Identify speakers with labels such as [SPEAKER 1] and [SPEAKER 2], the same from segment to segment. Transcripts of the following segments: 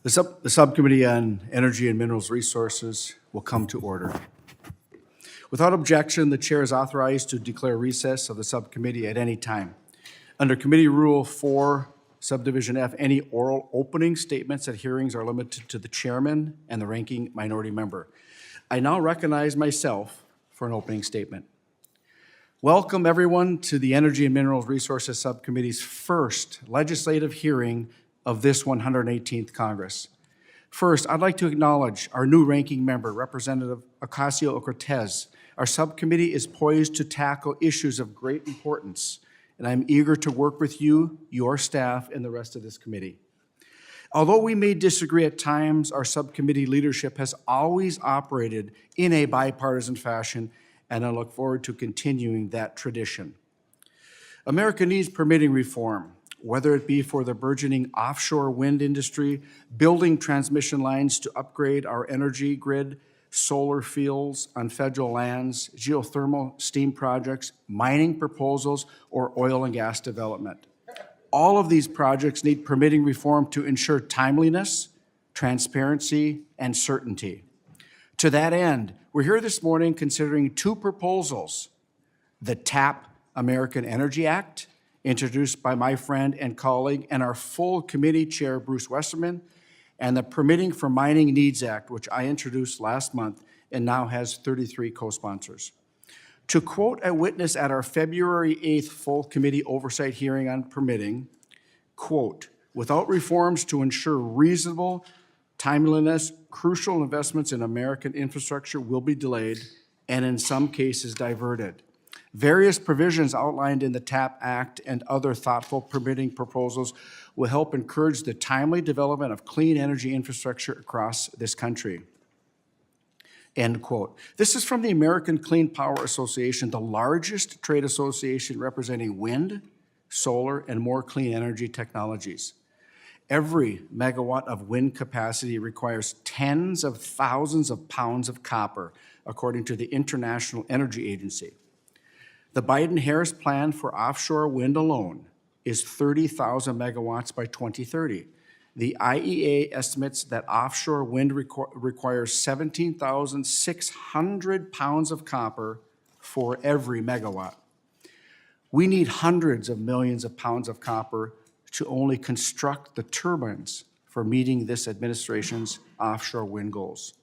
[SPEAKER 1] The Subcommittee on Energy and Minerals Resources will come to order. Without objection, the chair is authorized to declare recess of the subcommittee at any time. Under Committee Rule 4, Subdivision F, any oral opening statements at hearings are limited to the chairman and the ranking minority member. I now recognize myself for an opening statement. Welcome, everyone, to the Energy and Minerals Resources Subcommittee's first legislative hearing of this 118th Congress. First, I'd like to acknowledge our new ranking member, Representative Ocasio-Cortez. Our subcommittee is poised to tackle issues of great importance, and I'm eager to work with you, your staff, and the rest of this committee. Although we may disagree at times, our subcommittee leadership has always operated in a bipartisan fashion, and I look forward to continuing that tradition. America needs permitting reform, whether it be for the burgeoning offshore wind industry, building transmission lines to upgrade our energy grid, solar fields on federal lands, geothermal steam projects, mining proposals, or oil and gas development. All of these projects need permitting reform to ensure timeliness, transparency, and certainty. To that end, we're here this morning considering two proposals: the TAP American Energy Act, introduced by my friend and colleague and our full committee chair, Bruce Westerman, and the Permitting for Mining Needs Act, which I introduced last month and now has 33 co-sponsors. To quote a witness at our February 8th full committee oversight hearing on permitting, quote, "Without reforms to ensure reasonable timeliness, crucial investments in American infrastructure will be delayed and in some cases diverted. Various provisions outlined in the TAP Act and other thoughtful permitting proposals will help encourage the timely development of clean energy infrastructure across this country." End quote. This is from the American Clean Power Association, the largest trade association representing wind, solar, and more clean energy technologies. Every megawatt of wind capacity requires tens of thousands of pounds of copper, according to the International Energy Agency. The Biden-Harris plan for offshore wind alone is 30,000 megawatts by 2030. The IEA estimates that offshore wind requires 17,600 pounds of copper for every megawatt. We need hundreds of millions of pounds of copper to only construct the turbines for meeting this administration's offshore wind goals.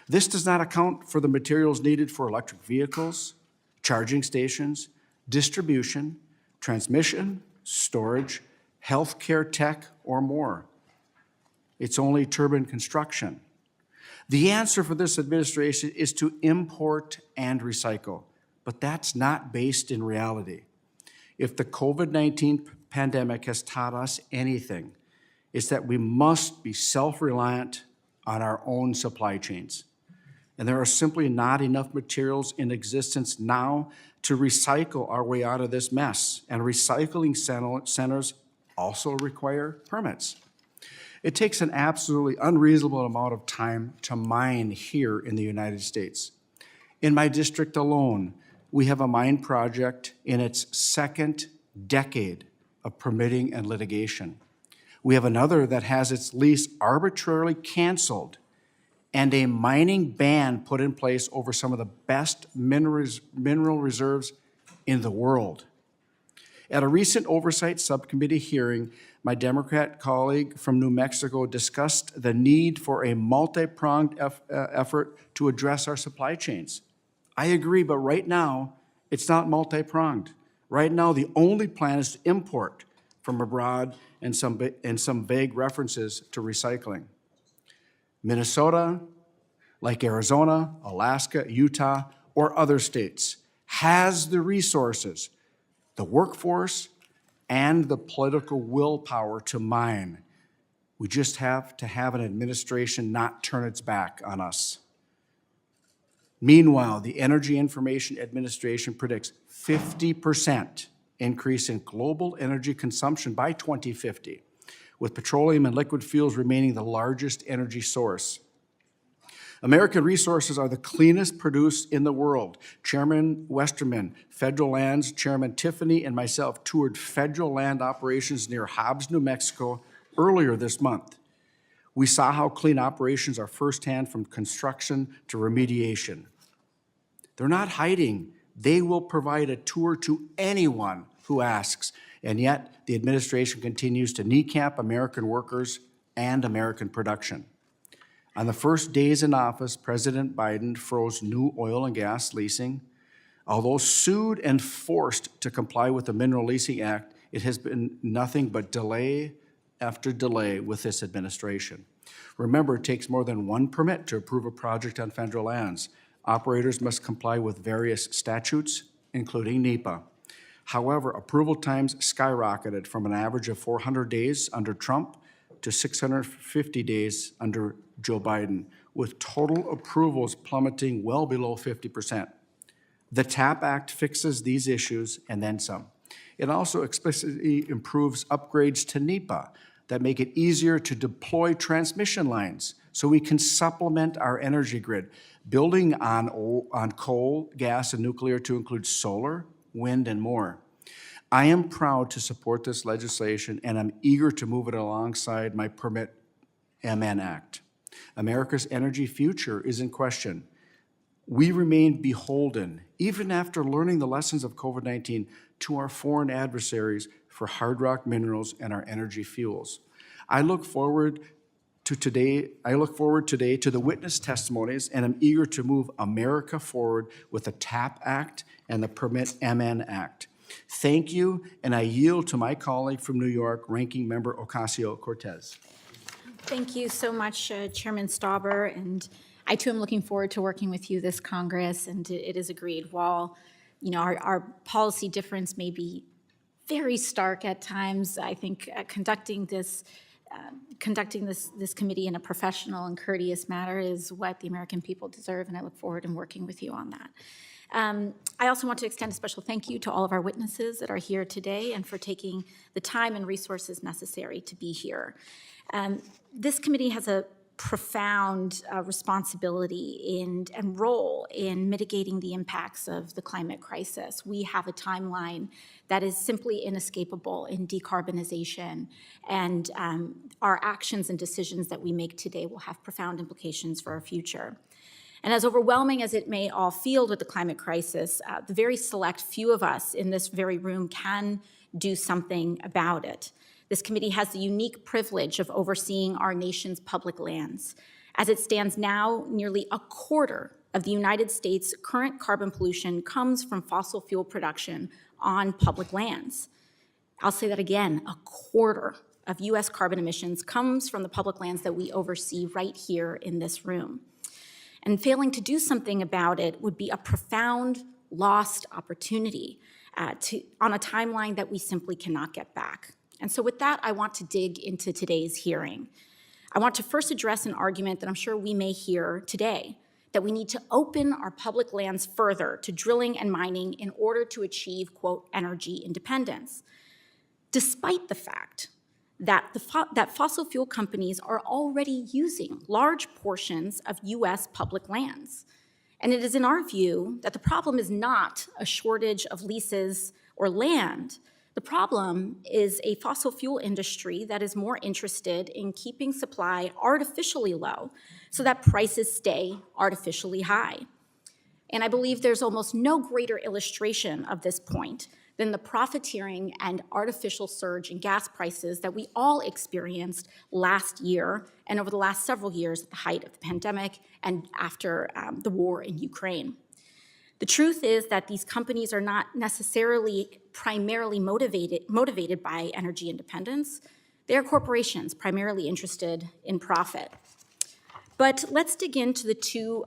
[SPEAKER 1] This does not account for the materials needed for electric vehicles, charging stations, distribution, transmission, storage, healthcare tech, or more. It's only turbine construction. The answer for this administration is to import and recycle, but that's not based in reality. If the COVID-19 pandemic has taught us anything, it's that we must be self-reliant on our own supply chains. And there are simply not enough materials in existence now to recycle our way out of this mess. And recycling centers also require permits. It takes an absolutely unreasonable amount of time to mine here in the United States. In my district alone, we have a mine project in its second decade of permitting and litigation. We have another that has its lease arbitrarily canceled and a mining ban put in place over some of the best mineral reserves in the world. At a recent oversight subcommittee hearing, my Democrat colleague from New Mexico discussed the need for a multi-pronged effort to address our supply chains. I agree, but right now, it's not multi-pronged. Right now, the only plan is to import from abroad and some vague references to recycling. Minnesota, like Arizona, Alaska, Utah, or other states, has the resources, the workforce, and the political willpower to mine. We just have to have an administration not turn its back on us. Meanwhile, the Energy Information Administration predicts 50% increase in global energy consumption by 2050, with petroleum and liquid fuels remaining the largest energy source. American resources are the cleanest produced in the world. Chairman Westerman, Federal Lands Chairman Tiffany, and myself toured federal land operations near Hobbs, New Mexico earlier this month. We saw how clean operations are firsthand from construction to remediation. They're not hiding. They will provide a tour to anyone who asks, and yet the administration continues to kneecap American workers and American production. On the first days in office, President Biden froze new oil and gas leasing. Although sued and forced to comply with the Mineral Leasing Act, it has been nothing but delay after delay with this administration. Remember, it takes more than one permit to approve a project on federal lands. Operators must comply with various statutes, including NEPA. However, approval times skyrocketed from an average of 400 days under Trump to 650 days under Joe Biden, with total approvals plummeting well below 50%. The TAP Act fixes these issues and then some. It also explicitly improves upgrades to NEPA that make it easier to deploy transmission lines so we can supplement our energy grid, building on coal, gas, and nuclear to include solar, wind, and more. I am proud to support this legislation, and I'm eager to move it alongside my Permit MN Act. America's energy future is in question. We remain beholden, even after learning the lessons of COVID-19, to our foreign adversaries for hard rock minerals and our energy fuels. I look forward today to the witness testimonies, and I'm eager to move America forward with the TAP Act and the Permit MN Act. Thank you, and I yield to my colleague from New York, Ranking Member Ocasio-Cortez.
[SPEAKER 2] Thank you so much, Chairman Stauber, and I too am looking forward to working with you this Congress, and it is agreed. While our policy difference may be very stark at times, I think conducting this committee in a professional and courteous manner is what the American people deserve, and I look forward to working with you on that. I also want to extend a special thank you to all of our witnesses that are here today and for taking the time and resources necessary to be here. This committee has a profound responsibility and role in mitigating the impacts of the climate crisis. We have a timeline that is simply inescapable in decarbonization, and our actions and decisions that we make today will have profound implications for our future. And as overwhelming as it may all feel with the climate crisis, the very select few of us in this very room can do something about it. This committee has the unique privilege of overseeing our nation's public lands. As it stands now, nearly a quarter of the United States' current carbon pollution comes from fossil fuel production on public lands. I'll say that again, a quarter of US carbon emissions comes from the public lands that we oversee right here in this room. And failing to do something about it would be a profound lost opportunity on a timeline that we simply cannot get back. And so with that, I want to dig into today's hearing. I want to first address an argument that I'm sure we may hear today, that we need to open our public lands further to drilling and mining in order to achieve, quote, energy independence, despite the fact that fossil fuel companies are already using large portions of US public lands. And it is in our view that the problem is not a shortage of leases or land. The problem is a fossil fuel industry that is more interested in keeping supply artificially low so that prices stay artificially high. And I believe there's almost no greater illustration of this point than the profiteering and artificial surge in gas prices that we all experienced last year and over the last several years at the height of the pandemic and after the war in Ukraine. The truth is that these companies are not necessarily primarily motivated by energy independence. They are corporations primarily interested in profit. But let's dig into the two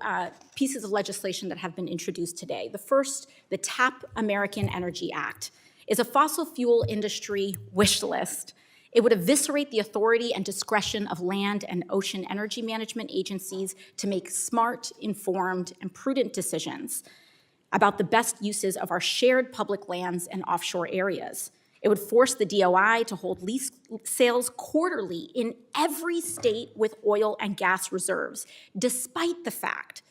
[SPEAKER 2] pieces of legislation that have been introduced today. The first, the TAP American Energy Act, is a fossil fuel industry wish list. It would eviscerate the authority and discretion of land and ocean energy management agencies to make smart, informed, and prudent decisions about the best uses of our shared public lands and offshore areas. It would force the DOI to hold lease sales quarterly in every state with oil and gas reserves, despite the fact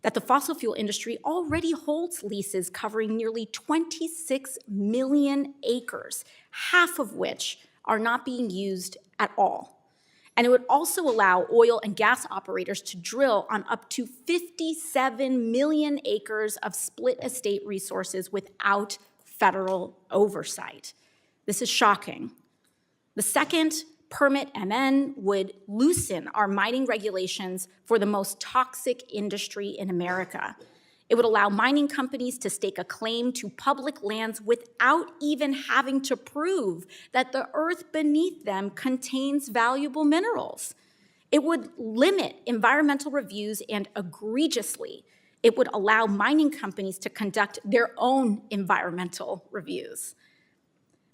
[SPEAKER 2] that the fossil fuel industry already holds leases covering nearly 26 million acres, half of which are not being used at all. And it would also allow oil and gas operators to drill on up to 57 million acres of split estate resources without federal oversight. This is shocking. The second, Permit MN would loosen our mining regulations for the most toxic industry in America. It would allow mining companies to stake a claim to public lands without even having to prove that the earth beneath them contains valuable minerals. It would limit environmental reviews, and egregiously, it would allow mining companies to conduct their own environmental reviews.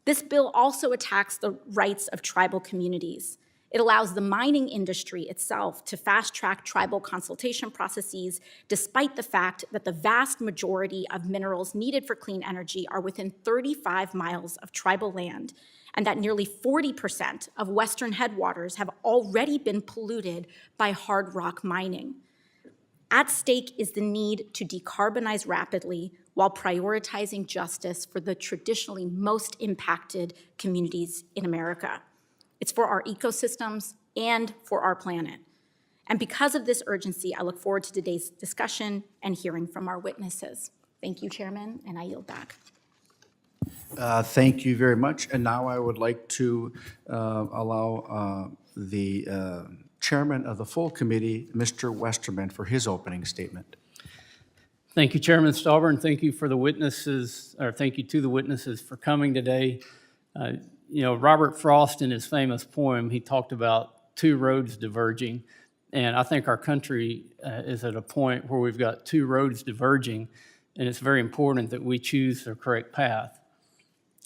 [SPEAKER 2] This bill also attacks the rights of tribal communities. It allows the mining industry itself to fast-track tribal consultation processes, despite the fact that the vast majority of minerals needed for clean energy are within 35 miles of tribal land, and that nearly 40% of Western headwaters have already been polluted by hard rock mining. At stake is the need to decarbonize rapidly while prioritizing justice for the traditionally most impacted communities in America. It's for our ecosystems and for our planet. And because of this urgency, I look forward to today's discussion and hearing from our witnesses. Thank you, Chairman, and I yield back.
[SPEAKER 1] Thank you very much. And now I would like to allow the chairman of the full committee, Mr. Westerman, for his opening statement.
[SPEAKER 3] Thank you, Chairman Stauber, and thank you for the witnesses, or thank you to the witnesses for coming today. You know, Robert Frost, in his famous poem, he talked about two roads diverging, and I think our country is at a point where we've got two roads diverging, and it's very important that we choose the correct path.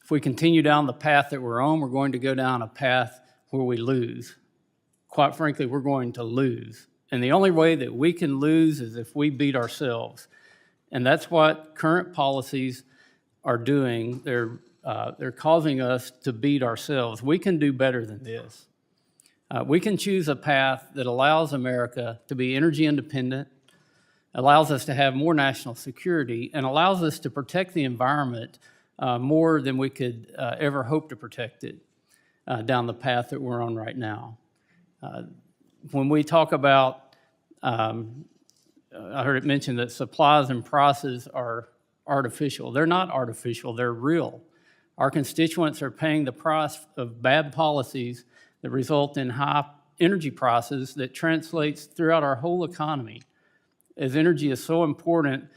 [SPEAKER 3] If we continue down the path that we're on, we're going to go down a path where we lose. Quite frankly, we're going to lose. And the only way that we can lose is if we beat ourselves. And that's what current policies are doing. They're causing us to beat ourselves. We can do better than this. We can choose a path that allows America to be energy independent, allows us to have more national security, and allows us to protect the environment more than we could ever hope to protect it down the path that we're on right now. When we talk about, I heard it mentioned that supplies and prices are artificial. They're not artificial, they're real. Our constituents are paying the price of bad policies that result in high energy prices that translates throughout our whole economy. As energy is so important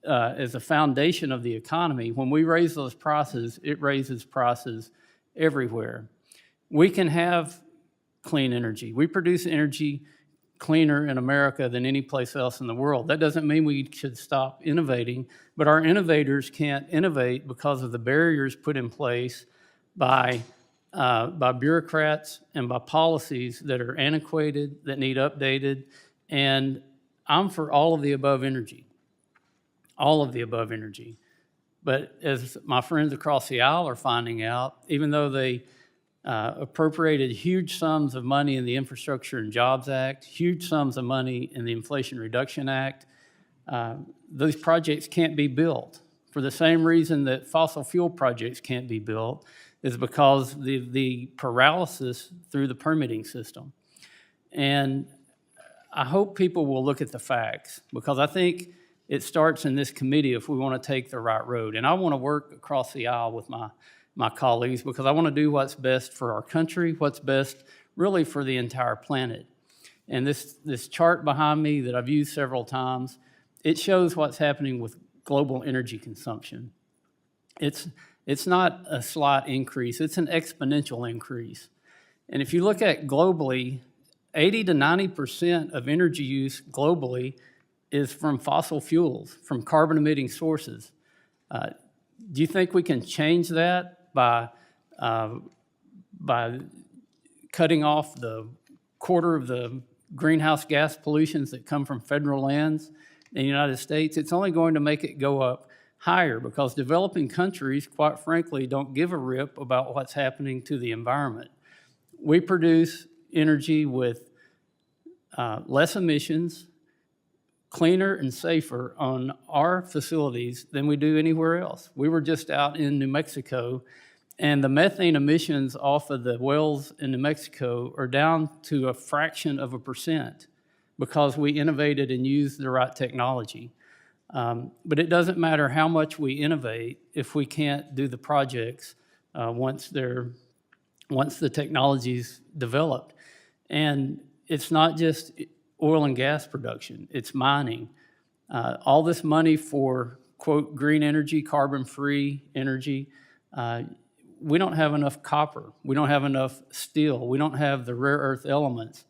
[SPEAKER 3] as a foundation of the economy, when we raise those prices, it raises prices everywhere. We can have clean energy. We produce energy cleaner in America than any place else in the world. That doesn't mean we should stop innovating, but our innovators can't innovate because of the barriers put in place by bureaucrats and by policies that are antiquated, that need updated. And I'm for all of the above energy, all of the above energy. But as my friends across the aisle are finding out, even though they appropriated huge sums of money in the Infrastructure and Jobs Act, huge sums of money in the Inflation Reduction Act, those projects can't be built. For the same reason that fossil fuel projects can't be built is because the paralysis through the permitting system. And I hope people will look at the facts, because I think it starts in this committee if we want to take the right road. And I want to work across the aisle with my colleagues, because I want to do what's best for our country, what's best really for the entire planet. And this chart behind me that I've used several times, it shows what's happening with global energy consumption. It's not a slight increase, it's an exponential increase. And if you look at globally, 80 to 90% of energy use globally is from fossil fuels, from carbon-emitting sources. Do you think we can change that by cutting off the quarter of the greenhouse gas pollutions that come from federal lands in the United States? It's only going to make it go up higher, because developing countries, quite frankly, don't give a rip about what's happening to the environment. We produce energy with less emissions, cleaner and safer on our facilities than we do anywhere else. We were just out in New Mexico, And the methane emissions off of the wells in New Mexico are down to a fraction of a percent because we innovated and used the right technology. But it doesn't matter how much we innovate if we can't do the projects once the technology's developed. And it's not just oil and gas production, it's mining. All this money for, quote, green energy, carbon-free energy, we don't have enough copper. We don't have enough steel. We don't have the rare earth elements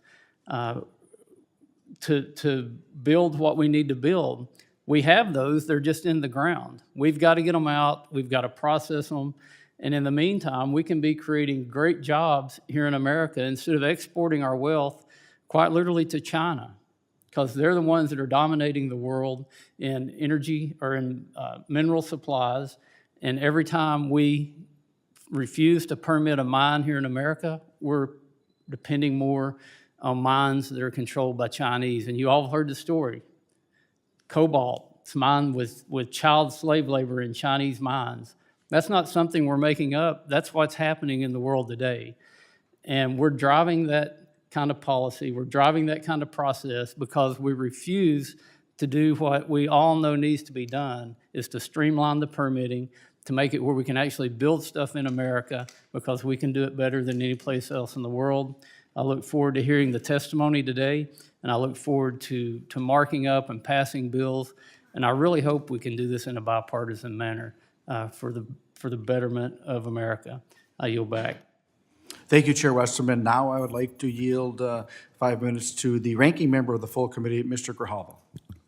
[SPEAKER 3] to build what we need to build. We have those, they're just in the ground. We've got to get them out, we've got to process them, and in the meantime, we can be creating great jobs here in America instead of exporting our wealth quite literally to China, because they're the ones that are dominating the world in energy or in mineral supplies, and every time we refuse to permit a mine here in America, we're depending more on mines that are controlled by Chinese. And you all heard the story. Cobalt, it's mined with child slave labor in Chinese mines. That's not something we're making up. That's what's happening in the world today. And we're driving that kind of policy. We're driving that kind of process because we refuse to do what we all know needs to be done, is to streamline the permitting, to make it where we can actually build stuff in America because we can do it better than any place else in the world. I look forward to hearing the testimony today, and I look forward to marking up and passing bills, and I really hope we can do this in a bipartisan manner for the betterment of America. I yield back.
[SPEAKER 1] Thank you, Chair Westerman. Now I would like to yield 5 minutes to the ranking member of the full committee, Mr. Grijalva.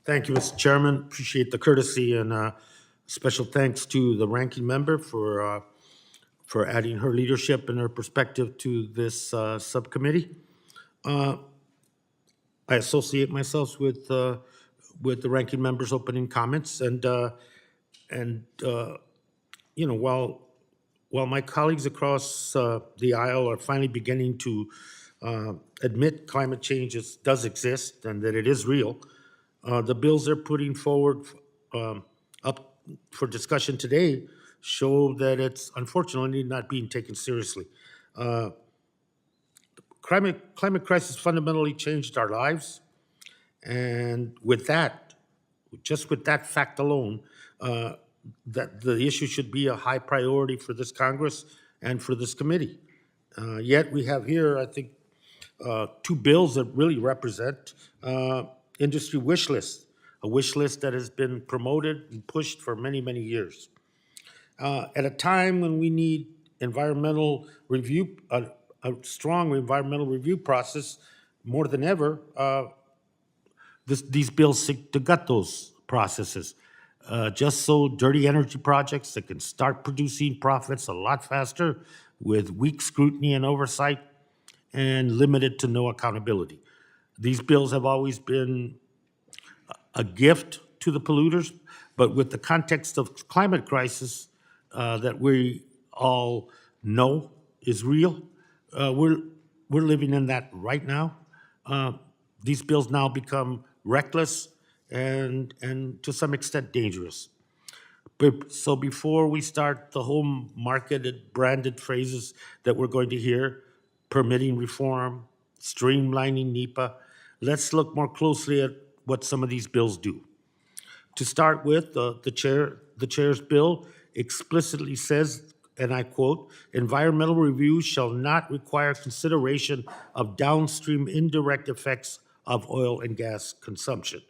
[SPEAKER 4] Thank you, Mr. Chairman. Appreciate the courtesy, and special thanks to the ranking member for adding her leadership and her perspective to this subcommittee. I associate myself with the ranking member's opening comments, and you know, while my colleagues across the aisle are finally beginning to admit climate change does exist and that it is real, the bills they're putting forward up for discussion today show that it's unfortunately not being taken seriously. Climate crisis fundamentally changed our lives, and with that, just with that fact alone, that the issue should be a high priority for this Congress and for this committee. Yet we have here, I think, two bills that really represent industry wish list, a wish list that has been promoted and pushed for many, many years. At a time when we need environmental review, a strong environmental review process more than ever, these bills seek to gut those processes. Just so dirty energy projects that can start producing profits a lot faster with weak scrutiny and oversight and limited to no accountability. These bills have always been a gift to the polluters, but with the context of climate crisis that we all know is real, we're living in that right now. These bills now become reckless and to some extent dangerous. So before we start the whole marketed, branded phrases that we're going to hear, permitting reform, streamlining NEPA, let's look more closely at what some of these bills do. To start with, the chair's bill explicitly says, and I quote, "Environmental review shall not require consideration of downstream indirect effects of oil and gas consumption."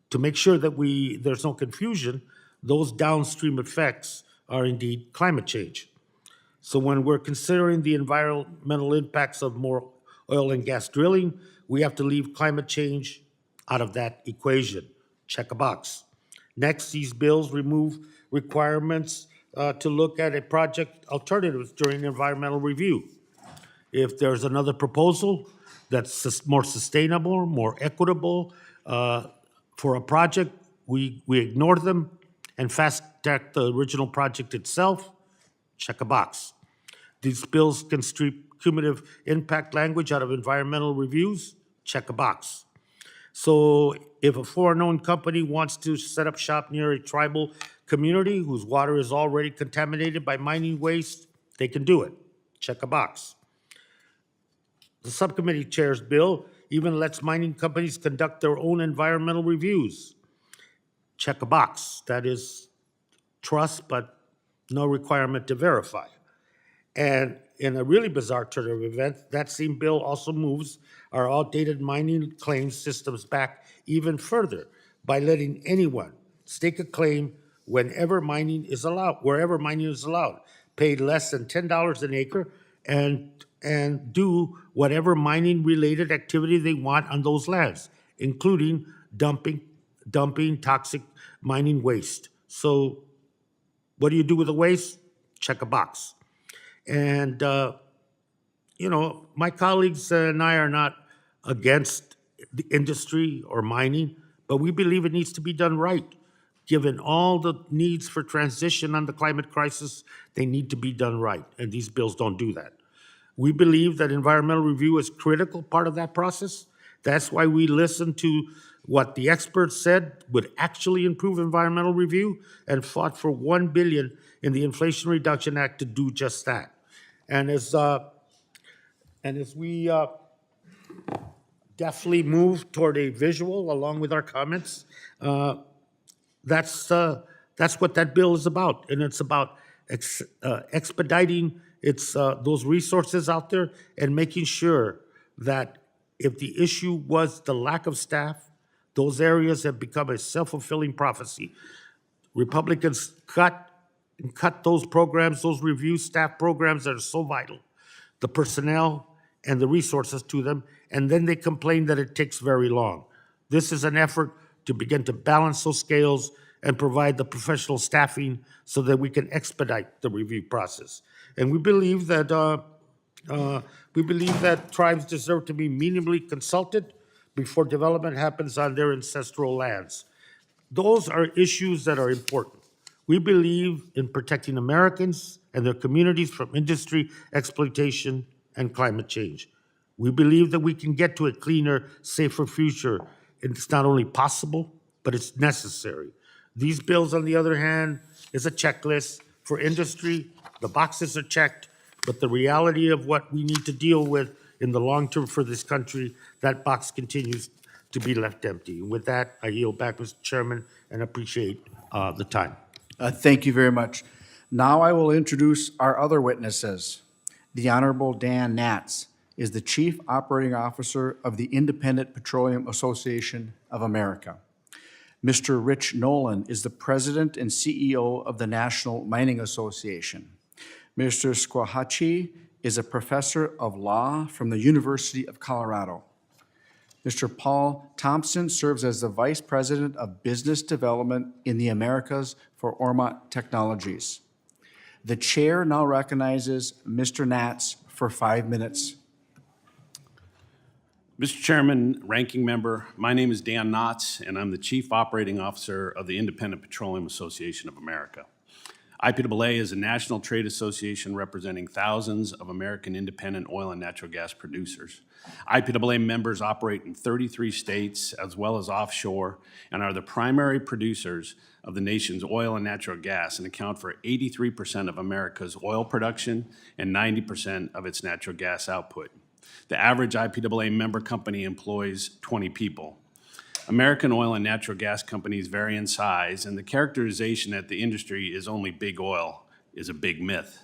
[SPEAKER 4] To make sure that there's no confusion, those downstream effects are indeed climate change. So when we're considering the environmental impacts of more oil and gas drilling, we have to leave climate change out of that equation. Check a box. Next, these bills remove requirements to look at a project alternatives during environmental review. If there's another proposal that's more sustainable, more equitable for a project, we ignore them and fast-track the original project itself. Check a box. These bills can strip cumulative impact language out of environmental reviews. Check a box. So if a foreign-owned company wants to set up shop near a tribal community whose water is already contaminated by mining waste, they can do it. Check a box. The subcommittee chair's bill even lets mining companies conduct their own environmental reviews. Check a box. That is trust, but no requirement to verify. And in a really bizarre turn of events, that same bill also moves our outdated mining claims systems back even further by letting anyone stake a claim wherever mining is allowed, pay less than $10 an acre, and do whatever mining-related activity they want on those lands, including dumping toxic mining waste. So what do you do with the waste? Check a box. And, my colleagues and I are not against the industry or mining, but we believe it needs to be done right. Given all the needs for transition on the climate crisis, they need to be done right, and these bills don't do that. We believe that environmental review is a critical part of that process. That's why we listened to what the experts said would actually improve environmental review and fought for $1 billion in the Inflation Reduction Act to do just that. And as we definitely move toward a visual along with our comments, that's what that bill is about, and it's about expediting those resources out there and making sure that if the issue was the lack of staff, those areas have become a self-fulfilling prophecy. Republicans cut those programs, those review staff programs that are so vital, the personnel and the resources to them, and then they complain that it takes very long. This is an effort to begin to balance those scales and provide the professional staffing so that we can expedite the review process. And we believe that tribes deserve to be minimally consulted before development happens on their ancestral lands. Those are issues that are important. We believe in protecting Americans and their communities from industry exploitation and climate change. We believe that we can get to a cleaner, safer future. It's not only possible, but it's necessary. These bills, on the other hand, is a checklist for industry. The boxes are checked, but the reality of what we need to deal with in the long term for this country, that box continues to be left empty. And with that, I yield back, Mr. Chairman, and appreciate the time.
[SPEAKER 1] Thank you very much. Now I will introduce our other witnesses. The Honorable Dan Natz is the Chief Operating Officer of the Independent Petroleum Association of America. Mr. Rich Nolan is the President and CEO of the National Mining Association. Mr. Squahachi is a Professor of Law from the University of Colorado. Mr. Paul Thompson serves as the Vice President of Business Development in the Americas for OrMAT Technologies. The Chair now recognizes Mr. Natz for 5 minutes.
[SPEAKER 5] Mr. Chairman, Ranking Member, my name is Dan Natz, and I'm the Chief Operating Officer of the Independent Petroleum Association of America. IPAA is a national trade association representing thousands of American independent oil and natural gas producers. IPAA members operate in 33 states as well as offshore and are the primary producers of the nation's oil and natural gas and account for 83% of America's oil production and 90% of its natural gas output. The average IPAA member company employs 20 people. American oil and natural gas companies vary in size, and the characterization that the industry is only big oil is a big myth.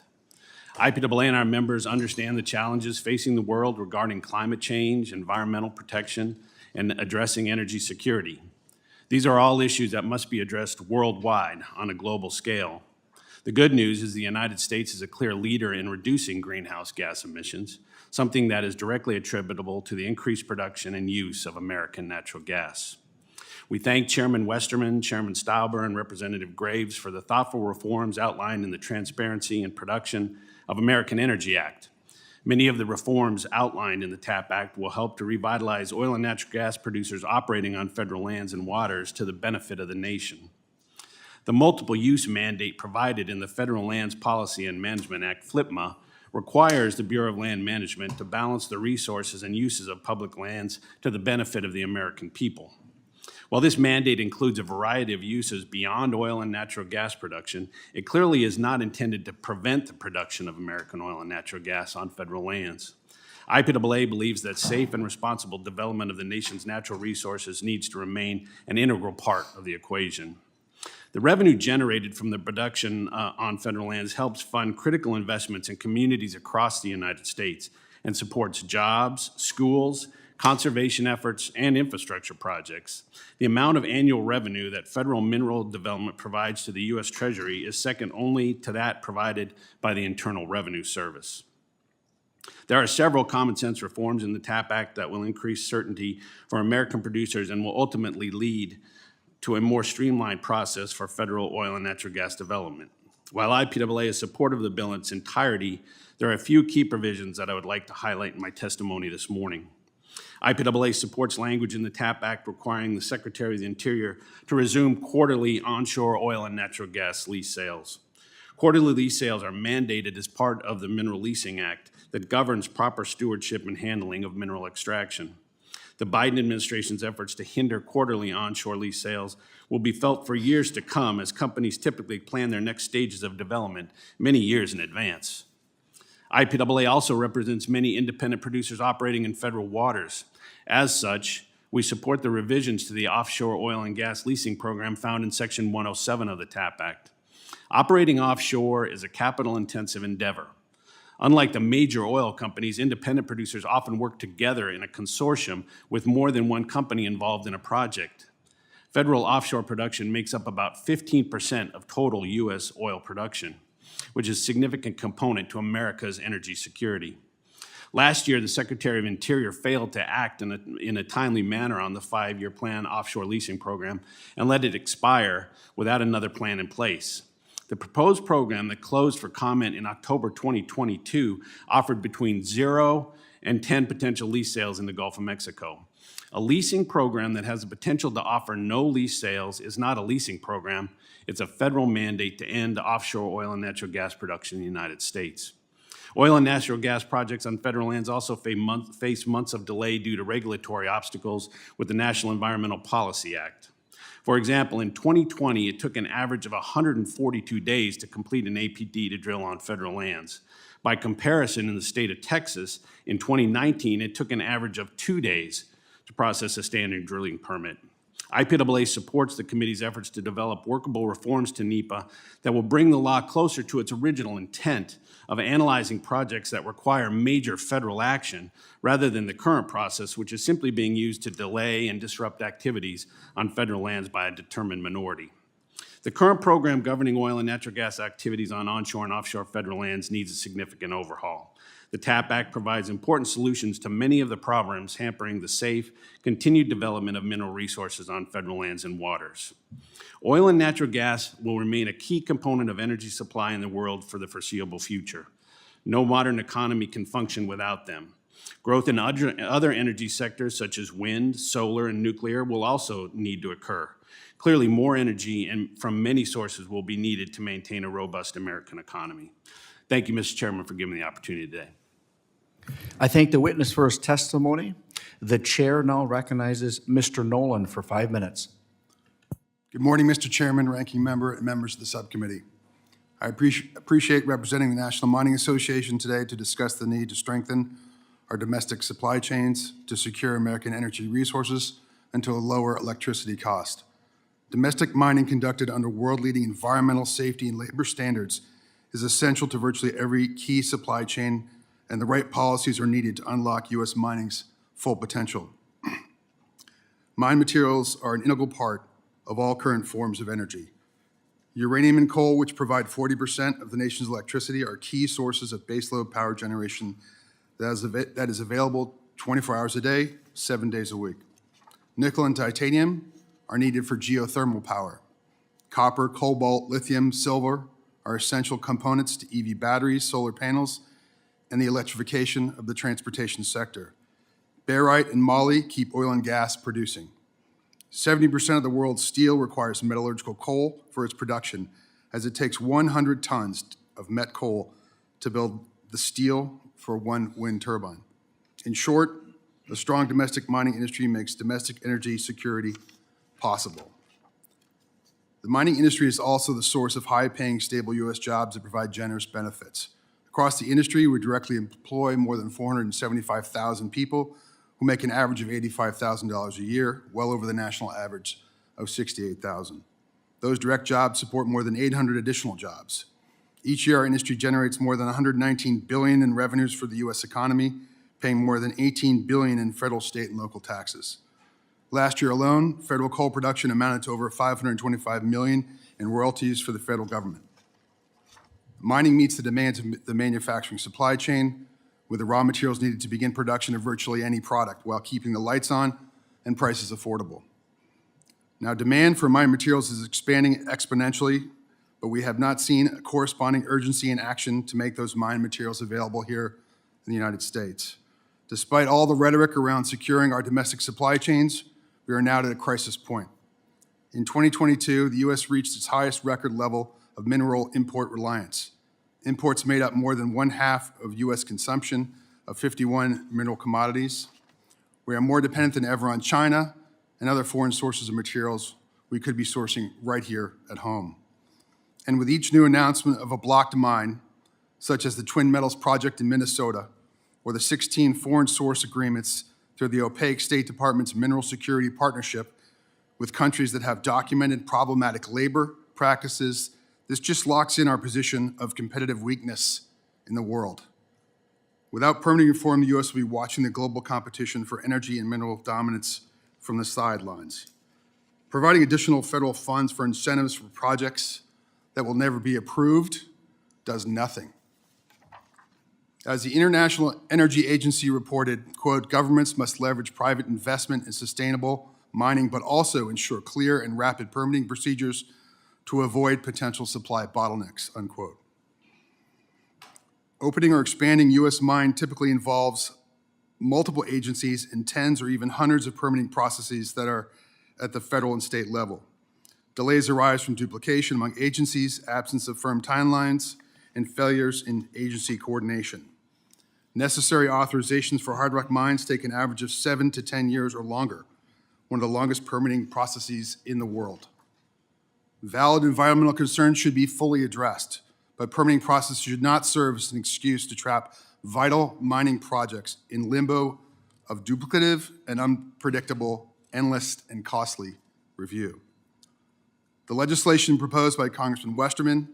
[SPEAKER 5] IPAA and our members understand the challenges facing the world regarding climate change, environmental protection, and addressing energy security. These are all issues that must be addressed worldwide on a global scale. The good news is the United States is a clear leader in reducing greenhouse gas emissions, something that is directly attributable to the increased production and use of American natural gas. We thank Chairman Westerman, Chairman Stauber, and Representative Graves for the thoughtful reforms outlined in the Transparency and Production of American Energy Act. Many of the reforms outlined in the TAP Act will help to revitalize oil and natural gas producers operating on federal lands and waters to the benefit of the nation. The multiple use mandate provided in the Federal Lands Policy and Management Act, FLPMA, requires the Bureau of Land Management to balance the resources and uses of public lands to the benefit of the American people. While this mandate includes a variety of uses beyond oil and natural gas production, it clearly is not intended to prevent the production of American oil and natural gas on federal lands. IPAA believes that safe and responsible development of the nation's natural resources needs to remain an integral part of the equation. The revenue generated from the production on federal lands helps fund critical investments in communities across the United States and supports jobs, schools, conservation efforts, and infrastructure projects. The amount of annual revenue that federal mineral development provides to the U.S. Treasury is second only to that provided by the Internal Revenue Service. There are several common sense reforms in the TAP Act that will increase certainty for American producers and will ultimately lead to a more streamlined process for federal oil and natural gas development. While IPAA is supportive of the bill in its entirety, there are a few key provisions that I would like to highlight in my testimony this morning. IPAA supports language in the TAP Act requiring the Secretary of the Interior to resume quarterly onshore oil and natural gas lease sales. Quarterly lease sales are mandated as part of the Mineral Leasing Act that governs proper stewardship and handling of mineral extraction. The Biden administration's efforts to hinder quarterly onshore lease sales will be felt for years to come as companies typically plan their next stages of development many years in advance. IPAA also represents many independent producers operating in federal waters. As such, we support the revisions to the offshore oil and gas leasing program found in Section 107 of the TAP Act. Operating offshore is a capital-intensive endeavor. Unlike the major oil companies, independent producers often work together in a consortium with more than one company involved in a project. Federal offshore production makes up about 15% of total U.S. oil production, which is a significant component to America's energy security. Last year, the Secretary of Interior failed to act in a timely manner on the 5-year plan offshore leasing program and let it expire without another plan in place. The proposed program that closed for comment in October 2022 offered between 0 and 10 potential lease sales in the Gulf of Mexico. A leasing program that has the potential to offer no lease sales is not a leasing program. It's a federal mandate to end offshore oil and natural gas production in the United States. Oil and natural gas projects on federal lands also face months of delay due to regulatory obstacles with the National Environmental Policy Act. For example, in 2020, it took an average of 142 days to complete an APD to drill on federal lands. By comparison, in the state of Texas, in 2019, it took an average of 2 days to process a standard drilling permit. IPAA supports the committee's efforts to develop workable reforms to NEPA that will bring the law closer to its original intent of analyzing projects that require major federal action rather than the current process, which is simply being used to delay and disrupt activities on federal lands by a determined minority. The current program governing oil and natural gas activities on onshore and offshore federal lands needs a significant overhaul. The TAP Act provides important solutions to many of the problems hampering the safe, continued development of mineral resources on federal lands and waters. Oil and natural gas will remain a key component of energy supply in the world for the foreseeable future. No modern economy can function without them. Growth in other energy sectors such as wind, solar, and nuclear will also need to occur. Clearly, more energy from many sources will be needed to maintain a robust American economy. Thank you, Mr. Chairman, for giving me the opportunity today.
[SPEAKER 1] I thank the witness for his testimony. The chair now recognizes Mr. Nolan for 5 minutes.
[SPEAKER 6] Good morning, Mr. Chairman, Ranking Member, and members of the subcommittee. I appreciate representing the National Mining Association today to discuss the need to strengthen our domestic supply chains to secure American energy resources and to lower electricity cost. Domestic mining conducted under world-leading environmental, safety, and labor standards is essential to virtually every key supply chain, and the right policies are needed to unlock U.S. mining's full potential. Mine materials are an integral part of all current forms of energy. Uranium and coal, which provide 40% of the nation's electricity, are key sources of baseload power generation that is available 24 hours a day, 7 days a week. Nickel and titanium are needed for geothermal power. Copper, cobalt, lithium, silver are essential components to EV batteries, solar panels, and the electrification of the transportation sector. Barite and moly keep oil and gas producing. 70% of the world's steel requires metallurgical coal for its production, as it takes 100 tons of met coal to build the steel for one wind turbine. In short, a strong domestic mining industry makes domestic energy security possible. The mining industry is also the source of high-paying, stable U.S. jobs that provide generous benefits. Across the industry, we directly employ more than 475,000 people who make an average of $85,000 a year, well over the national average of $68,000. Those direct jobs support more than 800 additional jobs. Each year, our industry generates more than $119 billion in revenues for the U.S. economy, paying more than $18 billion in federal, state, and local taxes. Last year alone, federal coal production amounted to over $525 million in royalties for the federal government. Mining meets the demands of the manufacturing supply chain with the raw materials needed to begin production of virtually any product while keeping the lights on and prices affordable. Now, demand for mine materials is expanding exponentially, but we have not seen a corresponding urgency in action to make those mine materials available here in the United States. Despite all the rhetoric around securing our domestic supply chains, we are now at a crisis point. In 2022, the U.S. reached its highest record level of mineral import reliance. Imports made up more than one-half of U.S. consumption of 51 mineral commodities. We are more dependent than ever on China and other foreign sources of materials we could be sourcing right here at home. And with each new announcement of a blocked mine, such as the Twin Metals project in Minnesota, or the 16 foreign source agreements through the opaque State Department's Mineral Security Partnership with countries that have documented problematic labor practices, this just locks in our position of competitive weakness in the world. Without permitting reform, the U.S. will be watching the global competition for energy and mineral dominance from the sidelines. Providing additional federal funds for incentives for projects that will never be approved does nothing. As the International Energy Agency reported, quote, governments must leverage private investment in sustainable mining, but also ensure clear and rapid permitting procedures to avoid potential supply bottlenecks, unquote. Opening or expanding U.S. mine typically involves multiple agencies and tens or even hundreds of permitting processes that are at the federal and state level. Delays arise from duplication among agencies, absence of firm timelines, and failures in agency coordination. Necessary authorizations for hard rock mines take an average of 7 to 10 years or longer, one of the longest permitting processes in the world. Valid environmental concerns should be fully addressed, but permitting processes should not serve as an excuse to trap vital mining projects in limbo of duplicative and unpredictable, endless, and costly review. The legislation proposed by Congressman Westerman,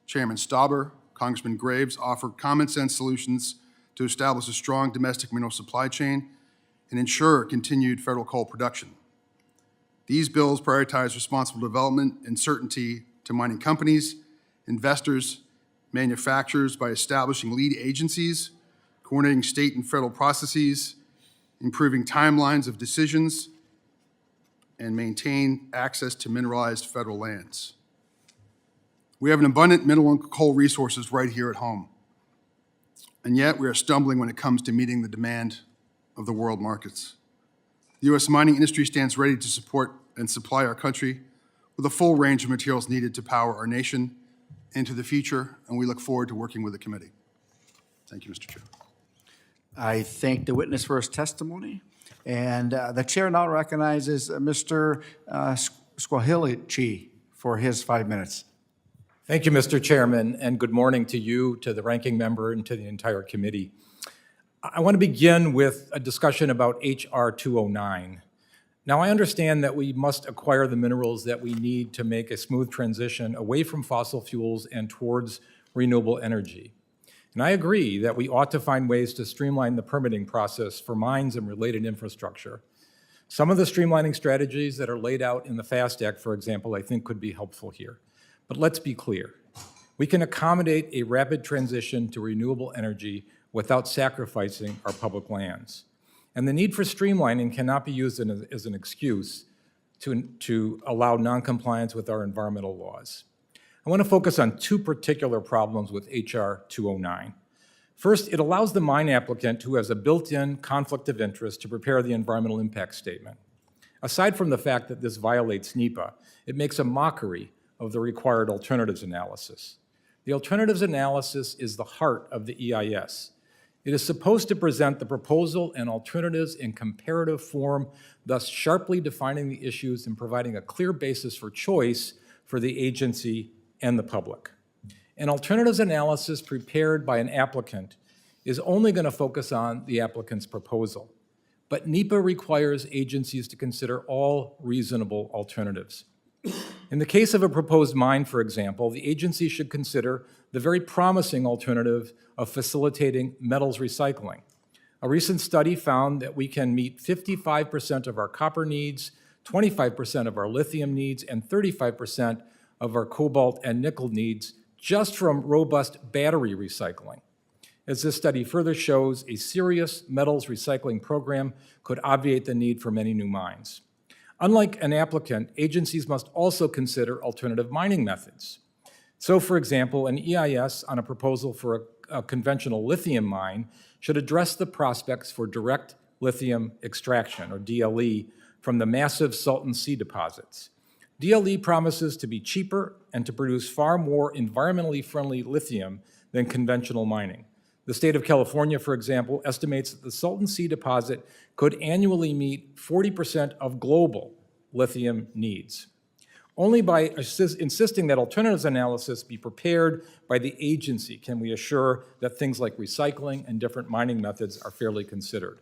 [SPEAKER 6] Chairman Stauber, Congressman Graves offer common-sense solutions to establish a strong domestic mineral supply chain and ensure continued federal coal production. These bills prioritize responsible development and certainty to mining companies, investors, manufacturers by establishing lead agencies, coordinating state and federal processes, improving timelines of decisions, and maintain access to mineralized federal lands. We have an abundant mineral and coal resources right here at home, and yet we are stumbling when it comes to meeting the demand of the world markets. The U.S. mining industry stands ready to support and supply our country with a full range of materials needed to power our nation into the future, and we look forward to working with the committee. Thank you, Mr. Chair.
[SPEAKER 1] I thank the witness for his testimony, and the chair now recognizes Mr. Squahilichi for his 5 minutes.
[SPEAKER 7] Thank you, Mr. Chairman, and good morning to you, to the ranking member, and to the entire committee. I want to begin with a discussion about H.R. 209. Now, I understand that we must acquire the minerals that we need to make a smooth transition away from fossil fuels and towards renewable energy. And I agree that we ought to find ways to streamline the permitting process for mines and related infrastructure. Some of the streamlining strategies that are laid out in the FAST Act, for example, I think could be helpful here. But let's be clear. We can accommodate a rapid transition to renewable energy without sacrificing our public lands. And the need for streamlining cannot be used as an excuse to allow noncompliance with our environmental laws. I want to focus on two particular problems with H.R. 209. First, it allows the mine applicant who has a built-in conflict of interest to prepare the environmental impact statement. Aside from the fact that this violates NEPA, it makes a mockery of the required alternatives analysis. The alternatives analysis is the heart of the EIS. It is supposed to present the proposal and alternatives in comparative form, thus sharply defining the issues and providing a clear basis for choice for the agency and the public. An alternatives analysis prepared by an applicant is only going to focus on the applicant's proposal. But NEPA requires agencies to consider all reasonable alternatives. In the case of a proposed mine, for example, the agency should consider the very promising alternative of facilitating metals recycling. A recent study found that we can meet 55% of our copper needs, 25% of our lithium needs, and 35% of our cobalt and nickel needs just from robust battery recycling. As this study further shows, a serious metals recycling program could obviate the need for many new mines. Unlike an applicant, agencies must also consider alternative mining methods. So, for example, an EIS on a proposal for a conventional lithium mine should address the prospects for direct lithium extraction, or DLE, from the massive Salton Sea deposits. DLE promises to be cheaper and to produce far more environmentally friendly lithium than conventional mining. The state of California, for example, estimates that the Salton Sea deposit could annually meet 40% of global lithium needs. Only by insisting that alternatives analysis be prepared by the agency can we assure that things like recycling and different mining methods are fairly considered.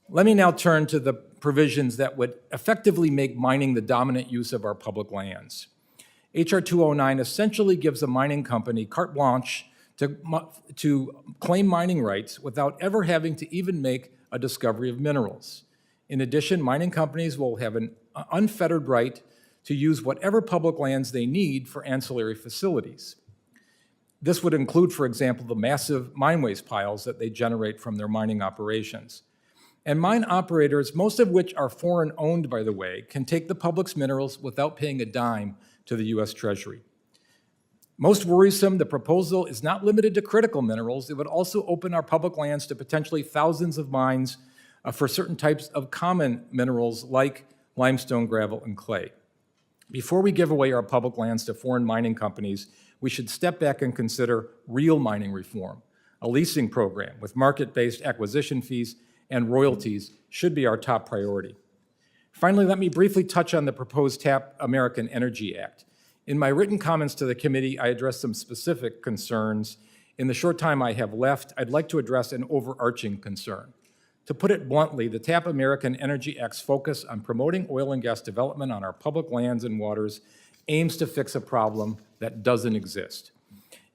[SPEAKER 7] Let me now turn to the provisions that would effectively make mining the dominant use of our public lands. H.R. 209 essentially gives a mining company carte blanche to claim mining rights without ever having to even make a discovery of minerals. In addition, mining companies will have an unfettered right to use whatever public lands they need for ancillary facilities. This would include, for example, the massive mine waste piles that they generate from their mining operations. And mine operators, most of which are foreign-owned, by the way, can take the public's minerals without paying a dime to the U.S. Treasury. Most worrisome, the proposal is not limited to critical minerals. It would also open our public lands to potentially thousands of mines for certain types of common minerals like limestone, gravel, and clay. Before we give away our public lands to foreign mining companies, we should step back and consider real mining reform. A leasing program with market-based acquisition fees and royalties should be our top priority. Finally, let me briefly touch on the proposed TAP American Energy Act. In my written comments to the committee, I addressed some specific concerns. In the short time I have left, I'd like to address an overarching concern. To put it bluntly, the TAP American Energy Act's focus on promoting oil and gas development on our public lands and waters aims to fix a problem that doesn't exist.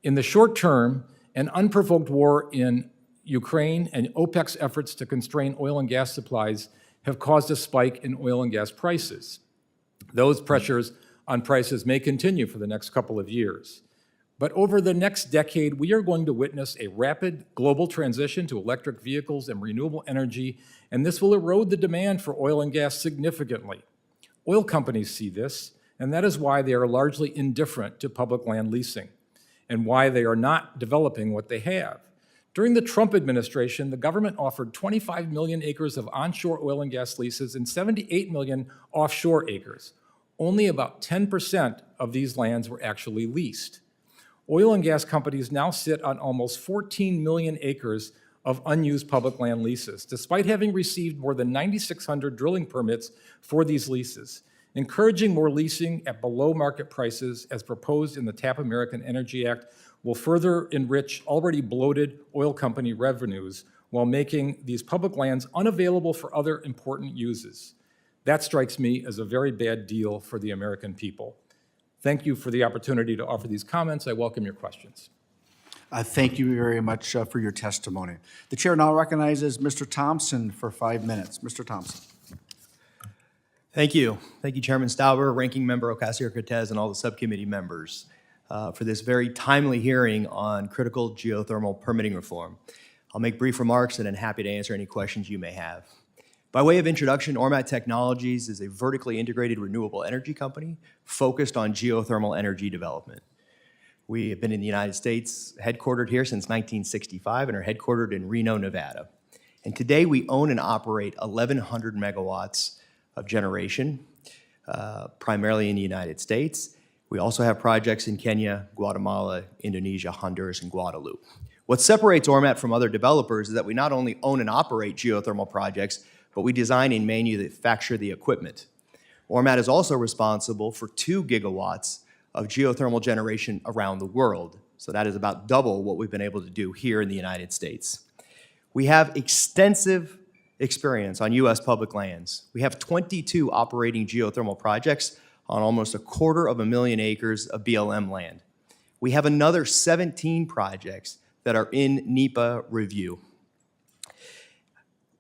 [SPEAKER 7] In the short term, an unprovoked war in Ukraine and OPEC's efforts to constrain oil and gas supplies have caused a spike in oil and gas prices. Those pressures on prices may continue for the next couple of years. But over the next decade, we are going to witness a rapid global transition to electric vehicles and renewable energy, and this will erode the demand for oil and gas significantly. Oil companies see this, and that is why they are largely indifferent to public land leasing, and why they are not developing what they have. During the Trump administration, the government offered 25 million acres of onshore oil and gas leases and 78 million offshore acres. Only about 10% of these lands were actually leased. Oil and gas companies now sit on almost 14 million acres of unused public land leases, despite having received more than 9,600 drilling permits for these leases. Encouraging more leasing at below market prices, as proposed in the TAP American Energy Act, will further enrich already bloated oil company revenues while making these public lands unavailable for other important uses. That strikes me as a very bad deal for the American people. Thank you for the opportunity to offer these comments. I welcome your questions.
[SPEAKER 1] Thank you very much for your testimony. The chair now recognizes Mr. Thompson for 5 minutes. Mr. Thompson.
[SPEAKER 8] Thank you. Thank you, Chairman Stauber, Ranking Member Ocasio-Cortez, and all the subcommittee members for this very timely hearing on critical geothermal permitting reform. I'll make brief remarks and I'm happy to answer any questions you may have. By way of introduction, OrMAT Technologies is a vertically integrated renewable energy company focused on geothermal energy development. We have been in the United States, headquartered here since 1965, and are headquartered in Reno, Nevada. And today we own and operate 1,100 megawatts of generation, primarily in the United States. We also have projects in Kenya, Guatemala, Indonesia, Honduras, and Guadeloupe. What separates OrMAT from other developers is that we not only own and operate geothermal projects, but we design and manufacture the equipment. OrMAT is also responsible for 2 gigawatts of geothermal generation around the world. So that is about double what we've been able to do here in the United States. We have extensive experience on U.S. public lands. We have 22 operating geothermal projects on almost 250,000 acres of BLM land. We have another 17 projects that are in NEPA review.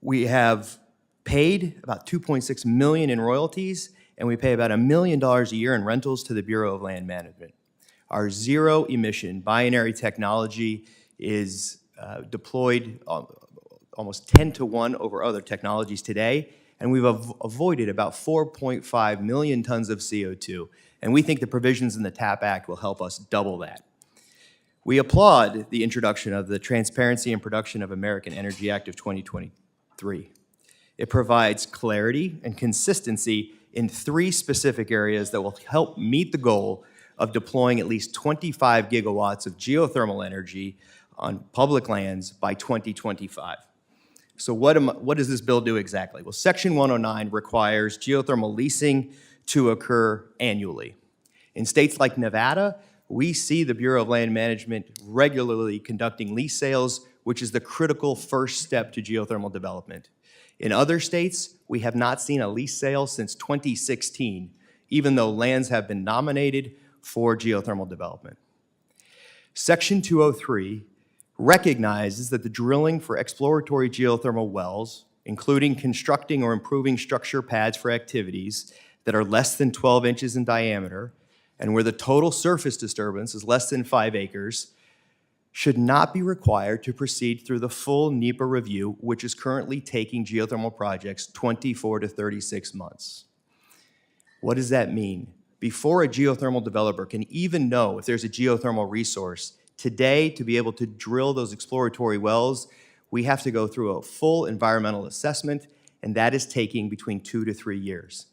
[SPEAKER 8] We have paid about $2.6 million in royalties, and we pay about $1 million a year in rentals to the Bureau of Land Management. Our zero-emission binary technology is deployed almost 10 to 1 over other technologies today, and we've avoided about 4.5 million tons of CO2, and we think the provisions in the TAP Act will help us double that. We applaud the introduction of the Transparency and Production of American Energy Act of 2023. It provides clarity and consistency in 3 specific areas that will help meet the goal of deploying at least 25 gigawatts of geothermal energy on public lands by 2025. So what does this bill do exactly? Well, Section 109 requires geothermal leasing to occur annually. In states like Nevada, we see the Bureau of Land Management regularly conducting lease sales, which is the critical first step to geothermal development. In other states, we have not seen a lease sale since 2016, even though lands have been nominated for geothermal development. Section 203 recognizes that the drilling for exploratory geothermal wells, including constructing or improving structure pads for activities that are less than 12 inches in diameter and where the total surface disturbance is less than 5 acres, should not be required to proceed through the full NEPA review, which is currently taking geothermal projects 24 to 36 months. What does that mean? Before a geothermal developer can even know if there's a geothermal resource, today, to be able to drill those exploratory wells, we have to go through a full environmental assessment, and that is taking between 2 to 3 years.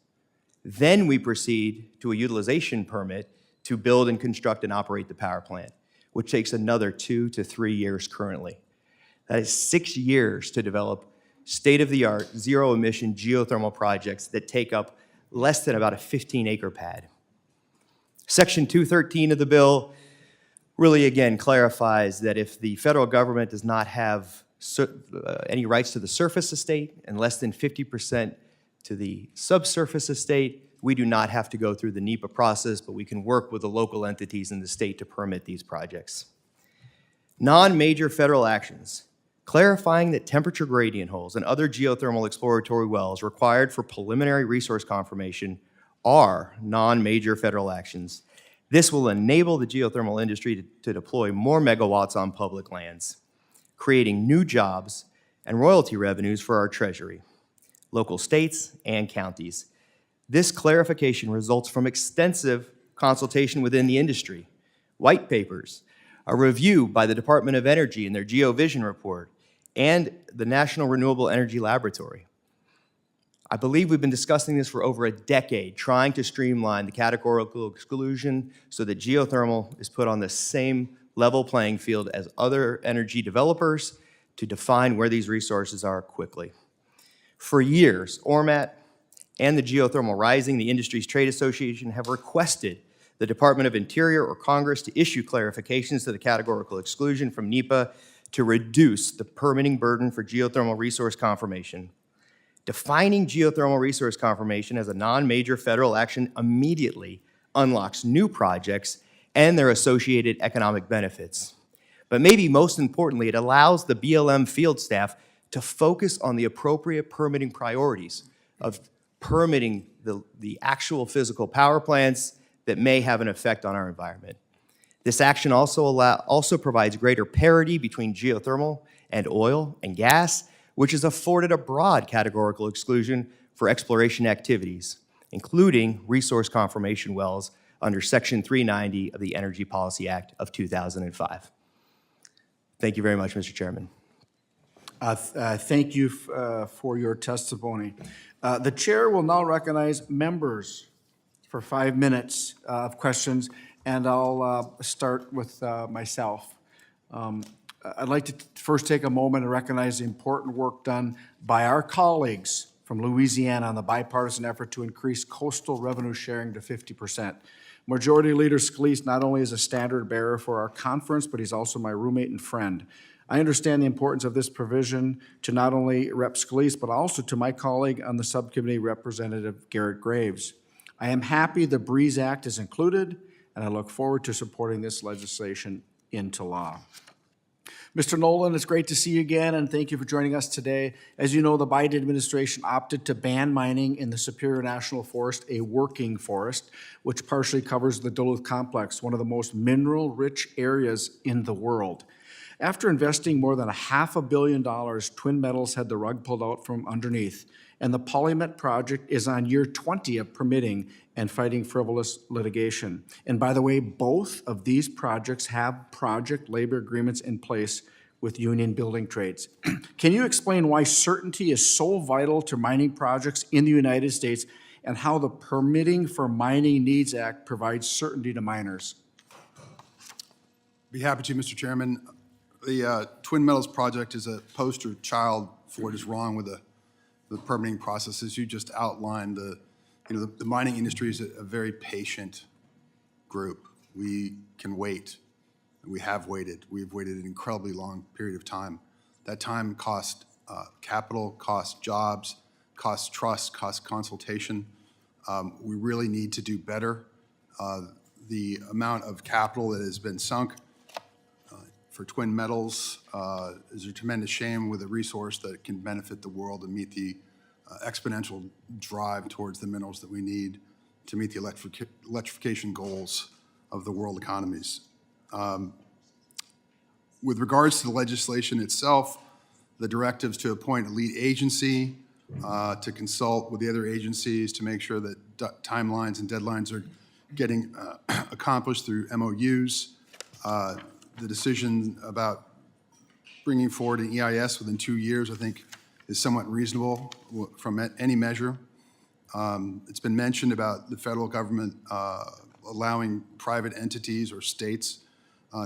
[SPEAKER 8] Then we proceed to a utilization permit to build and construct and operate the power plant, which takes another 2 to 3 years currently. That is 6 years to develop state-of-the-art, zero-emission geothermal projects that take up less than about a 15-acre pad. Section 213 of the bill really, again, clarifies that if the federal government does not have any rights to the surface estate and less than 50% to the subsurface estate, we do not have to go through the NEPA process, but we can work with the local entities in the state to permit these projects. Non-major federal actions, clarifying that temperature gradient holes and other geothermal exploratory wells required for preliminary resource confirmation are non-major federal actions. This will enable the geothermal industry to deploy more megawatts on public lands, creating new jobs and royalty revenues for our treasury, local states and counties. This clarification results from extensive consultation within the industry, white papers, a review by the Department of Energy in their GeoVision report, and the National Renewable Energy Laboratory. I believe we've been discussing this for over a decade, trying to streamline the categorical exclusion so that geothermal is put on the same level playing field as other energy developers to define where these resources are quickly. For years, OrMAT and the Geothermal Rising, the industry's trade association, have requested the Department of Interior or Congress to issue clarifications to the categorical exclusion from NEPA to reduce the permitting burden for geothermal resource confirmation. Defining geothermal resource confirmation as a non-major federal action immediately unlocks new projects and their associated economic benefits. But maybe most importantly, it allows the BLM field staff to focus on the appropriate permitting priorities of permitting the actual physical power plants that may have an effect on our environment. This action also provides greater parity between geothermal and oil and gas, which has afforded a broad categorical exclusion for exploration activities, including resource confirmation wells under Section 390 of the Energy Policy Act of 2005. Thank you very much, Mr. Chairman.
[SPEAKER 1] Thank you for your testimony. The chair will now recognize members for 5 minutes of questions, and I'll start with myself. I'd like to first take a moment and recognize the important work done by our colleagues from Louisiana on the bipartisan effort to increase coastal revenue sharing to 50%. Majority Leader Scalise not only is a standard bearer for our conference, but he's also my roommate and friend. I understand the importance of this provision to not only Rep. Scalise, but also to my colleague on the subcommittee, Representative Garrett Graves. I am happy the BREEZE Act is included, and I look forward to supporting this legislation into law. Mr. Nolan, it's great to see you again, and thank you for joining us today. As you know, the Biden administration opted to ban mining in the Superior National Forest, a working forest, which partially covers the Duluth Complex, one of the most mineral-rich areas in the world. After investing more than $500 million, Twin Metals had the rug pulled out from underneath, and the PolyMet project is on year 20 of permitting and fighting frivolous litigation. And by the way, both of these projects have project labor agreements in place with union building trades. Can you explain why certainty is so vital to mining projects in the United States and how the Permitting for Mining Needs Act provides certainty to miners?
[SPEAKER 6] Be happy to, Mr. Chairman. The Twin Metals project is a poster child for what is wrong with the permitting process. As you just outlined, the mining industry is a very patient group. We can wait. We have waited. We've waited an incredibly long period of time. That time cost capital, cost jobs, cost trust, cost consultation. We really need to do better. The amount of capital that has been sunk for Twin Metals is a tremendous shame with a resource that can benefit the world and meet the exponential drive towards the minerals that we need to meet the electrification goals of the world economies. With regards to the legislation itself, the directives to appoint a lead agency, to consult with the other agencies to make sure that timelines and deadlines are getting accomplished through MOUs, the decision about bringing forward an EIS within 2 years, I think, is somewhat reasonable from any measure. It's been mentioned about the federal government allowing private entities or states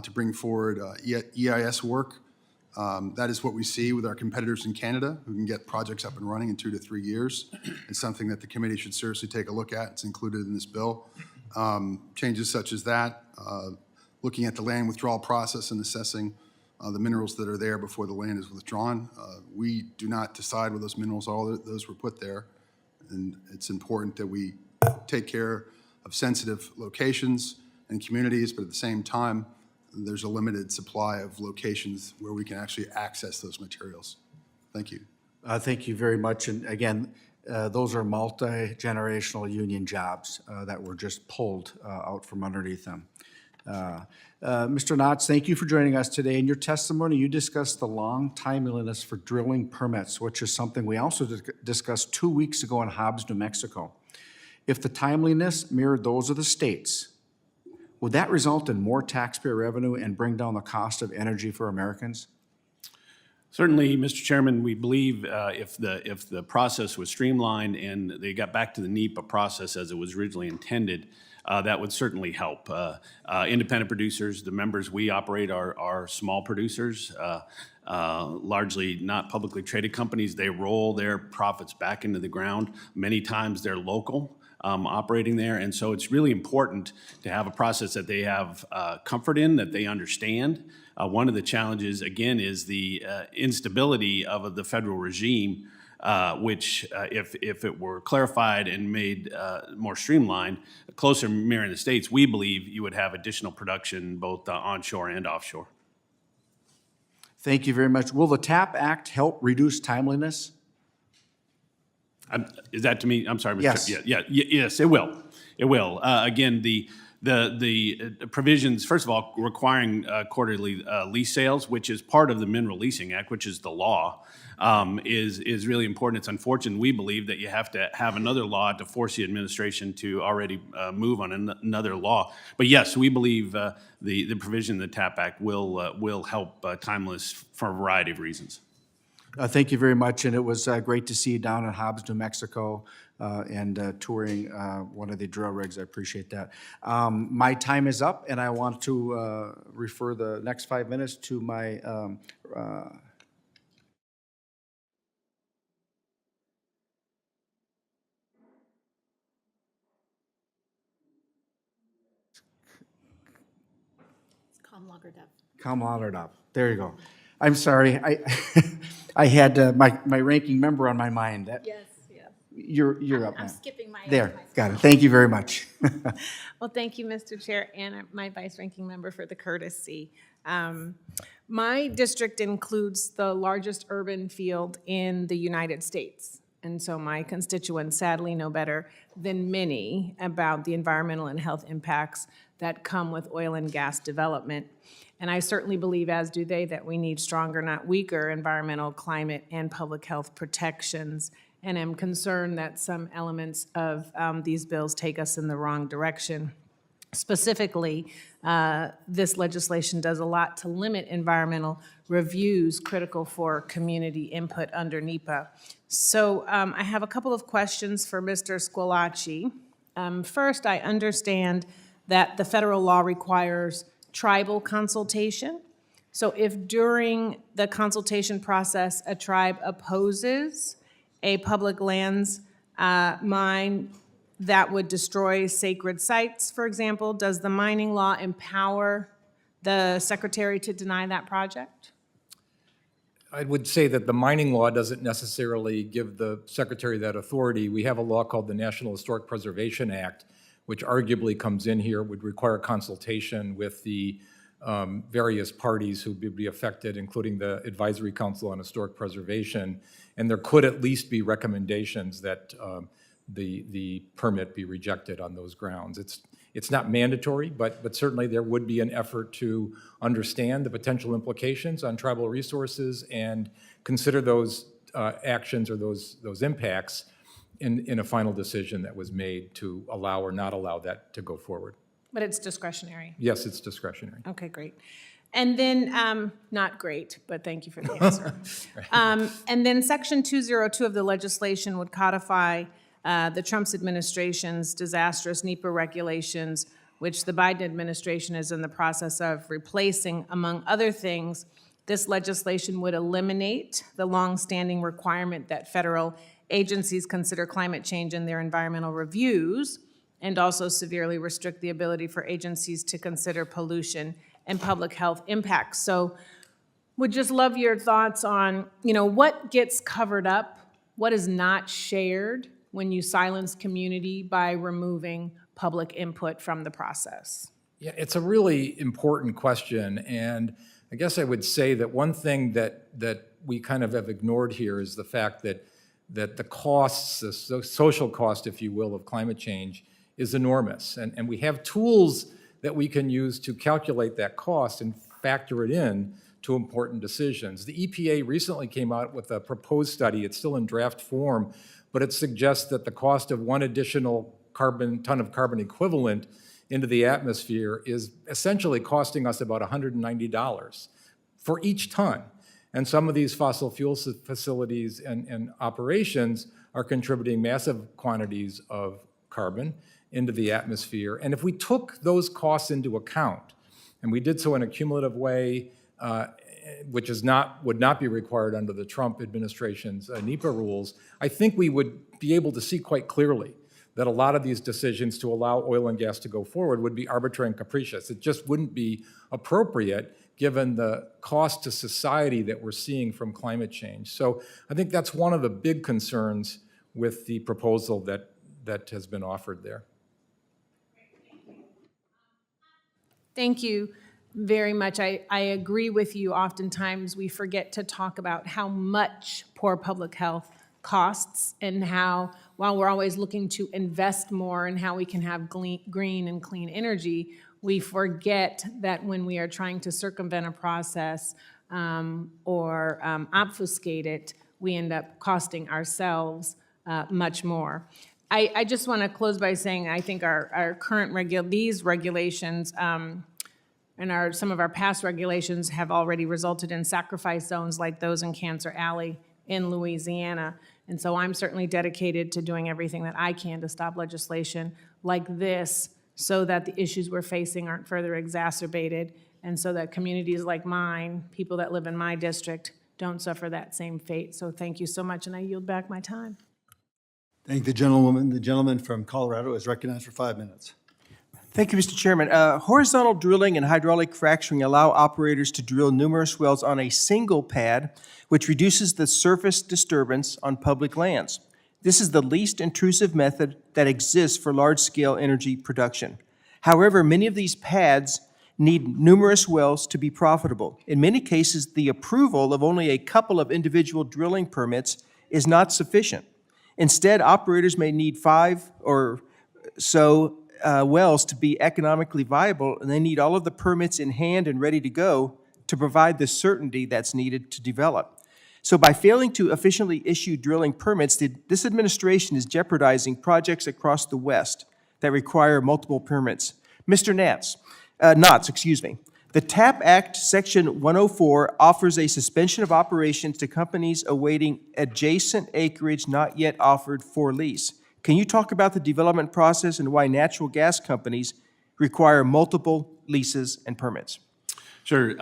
[SPEAKER 6] to bring forward EIS work. That is what we see with our competitors in Canada, who can get projects up and running in 2 to 3 years. It's something that the committee should seriously take a look at. It's included in this bill. Changes such as that, looking at the land withdrawal process and assessing the minerals that are there before the land is withdrawn. We do not decide where those minerals are. Those were put there. And it's important that we take care of sensitive locations and communities, but at the same time, there's a limited supply of locations where we can actually access those materials. Thank you.
[SPEAKER 1] Thank you very much. And again, those are multi-generational union jobs that were just pulled out from underneath them. Mr. Knotts, thank you for joining us today. In your testimony, you discussed the long timeliness for drilling permits, which is something we also discussed 2 weeks ago in Hobbs, New Mexico. If the timeliness mirrored those of the states, would that result in more taxpayer revenue and bring down the cost of energy for Americans?
[SPEAKER 5] Certainly, Mr. Chairman, we believe if the process was streamlined and they got back to the NEPA process as it was originally intended, that would certainly help. Independent producers, the members we operate are small producers, largely not publicly traded companies. They roll their profits back into the ground. Many times they're local. Operating there, and so it's really important to have a process that they have comfort in, that they understand. One of the challenges, again, is the instability of the federal regime, which if it were clarified and made more streamlined, closer mirroring the states, we believe you would have additional production both onshore and offshore.
[SPEAKER 1] Thank you very much. Will the TAP Act help reduce timeliness?
[SPEAKER 5] Is that to me? I'm sorry, Mr.
[SPEAKER 1] Yes.
[SPEAKER 5] Yes, it will. It will. Again, the provisions, first of all, requiring quarterly lease sales, which is part of the Mineral Leasing Act, which is the law, is really important. It's unfortunate, we believe, that you have to have another law to force the administration to already move on another law. But yes, we believe the provision in the TAP Act will help timeliness for a variety of reasons.
[SPEAKER 1] Thank you very much, and it was great to see you down in Hobbs, New Mexico. and touring one of the drill rigs. I appreciate that. My time is up, and I want to refer the next 5 minutes to my Come on it up. There you go. I'm sorry. I had my ranking member on my mind.
[SPEAKER 2] Yes, yes.
[SPEAKER 1] You're up
[SPEAKER 2] I'm
[SPEAKER 1] now.
[SPEAKER 2] skipping my.
[SPEAKER 1] There, got it. Thank you very much.
[SPEAKER 9] Well, thank you, Mr. Chair, and my vice ranking member for the courtesy. My district includes the largest urban field in the United States. And so my constituents sadly know better than many about the environmental and health impacts that come with oil and gas development. And I certainly believe, as do they, that we need stronger, not weaker, environmental, climate, and public health protections. And I'm concerned that some elements of these bills take us in the wrong direction. Specifically, this legislation does a lot to limit environmental reviews critical for community input under NEPA. So I have a couple of questions for Mr. Squillace. First, I understand that the federal law requires tribal consultation. So if during the consultation process, a tribe opposes a public lands mine that would destroy sacred sites, for example, does the mining law empower the secretary to deny that project?
[SPEAKER 7] I would say that the mining law doesn't necessarily give the secretary that authority. We have a law called the National Historic Preservation Act, which arguably comes in here, would require consultation with the various parties who would be affected, including the Advisory Council on Historic Preservation. And there could at least be recommendations that the permit be rejected on those grounds. It's not mandatory, but certainly there would be an effort to understand the potential implications on tribal resources and consider those actions or those impacts in a final decision that was made to allow or not allow that to go forward.
[SPEAKER 9] But it's discretionary.
[SPEAKER 7] Yes, it's discretionary.
[SPEAKER 9] Okay, great. And then, not great, but thank you for the answer. And then Section 202 of the legislation would codify the Trump administration's disastrous NEPA regulations, which the Biden administration is in the process of replacing. Among other things, this legislation would eliminate the longstanding requirement that federal agencies consider climate change in their environmental reviews, and also severely restrict the ability for agencies to consider pollution and public health impacts. So would just love your thoughts on, what gets covered up, what is not shared when you silence community by removing public input from the process?
[SPEAKER 7] Yeah, it's a really important question, and I guess I would say that one thing that we kind of have ignored here is the fact that the costs, the social cost, if you will, of climate change is enormous. And we have tools that we can use to calculate that cost and factor it in to important decisions. The EPA recently came out with a proposed study. It's still in draft form, but it suggests that the cost of one additional ton of carbon equivalent into the atmosphere is essentially costing us about $190 for each ton. And some of these fossil fuel facilities and operations are contributing massive quantities of carbon into the atmosphere. And if we took those costs into account, and we did so in a cumulative way, which would not be required under the Trump administration's NEPA rules, I think we would be able to see quite clearly that a lot of these decisions to allow oil and gas to go forward would be arbitrary and capricious. It just wouldn't be appropriate given the cost to society that we're seeing from climate change. So I think that's one of the big concerns with the proposal that has been offered there.
[SPEAKER 9] Thank you very much. I agree with you. Oftentimes we forget to talk about how much poor public health costs and how, while we're always looking to invest more in how we can have green and clean energy, we forget that when we are trying to circumvent a process or obfuscate it, we end up costing ourselves much more. I just want to close by saying I think our current these regulations and some of our past regulations have already resulted in sacrifice zones like those in Cancer Alley in Louisiana. And so I'm certainly dedicated to doing everything that I can to stop legislation like this so that the issues we're facing aren't further exacerbated and so that communities like mine, people that live in my district, don't suffer that same fate. So thank you so much, and I yield back my time.
[SPEAKER 10] Thank the gentlewoman. The gentleman from Colorado is recognized for 5 minutes.
[SPEAKER 11] Thank you, Mr. Chairman. Horizontal drilling and hydraulic fracturing allow operators to drill numerous wells on a single pad, which reduces the surface disturbance on public lands. This is the least intrusive method that exists for large-scale energy production. However, many of these pads need numerous wells to be profitable. In many cases, the approval of only a couple of individual drilling permits is not sufficient. Instead, operators may need 5 or so wells to be economically viable, and they need all of the permits in hand and ready to go to provide the certainty that's needed to develop. So by failing to efficiently issue drilling permits, this administration is jeopardizing projects across the West that require multiple permits. Mr. Knotts, the TAP Act Section 104 offers a suspension of operations to companies awaiting adjacent acreage not yet offered for lease. Can you talk about the development process and why natural gas companies require multiple leases and permits?
[SPEAKER 5] Sure.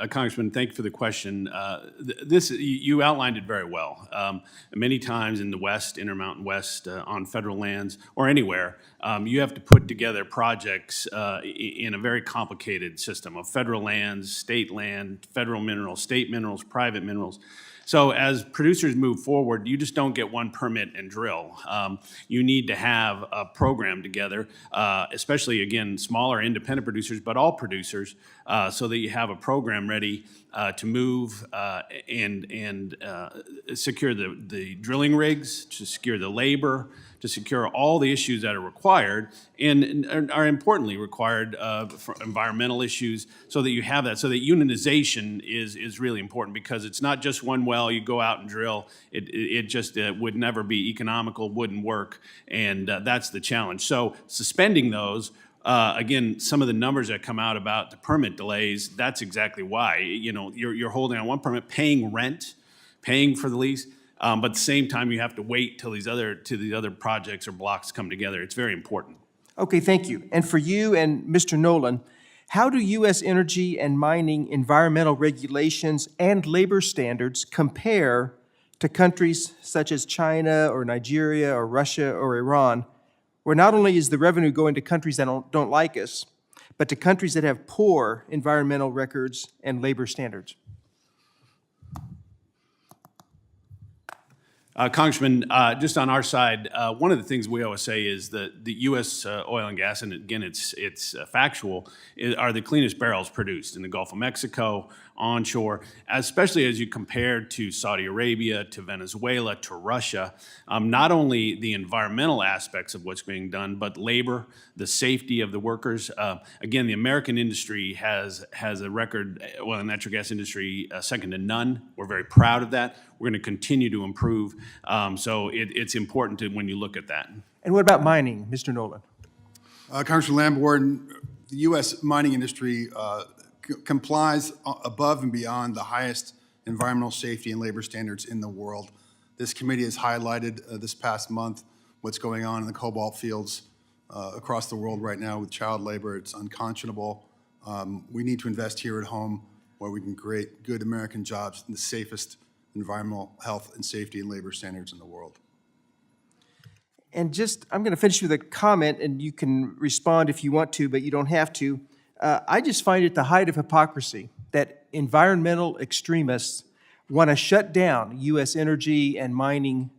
[SPEAKER 5] Congressman, thank you for the question. You outlined it very well. Many times in the West, Intermountain West, on federal lands or anywhere, you have to put together projects in a very complicated system of federal lands, state land, federal minerals, state minerals, private minerals. So as producers move forward, you just don't get one permit and drill. You need to have a program together, especially, again, smaller independent producers, but all producers, so that you have a program ready to move and secure the drilling rigs, to secure the labor, to secure all the issues that are required and are importantly required for environmental issues, so that you have that, so that unionization is really important, because it's not just one well you go out and drill. It just would never be economical, wouldn't work, and that's the challenge. So suspending those, again, some of the numbers that come out about the permit delays, that's exactly why. You know, you're holding on one permit, paying rent, paying for the lease, but at the same time, you have to wait till these other projects or blocks come together. It's very important.
[SPEAKER 11] Okay, thank you. And for you and Mr. Nolan, how do U.S. energy and mining environmental regulations and labor standards compare to countries such as China or Nigeria or Russia or Iran, where not only is the revenue going to countries that don't like us, but to countries that have poor environmental records and labor standards?
[SPEAKER 5] Congressman, just on our side, one of the things we always say is that the U.S. Oil and gas, and again, it's factual, are the cleanest barrels produced in the Gulf of Mexico, onshore, especially as you compare to Saudi Arabia, to Venezuela, to Russia. Not only the environmental aspects of what's being done, but labor, the safety of the workers. Again, the American industry has a record, oil and natural gas industry, second to none. We're very proud of that. We're going to continue to improve. So it's important when you look at that.
[SPEAKER 11] And what about mining, Mr. Nolan?
[SPEAKER 6] Congressman Lamborn, the U.S. mining industry complies above and beyond the highest environmental safety and labor standards in the world. This committee has highlighted this past month what's going on in the cobalt fields across the world right now with child labor. It's unconscionable. We need to invest here at home where we can create good American jobs in the safest environmental health and safety and labor standards in the world.
[SPEAKER 11] And I'm going to finish with a comment, and you can respond if you want to, but you don't have to. I just find it the height of hypocrisy that environmental extremists want to shut down U.S. energy and mining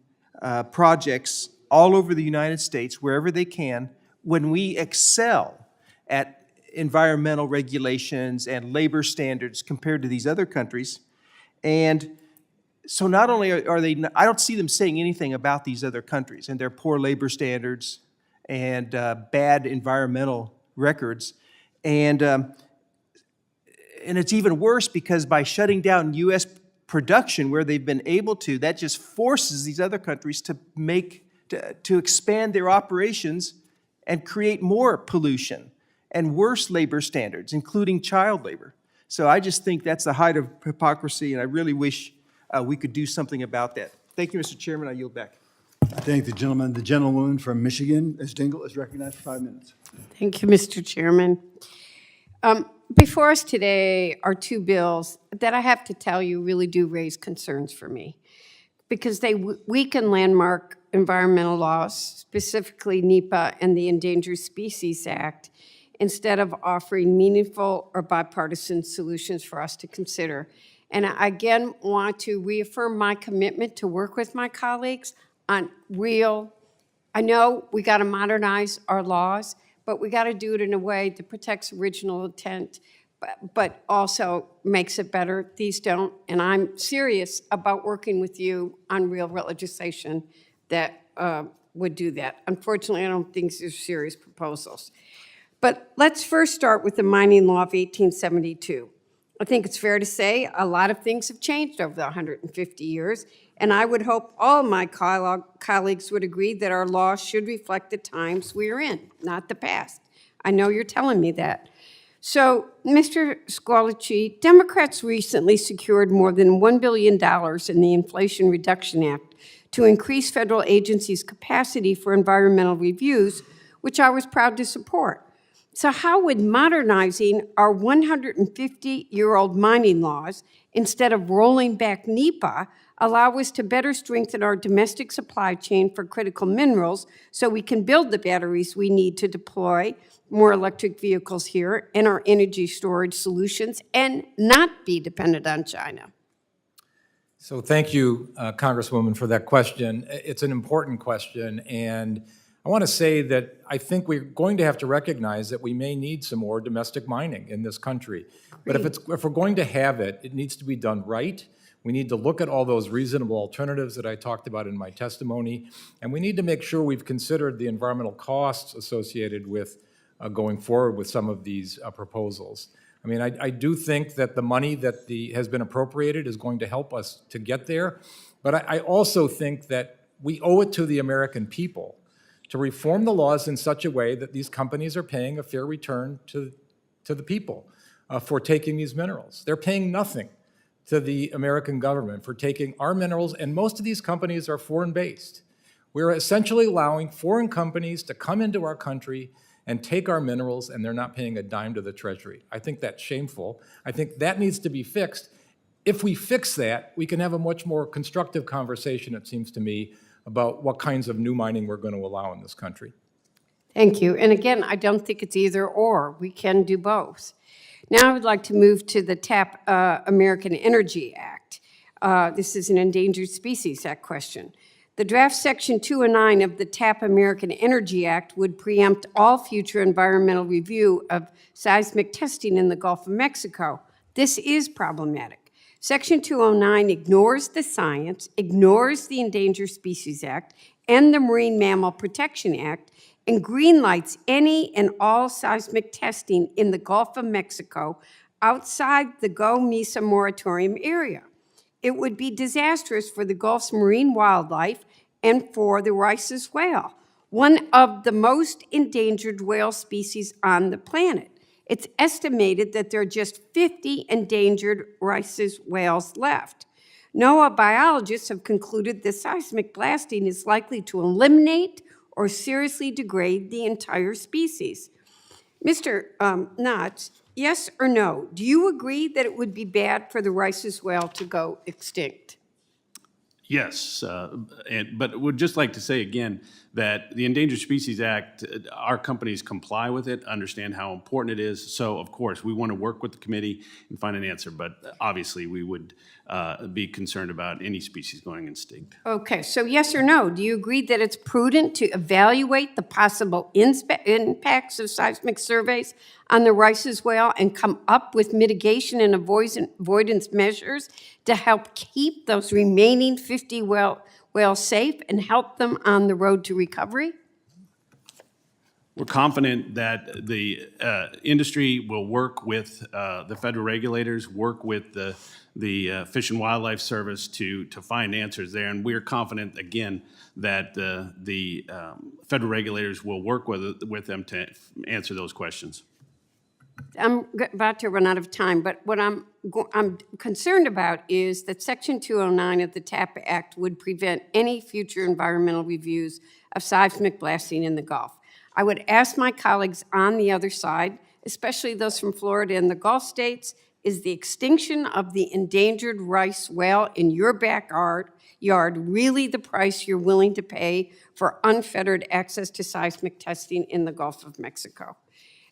[SPEAKER 11] projects all over the United States, wherever they can, when we excel at environmental regulations and labor standards compared to these other countries. And so not only are they, I don't see them saying anything about these other countries and their poor labor standards and bad environmental records. And it's even worse because by shutting down U.S. production where they've been able to, that just forces these other countries to expand their operations and create more pollution and worse labor standards, including child labor. So I just think that's the height of hypocrisy, and I really wish we could do something about that. Thank you, Mr. Chairman. I yield back.
[SPEAKER 10] I thank the gentleman. The gentlewoman from Michigan, Ms. Dingle, is recognized for 5 minutes.
[SPEAKER 12] Thank you, Mr. Chairman. Before us today are two bills that I have to tell you really do raise concerns for me because they weaken landmark environmental laws, specifically NEPA and the Endangered Species Act, instead of offering meaningful or bipartisan solutions for us to consider. And I again want to reaffirm my commitment to work with my colleagues on real, I know we got to modernize our laws, but we got to do it in a way that protects original intent, but also makes it better. These don't, and I'm serious about working with you on real legislation that would do that. Unfortunately, I don't think these are serious proposals. But let's first start with the mining law of 1872. I think it's fair to say a lot of things have changed over the 150 years, and I would hope all my colleagues would agree that our law should reflect the times we are in, not the past. I know you're telling me that. So, Mr. Squalici, Democrats recently secured more than $1 billion in the Inflation Reduction Act to increase federal agencies' capacity for environmental reviews, which I was proud to support. So how would modernizing our 150-year-old mining laws, instead of rolling back NEPA, allow us to better strengthen our domestic supply chain for critical minerals so we can build the batteries we need to deploy more electric vehicles here and our energy storage solutions and not be dependent on China?
[SPEAKER 7] So thank you, Congresswoman, for that question. It's an important question, and I want to say that I think we're going to have to recognize that we may need some more domestic mining in this country. But if we're going to have it, it needs to be done right. We need to look at all those reasonable alternatives that I talked about in my testimony, and we need to make sure we've considered the environmental costs associated with going forward with some of these proposals. I mean, I do think that the money that has been appropriated is going to help us to get there, but I also think that we owe it to the American people to reform the laws in such a way that these companies are paying a fair return to the people for taking these minerals. They're paying nothing to the American government for taking our minerals, and most of these companies are foreign-based. We're essentially allowing foreign companies to come into our country and take our minerals, and they're not paying a dime to the Treasury. I think that's shameful. I think that needs to be fixed. If we fix that, we can have a much more constructive conversation, it seems to me, about what kinds of new mining we're going to allow in this country.
[SPEAKER 12] Thank you. And again, I don't think it's either or. We can do both. Now I would like to move to the TAP American Energy Act. This is an Endangered Species Act question. The draft Section 209 of the TAP American Energy Act would preempt all future environmental review of seismic testing in the Gulf of Mexico. This is problematic. Section 209 ignores the science, ignores the Endangered Species Act and the Marine Mammal Protection Act, and greenlights any and all seismic testing in the Gulf of Mexico outside the GO-MESA moratorium area. It would be disastrous for the Gulf's marine wildlife and for the Rice's whale, one of the most endangered whale species on the planet. It's estimated that there are just 50 endangered Rice's whales left. NOAA biologists have concluded that seismic blasting is likely to eliminate or seriously degrade the entire species. Mr. Knotts, yes or no, do you agree that it would be bad for the Rice's whale to go extinct?
[SPEAKER 5] Yes, but would just like to say again that the Endangered Species Act, our companies comply with it, understand how important it is. So, of course, we want to work with the committee and find an answer, but obviously we would be concerned about any species going extinct.
[SPEAKER 12] Okay, so yes or no, do you agree that it's prudent to evaluate the possible impacts of seismic surveys on the Rice's whale and come up with mitigation and avoidance measures to help keep those remaining 50 whales safe and help them on the road to recovery?
[SPEAKER 5] We're confident that the industry will work with the federal regulators, work with the Fish and Wildlife Service to find answers there. And we're confident, again, that the federal regulators will work with them to answer those questions.
[SPEAKER 12] about to run out of time, but what I'm concerned about is that Section 209 of the TAP Act would prevent any future environmental reviews of seismic blasting in the Gulf. I would ask my colleagues on the other side, especially those from Florida and the Gulf states, is the extinction of the endangered rice whale in your backyard really the price you're willing to pay for unfettered access to seismic testing in the Gulf of Mexico?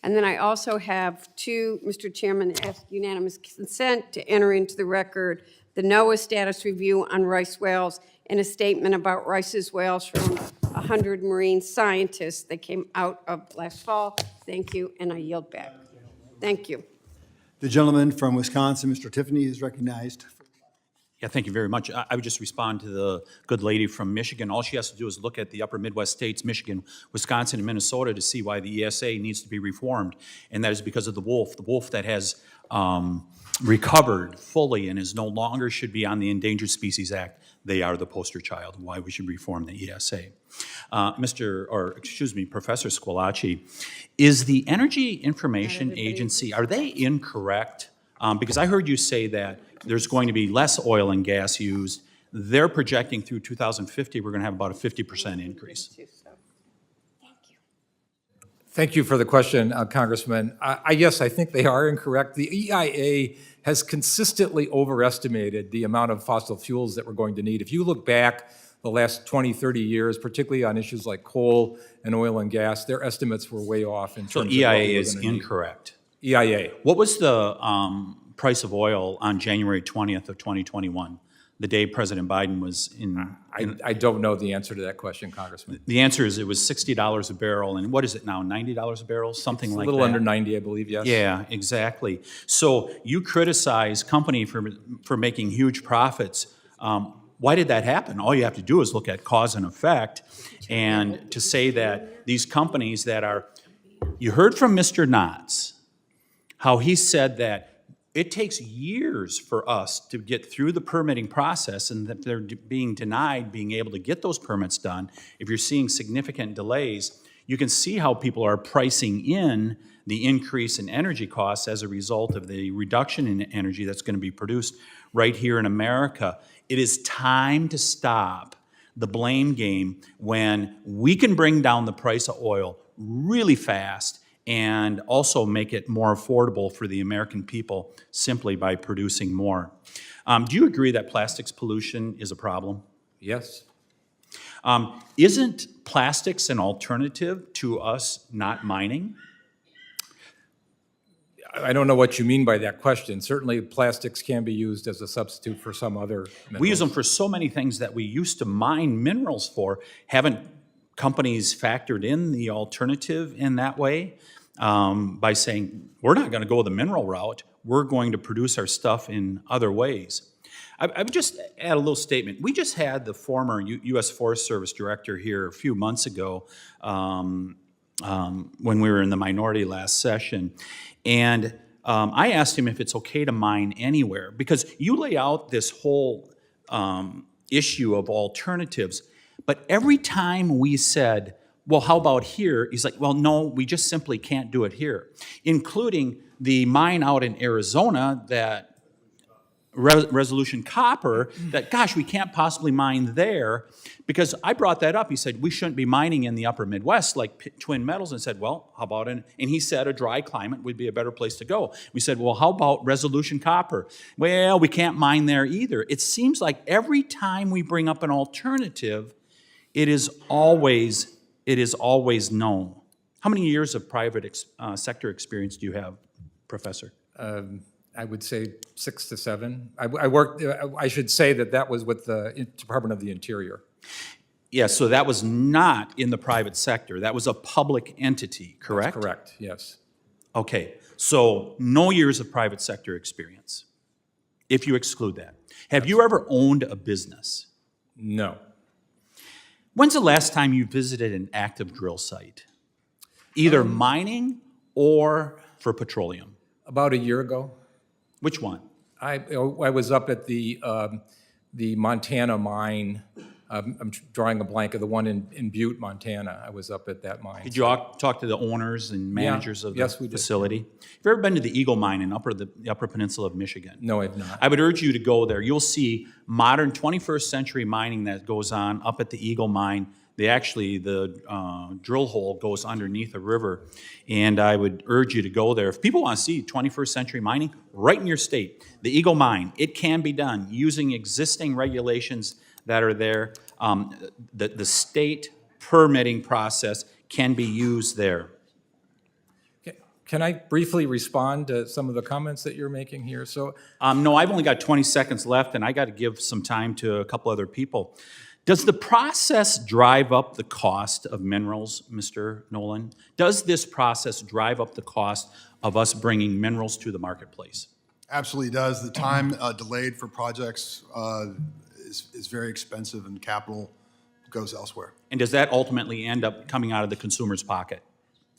[SPEAKER 12] And then I also have two, Mr. Chairman, ask unanimous consent to enter into the record the NOAA status review on rice whales and a statement about rice's whales from 100 marine scientists that came out of last fall. Thank you, and I yield back. Thank you.
[SPEAKER 10] The gentleman from Wisconsin, Mr. Tiffany, is recognized.
[SPEAKER 13] Yeah, thank you very much. I would just respond to the good lady from Michigan. All she has to do is look at the upper Midwest states, Michigan, Wisconsin, and Minnesota to see why the ESA needs to be reformed, and that is because of the wolf that has recovered fully and is no longer should be on the Endangered Species Act. They are the poster child why we should reform the ESA. Professor Squillace, is the Energy Information Agency, are they incorrect? Because I heard you say that there's going to be less oil and gas used. They're projecting through 2050, we're going to have about a 50% increase.
[SPEAKER 7] Thank you for the question, Congressman. Yes, I think they are incorrect. The EIA has consistently overestimated the amount of fossil fuels that we're going to need. If you look back the last 20, 30 years, particularly on issues like coal and oil and gas, their estimates were way off in terms of what we were
[SPEAKER 13] EIA is
[SPEAKER 7] gonna need.
[SPEAKER 13] incorrect.
[SPEAKER 7] EIA.
[SPEAKER 13] What was the price of oil on January 20th of 2021, the day President Biden was in?
[SPEAKER 7] I don't know the answer to that question, Congressman.
[SPEAKER 13] The answer is it was $60 a barrel, and what is it now, $90 a barrel, something like that?
[SPEAKER 7] A little under 90, I believe, yes.
[SPEAKER 13] Yeah, exactly. So you criticize company for making huge profits. Why did that happen? All you have to do is look at cause and effect, and to say that these companies that are, you heard from Mr. Knotts, how he said that it takes years for us to get through the permitting process, and that they're being denied being able to get those permits done. If you're seeing significant delays, you can see how people are pricing in the increase in energy costs as a result of the reduction in energy that's going to be produced right here in America. It is time to stop the blame game when we can bring down the price of oil really fast and also make it more affordable for the American people simply by producing more. Do you agree that plastics pollution is a problem?
[SPEAKER 7] Yes.
[SPEAKER 13] Isn't plastics an alternative to us not mining?
[SPEAKER 7] I don't know what you mean by that question. Certainly, plastics can be used as a substitute for some other minerals.
[SPEAKER 13] We use them for so many things that we used to mine minerals for. Haven't companies factored in the alternative in that way by saying, we're not going to go the mineral route, we're going to produce our stuff in other ways? I would just add a little statement. We just had the former U.S. Forest Service director here a few months ago when we were in the minority last session, and I asked him if it's okay to mine anywhere, because you lay out this whole issue of alternatives, but every time we said, well, how about here? He's like, well, no, we just simply can't do it here, including the mine out in Arizona that Resolution Copper, that, gosh, we can't possibly mine there, because I brought that up. He said, we shouldn't be mining in the upper Midwest like Twin Metals, and said, well, how about and he said a dry climate would be a better place to go. We said, well, how about Resolution Copper? Well, we can't mine there either. It seems like every time we bring up an alternative, it is always no. How many years of private sector experience do you have, Professor?
[SPEAKER 7] I would say 6 to 7. I worked, I should say that was with the Department of the Interior.
[SPEAKER 13] Yeah, so that was not in the private sector. That was a public entity, correct?
[SPEAKER 7] That's correct, yes.
[SPEAKER 13] Okay, so no years of private sector experience, if you exclude that. Have you ever owned a business?
[SPEAKER 7] No.
[SPEAKER 13] When's the last time you visited an active drill site? Either mining or for petroleum?
[SPEAKER 7] About a year ago.
[SPEAKER 13] Which one?
[SPEAKER 7] I was up at the Montana mine I'm drawing a blank of the one in Butte, Montana. I was up at that mine.
[SPEAKER 13] Did you talk to the owners and managers of
[SPEAKER 7] yes,
[SPEAKER 13] the
[SPEAKER 7] we did.
[SPEAKER 13] facility? Have you ever been to the Eagle Mine in the Upper Peninsula of Michigan?
[SPEAKER 7] No, I've not.
[SPEAKER 13] I would urge you to go there. You'll see modern 21st century mining that goes on up at the Eagle Mine. The drill hole goes underneath a river, and I would urge you to go there. If people want to see 21st century mining right in your state, the Eagle Mine, it can be done using existing regulations that are there. The state permitting process can be used there.
[SPEAKER 7] Can I briefly respond to some of the comments that you're making here? So,
[SPEAKER 13] No, I've only got 20 seconds left, and I got to give some time to a couple other people. Does the process drive up the cost of minerals, Mr. Nolan? Does this process drive up the cost of us bringing minerals to the marketplace?
[SPEAKER 6] Absolutely does. The time delayed for projects is very expensive, and capital goes elsewhere,
[SPEAKER 13] And does that ultimately end up coming out of the consumer's pocket?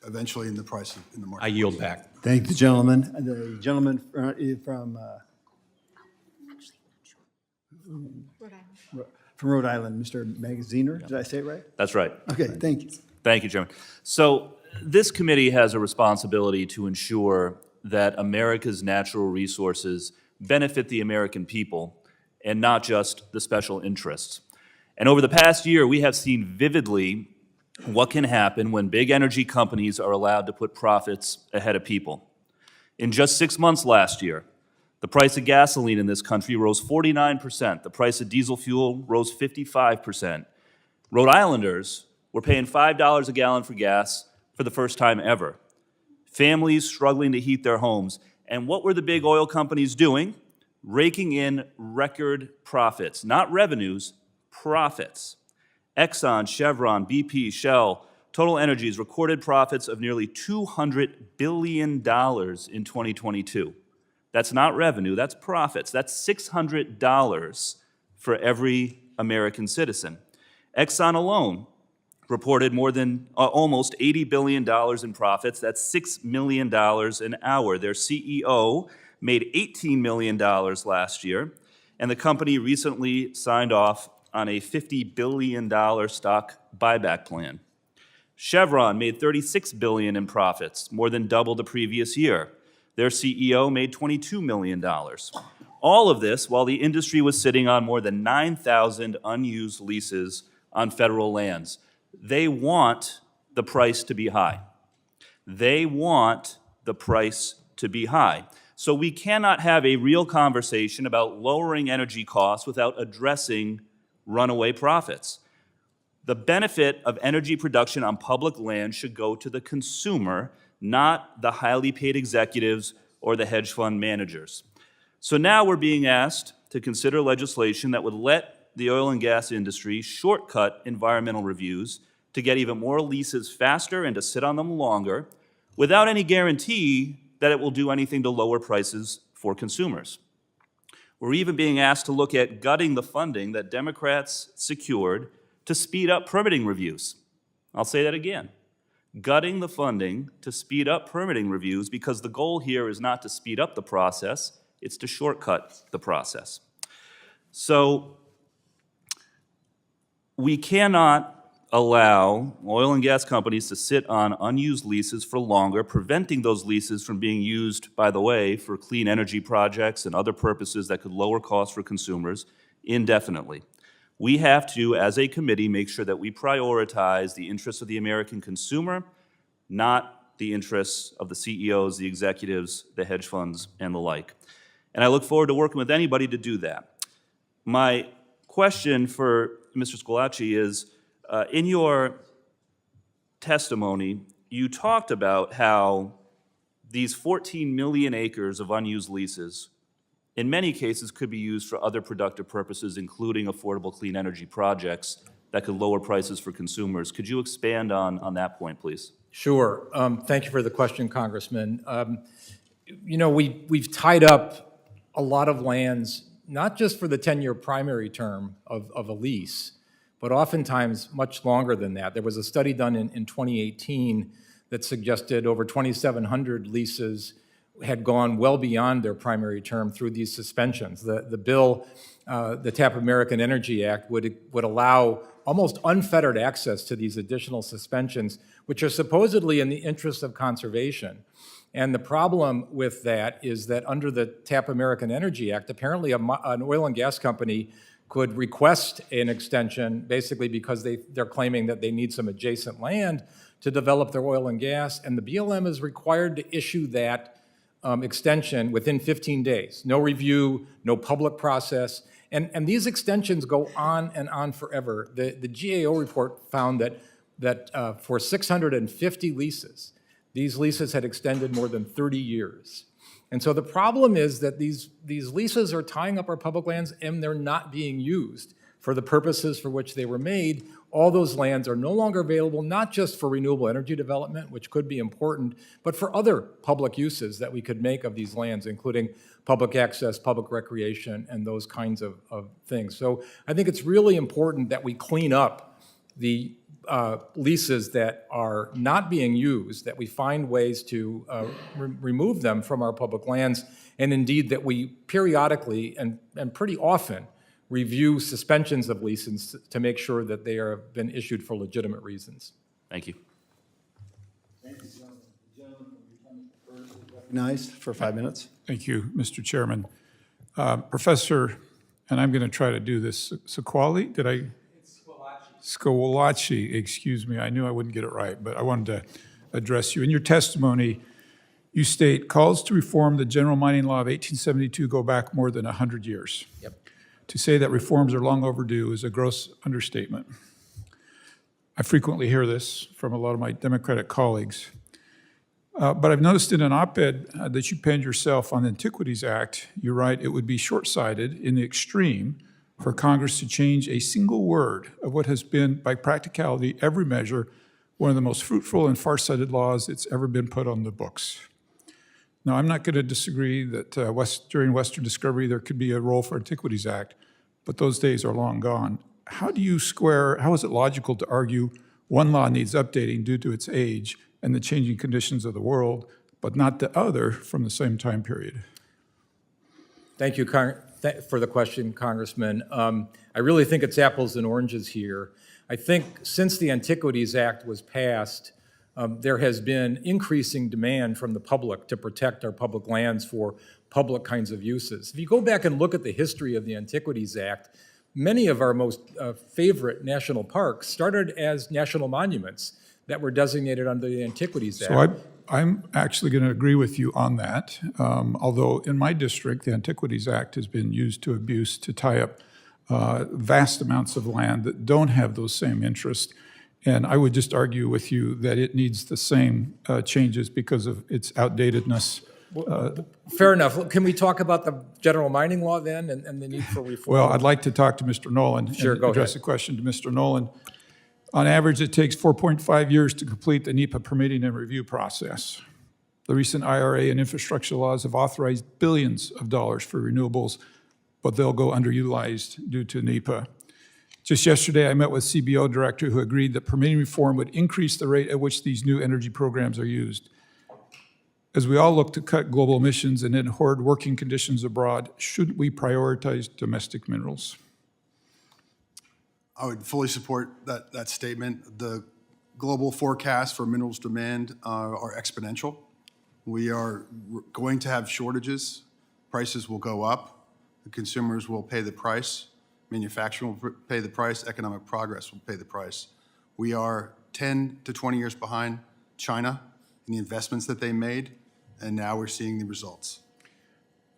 [SPEAKER 6] eventually in the price in the market.
[SPEAKER 13] I yield back.
[SPEAKER 10] Thank the gentleman. The gentleman from Rhode Island, Mr. Magaziner, did I say it right?
[SPEAKER 14] That's right.
[SPEAKER 10] Okay, thank you.
[SPEAKER 14] Thank you, Chairman. So this committee has a responsibility to ensure that America's natural resources benefit the American people and not just the special interests. And over the past year, we have seen vividly what can happen when big energy companies are allowed to put profits ahead of people. In just 6 months last year, the price of gasoline in this country rose 49%. The price of diesel fuel rose 55%. Rhode Islanders were paying $5 a gallon for gas for the first time ever. Families struggling to heat their homes. And what were the big oil companies doing? Raking in record profits, not revenues, profits. Exxon, Chevron, BP, Shell, Total Energies recorded profits of nearly $200 billion in 2022. That's not revenue, that's profits. That's $600 for every American citizen. Exxon alone reported more than almost $80 billion in profits. That's $6 million an hour. Their CEO made $18 million last year, and the company recently signed off on a $50 billion stock buyback plan. Chevron made $36 billion in profits, more than double the previous year. Their CEO made $22 million. All of this while the industry was sitting on more than 9,000 unused leases on federal lands. They want the price to be high. They want the price to be high. So we cannot have a real conversation about lowering energy costs without addressing runaway profits. The benefit of energy production on public land should go to the consumer, not the highly paid executives or the hedge fund managers. So now we're being asked to consider legislation that would let the oil and gas industry shortcut environmental reviews to get even more leases faster and to sit on them longer without any guarantee that it will do anything to lower prices for consumers. We're even being asked to look at gutting the funding that Democrats secured to speed up permitting reviews. I'll say that again. Gutting the funding to speed up permitting reviews because the goal here is not to speed up the process, it's to shortcut the process. So we cannot allow oil and gas companies to sit on unused leases for longer, preventing those leases from being used, by the way, for clean energy projects and other purposes that could lower costs for consumers indefinitely. We have to, as a committee, make sure that we prioritize the interests of the American consumer, not the interests of the CEOs, the executives, the hedge funds, and the like. And I look forward to working with anybody to do that. My question for Mr. Squillace is, in your testimony, you talked about how these 14 million acres of unused leases in many cases could be used for other productive purposes, including affordable clean energy projects that could lower prices for consumers. Could you expand on that point, please?
[SPEAKER 7] Sure. Thank you for the question, Congressman. You know, we've tied up a lot of lands, not just for the 10-year primary term of a lease, but oftentimes much longer than that. There was a study done in 2018 that suggested over 2,700 leases had gone well beyond their primary term through these suspensions. The bill, the TAP American Energy Act, would allow almost unfettered access to these additional suspensions, which are supposedly in the interest of conservation. And the problem with that is that under the TAP American Energy Act, apparently an oil and gas company could request an extension basically because they're claiming that they need some adjacent land to develop their oil and gas, and the BLM is required to issue that extension within 15 days. No review, no public process, and these extensions go on and on forever. The GAO report found that for 650 leases, these leases had extended more than 30 years. And so the problem is that these leases are tying up our public lands and they're not being used for the purposes for which they were made. All those lands are no longer available, not just for renewable energy development, which could be important, but for other public uses that we could make of these lands, including public access, public recreation, and those kinds of things. So I think it's really important that we clean up the leases that are not being used, that we find ways to remove them from our public lands, and indeed that we periodically and pretty often review suspensions of leases to make sure that they have been issued for legitimate reasons.
[SPEAKER 14] Thank you.
[SPEAKER 10] Recognized for 5 minutes.
[SPEAKER 15] Thank you, Mr. Chairman. Professor, and I'm going to try to do this, Sequali, did I? Scowalachi, excuse me. I knew I wouldn't get it right, but I wanted to address you. In your testimony, you state, calls to reform the General Mining Law of 1872 go back more than 100 years.
[SPEAKER 7] Yep.
[SPEAKER 15] To say that reforms are long overdue is a gross understatement. I frequently hear this from a lot of my Democratic colleagues. But I've noticed in an op-ed that you penned yourself on the Antiquities Act, you write it would be short-sighted in the extreme for Congress to change a single word of what has been, by practicality, every measure, one of the most fruitful and far-sighted laws that's ever been put on the books. Now, I'm not going to disagree that during Western discovery there could be a role for Antiquities Act, but those days are long gone. How is it logical to argue one law needs updating due to its age and the changing conditions of the world, but not the other from the same time period?
[SPEAKER 7] Thank you for the question, Congressman. I really think it's apples and oranges here. I think since the Antiquities Act was passed, there has been increasing demand from the public to protect our public lands for public kinds of uses. If you go back and look at the history of the Antiquities Act, many of our most favorite national parks started as national monuments that were designated under the Antiquities Act.
[SPEAKER 15] So I'm actually going to agree with you on that, although in my district, the Antiquities Act has been used to abuse to tie up vast amounts of land that don't have those same interests. And I would just argue with you that it needs the same changes because of its outdatedness.
[SPEAKER 7] Fair enough. Can we talk about the general mining law then and the need for reform?
[SPEAKER 15] Well, I'd like to talk to Mr. Nolan
[SPEAKER 7] Sure,
[SPEAKER 15] and
[SPEAKER 7] go
[SPEAKER 15] address
[SPEAKER 7] ahead.
[SPEAKER 15] a question to Mr. Nolan. On average, it takes 4.5 years to complete the NEPA permitting and review process. The recent IRA and infrastructure laws have authorized billions of dollars for renewables, but they'll go underutilized due to NEPA. Just yesterday, I met with CBO director who agreed that permitting reform would increase the rate at which these new energy programs are used. As we all look to cut global emissions and then hoard working conditions abroad, should we prioritize domestic minerals?
[SPEAKER 6] I would fully support that statement. The global forecasts for minerals demand are exponential. We are going to have shortages. Prices will go up. The consumers will pay the price. Manufacturing will pay the price. Economic progress will pay the price. We are 10 to 20 years behind China in the investments that they made, and now we're seeing the results.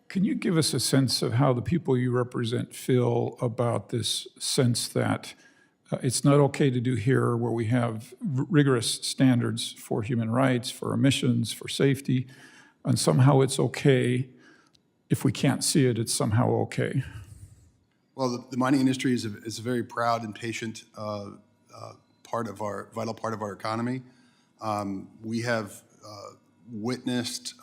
[SPEAKER 15] Can you give us a sense of how the people you represent feel about this sense that it's not okay to do here where we have rigorous standards for human rights, for emissions, for safety, and somehow it's okay if we can't see it, it's somehow okay?
[SPEAKER 6] Well, the mining industry is a very proud and patient vital part of our economy. We have witnessed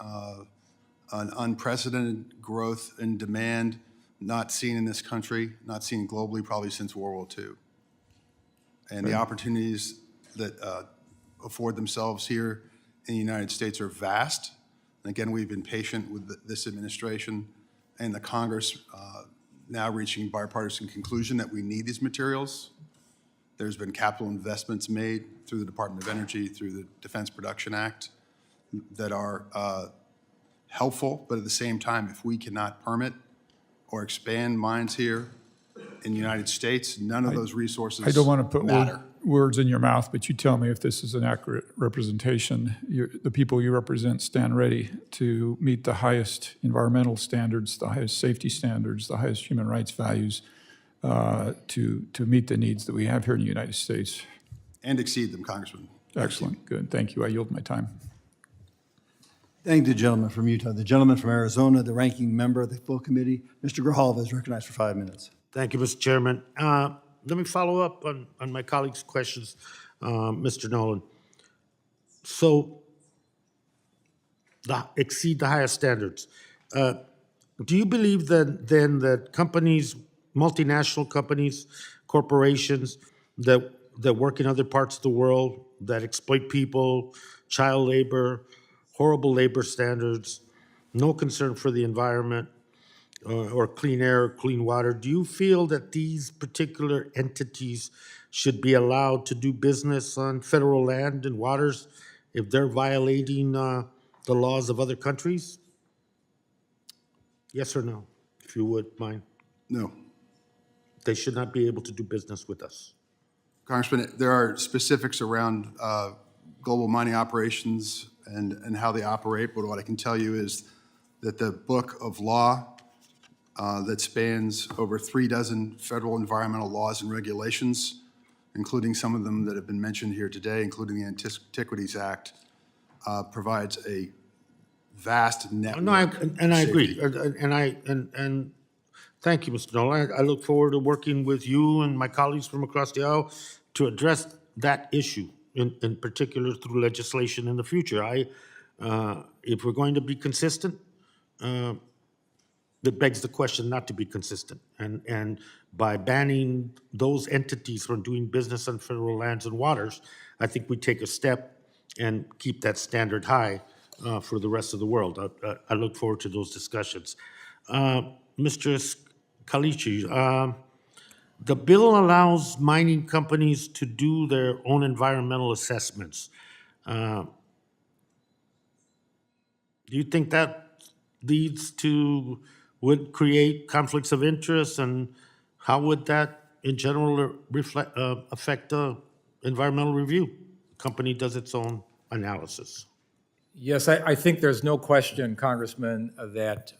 [SPEAKER 6] an unprecedented growth in demand not seen in this country, not seen globally, probably since World War II. And the opportunities that afford themselves here in the United States are vast. And again, we've been patient with this administration and the Congress now reaching bipartisan conclusion that we need these materials. There's been capital investments made through the Department of Energy, through the Defense Production Act, that are helpful, but at the same time, if we cannot permit or expand mines here in the United States, none of those resources
[SPEAKER 15] I don't want to put
[SPEAKER 6] matter.
[SPEAKER 15] words in your mouth, but you tell me if this is an accurate representation. The people you represent stand ready to meet the highest environmental standards, the highest safety standards, the highest human rights values to meet the needs that we have here in the United States.
[SPEAKER 6] And exceed them, Congressman.
[SPEAKER 15] Excellent, good, thank you. I yield my time.
[SPEAKER 10] Thank the gentleman from Utah. The gentleman from Arizona, the ranking member of the full committee, Mr. Grijalva, is recognized for 5 minutes.
[SPEAKER 4] Thank you, Mr. Chairman. Let me follow up on my colleague's questions, Mr. Nolan. So, exceed the highest standards. Do you believe that then that companies, multinational companies, corporations that work in other parts of the world, that exploit people, child labor, horrible labor standards, no concern for the environment, or clean air, clean water, do you feel that these particular entities should be allowed to do business on federal land and waters if they're violating the laws of other countries? Yes or no, if you would mind?
[SPEAKER 6] No.
[SPEAKER 4] They should not be able to do business with us.
[SPEAKER 6] Congressman, there are specifics around global mining operations and how they operate, but what I can tell you is that the book of law that spans over 36 federal environmental laws and regulations, including some of them that have been mentioned here today, including the Antiquities Act, provides a vast network.
[SPEAKER 4] No, and I agree,
[SPEAKER 6] safety.
[SPEAKER 4] and thank you, Mr. Nolan. I look forward to working with you and my colleagues from across the aisle to address that issue, in particular through legislation in the future. If we're going to be consistent, that begs the question not to be consistent. And by banning those entities from doing business on federal lands and waters, I think we take a step and keep that standard high for the rest of the world. I look forward to those discussions. Mr. Kalichi, the bill allows mining companies to do their own environmental assessments. Do you think that would create conflicts of interest, and how would that in general affect environmental review? Company does its own analysis.
[SPEAKER 7] Yes, I think there's no question, Congressman, that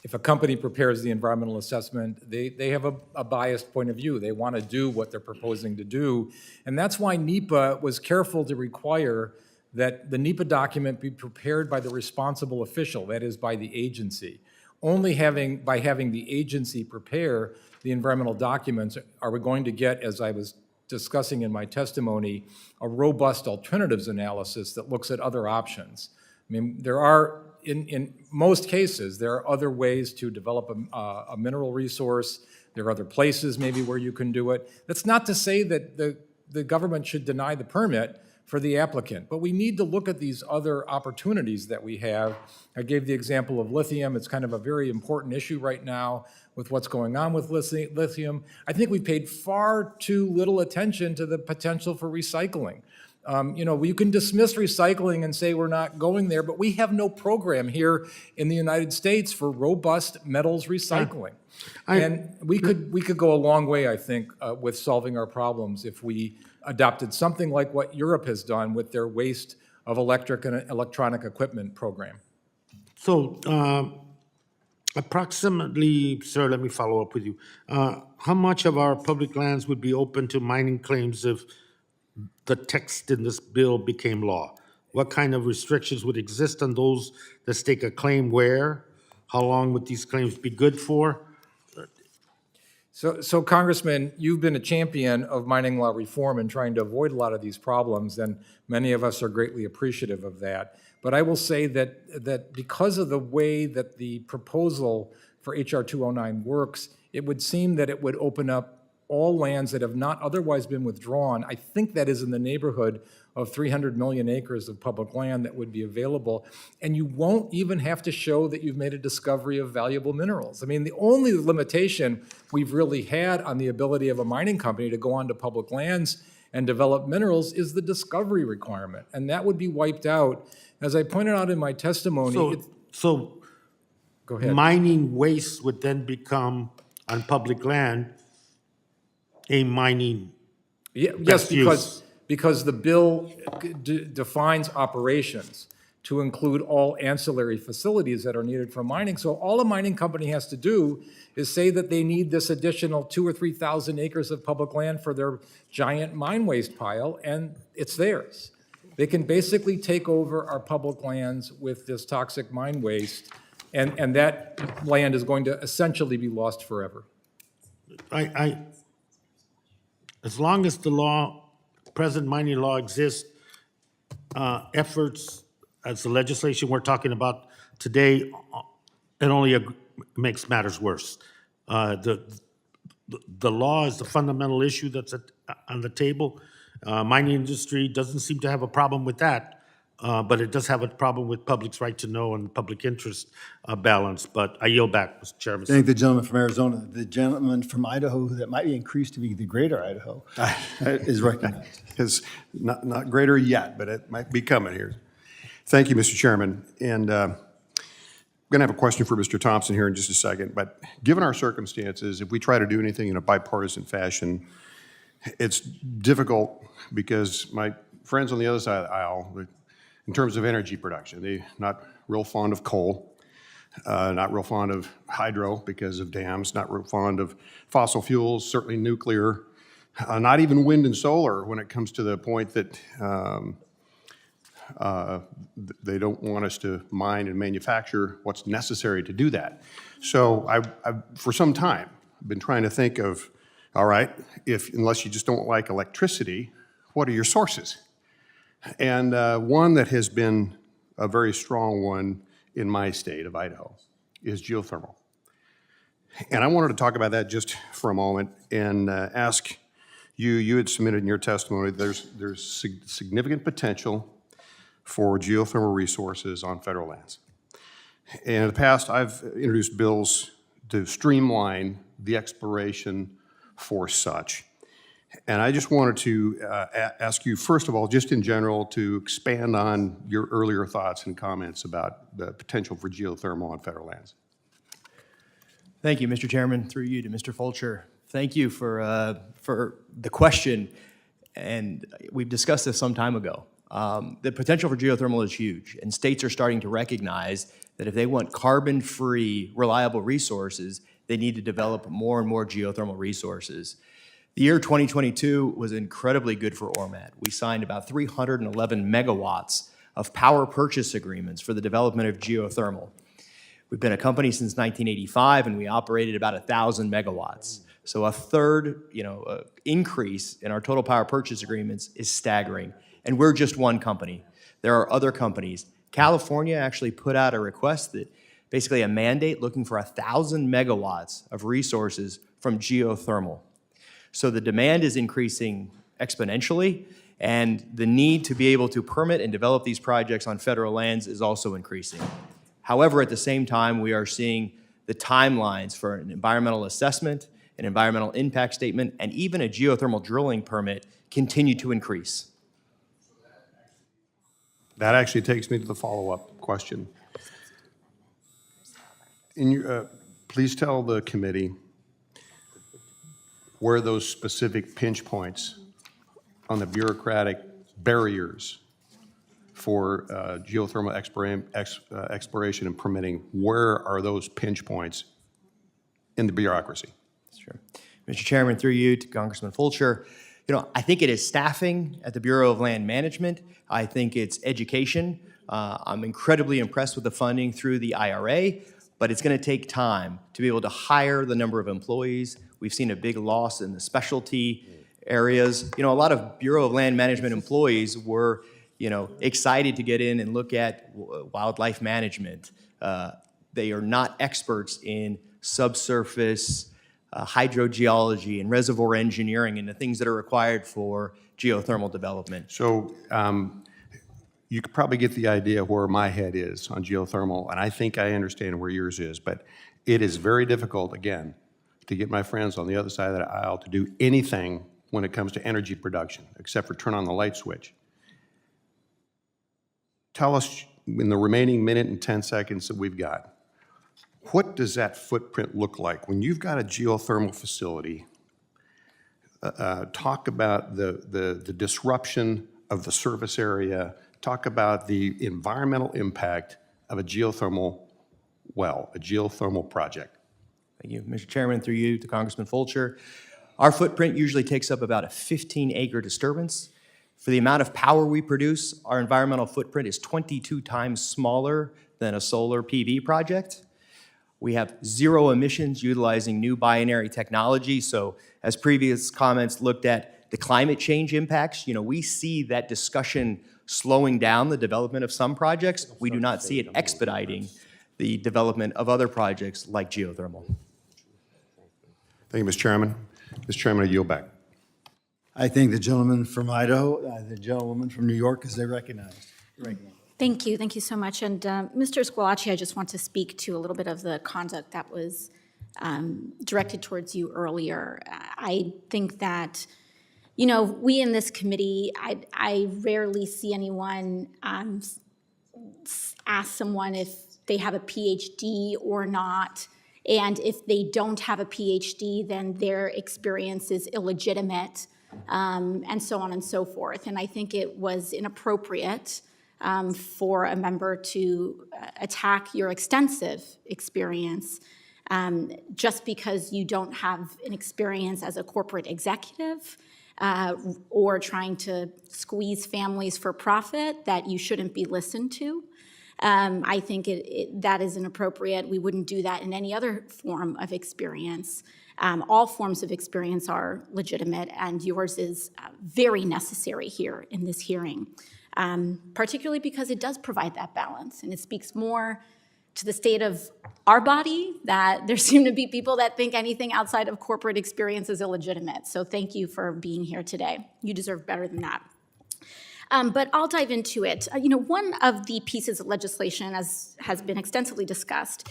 [SPEAKER 7] if a company prepares the environmental assessment, they have a biased point of view. They want to do what they're proposing to do. And that's why NEPA was careful to require that the NEPA document be prepared by the responsible official, that is, by the agency. Only by having the agency prepare the environmental documents are we going to get, as I was discussing in my testimony, a robust alternatives analysis that looks at other options. I mean, there are, in most cases, there are other ways to develop a mineral resource. There are other places maybe where you can do it. That's not to say that the government should deny the permit for the applicant, but we need to look at these other opportunities that we have. I gave the example of lithium. It's kind of a very important issue right now with what's going on with lithium. I think we've paid far too little attention to the potential for recycling. You can dismiss recycling and say we're not going there, but we have no program here in the United States for robust metals recycling. And we could go a long way, I think, with solving our problems if we adopted something like what Europe has done with their waste of electric and electronic equipment program.
[SPEAKER 4] So approximately, sir, let me follow up with you. How much of our public lands would be open to mining claims if the text in this bill became law? What kind of restrictions would exist on those that stake a claim where? How long would these claims be good for?
[SPEAKER 7] So Congressman, you've been a champion of mining law reform and trying to avoid a lot of these problems, and many of us are greatly appreciative of that. But I will say that because of the way that the proposal for H.R. 209 works, it would seem that it would open up all lands that have not otherwise been withdrawn. I think that is in the neighborhood of 300 million acres of public land that would be available. And you won't even have to show that you've made a discovery of valuable minerals. I mean, the only limitation we've really had on the ability of a mining company to go onto public lands and develop minerals is the discovery requirement. And that would be wiped out. As I pointed out in my testimony,
[SPEAKER 4] So
[SPEAKER 7] go ahead.
[SPEAKER 4] mining waste would then become, on public land, a mining
[SPEAKER 7] Yes,
[SPEAKER 4] best use.
[SPEAKER 7] because the bill defines operations to include all ancillary facilities that are needed for mining. So all a mining company has to do is say that they need this additional 2,000 or 3,000 acres of public land for their giant mine waste pile, and it's theirs. They can basically take over our public lands with this toxic mine waste, and that land is going to essentially be lost forever.
[SPEAKER 4] As long as the law, present mining law exists, efforts, as the legislation we're talking about today, it only makes matters worse. The law is the fundamental issue that's on the table. Mining industry doesn't seem to have a problem with that, but it does have a problem with public's right to know and public interest balance. But I yield back, Mr. Chairman.
[SPEAKER 10] Thank the gentleman from Arizona. The gentleman from Idaho that might be increased to be the greater Idaho is recognized.
[SPEAKER 16] Is not greater yet, but it might be coming here. Thank you, Mr. Chairman. And I'm going to have a question for Mr. Thompson here in just a second. But given our circumstances, if we try to do anything in a bipartisan fashion, it's difficult because my friends on the other side of the aisle, in terms of energy production, they're not real fond of coal, not real fond of hydro because of dams, not real fond of fossil fuels, certainly nuclear, not even wind and solar when it comes to the point that they don't want us to mine and manufacture what's necessary to do that. So I've for some time, been trying to think of, all right, unless you just don't like electricity, what are your sources? And one that has been a very strong one in my state of Idaho is geothermal. And I wanted to talk about that just for a moment and ask you had submitted in your testimony, there's significant potential for geothermal resources on federal lands. And in the past, I've introduced bills to streamline the exploration for such. And I just wanted to ask you, first of all, just in general, to expand on your earlier thoughts and comments about the potential for geothermal on federal lands.
[SPEAKER 8] Thank you, Mr. Chairman. Through you to Mr. Fulcher. Thank you for the question. And we've discussed this some time ago. The potential for geothermal is huge, and states are starting to recognize that if they want carbon-free, reliable resources, they need to develop more and more geothermal resources. The year 2022 was incredibly good for OrMAT. We signed about 311 megawatts of power purchase agreements for the development of geothermal. We've been a company since 1985, and we operated about 1,000 megawatts. So a third, increase in our total power purchase agreements is staggering. And we're just one company. There are other companies. California actually put out a request that basically a mandate looking for 1,000 megawatts of resources from geothermal. So the demand is increasing exponentially, and the need to be able to permit and develop these projects on federal lands is also increasing. However, at the same time, we are seeing the timelines for an environmental assessment, an environmental impact statement, and even a geothermal drilling permit continue to increase.
[SPEAKER 16] That actually takes me to the follow-up question. Please tell the committee where those specific pinch points on the bureaucratic barriers for geothermal exploration and permitting, where are those pinch points in the bureaucracy?
[SPEAKER 8] Sure. Mr. Chairman, through you to Congressman Fulcher, I think it is staffing at the Bureau of Land Management. I think it's education. I'm incredibly impressed with the funding through the IRA, but it's going to take time to be able to hire the number of employees. We've seen a big loss in the specialty areas. A lot of Bureau of Land Management employees were, excited to get in and look at wildlife management. They are not experts in subsurface hydrogeology and reservoir engineering and the things that are required for geothermal development.
[SPEAKER 16] So you could probably get the idea where my head is on geothermal, and I think I understand where yours is, but it is very difficult, again, to get my friends on the other side of the aisle to do anything when it comes to energy production, except for turn on the light switch. Tell us, in the remaining minute and 10 seconds that we've got, what does that footprint look like? When you've got a geothermal facility, talk about the disruption of the surface area, talk about the environmental impact of a geothermal well, a geothermal project.
[SPEAKER 8] Thank you, Mr. Chairman, through you to Congressman Fulcher. Our footprint usually takes up about a 15-acre disturbance. For the amount of power we produce, our environmental footprint is 22 times smaller than a solar PV project. We have zero emissions utilizing new binary technology. So as previous comments looked at the climate change impacts, we see that discussion slowing down the development of some projects. We do not see it expediting the development of other projects like geothermal.
[SPEAKER 16] Thank you, Mr. Chairman. Mr. Chairman, I yield back.
[SPEAKER 10] I thank the gentleman from Idaho, the gentlewoman from New York, as they recognized.
[SPEAKER 2] Thank you so much. And Mr. Squilacci, I just want to speak to a little bit of the conduct that was directed towards you earlier. I think that, we in this committee, I rarely see anyone ask someone if they have a PhD or not. And if they don't have a PhD, then their experience is illegitimate, and so on and so forth. And I think it was inappropriate for a member to attack your extensive experience just because you don't have an experience as a corporate executive or trying to squeeze families for profit that you shouldn't be listened to. I think that is inappropriate. We wouldn't do that in any other form of experience. All forms of experience are legitimate, and yours is very necessary here in this hearing, particularly because it does provide that balance, and it speaks more to the state of our body that there seem to be people that think anything outside of corporate experience is illegitimate. So thank you for being here today. You deserve better than that. But I'll dive into it. One of the pieces of legislation, as has been extensively discussed,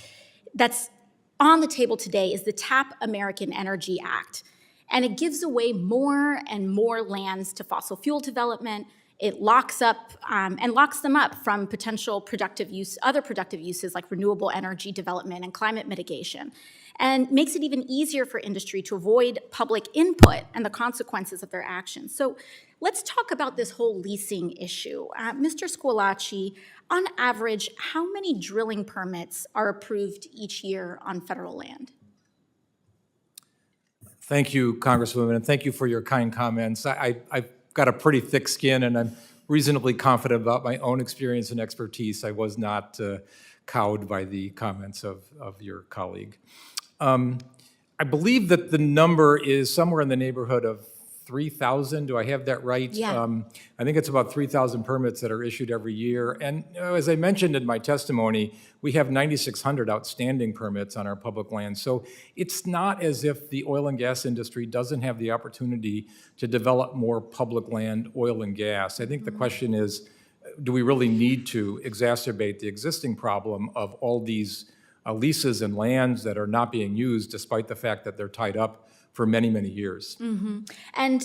[SPEAKER 2] that's on the table today is the Tap American Energy Act. And it gives away more and more lands to fossil fuel development. It locks up and locks them up from potential productive use, other productive uses like renewable energy development and climate mitigation, and makes it even easier for industry to avoid public input and the consequences of their actions. So let's talk about this whole leasing issue. Mr. Squilacci, on average, how many drilling permits are approved each year on federal land?
[SPEAKER 7] Thank you, Congresswoman, and thank you for your kind comments. I've got a pretty thick skin, and I'm reasonably confident about my own experience and expertise. I was not cowed by the comments of your colleague. I believe that the number is somewhere in the neighborhood of 3,000. Do I have that right?
[SPEAKER 2] Yeah.
[SPEAKER 7] I think it's about 3,000 permits that are issued every year. And as I mentioned in my testimony, we have 9,600 outstanding permits on our public land. So it's not as if the oil and gas industry doesn't have the opportunity to develop more public land, oil and gas. I think the question is, do we really need to exacerbate the existing problem of all these leases and lands that are not being used despite the fact that they're tied up for many, many years?
[SPEAKER 2] Mm-hmm. And,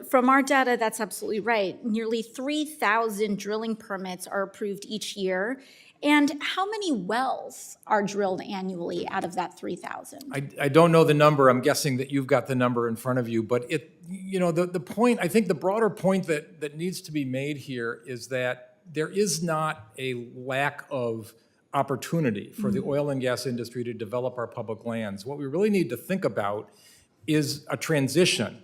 [SPEAKER 2] from our data, that's absolutely right. Nearly 3,000 drilling permits are approved each year. And how many wells are drilled annually out of that 3,000?
[SPEAKER 7] I don't know the number. I'm guessing that you've got the number in front of you. But the point, I think the broader point that needs to be made here is that there is not a lack of opportunity for the oil and gas industry to develop our public lands. What we really need to think about is a transition.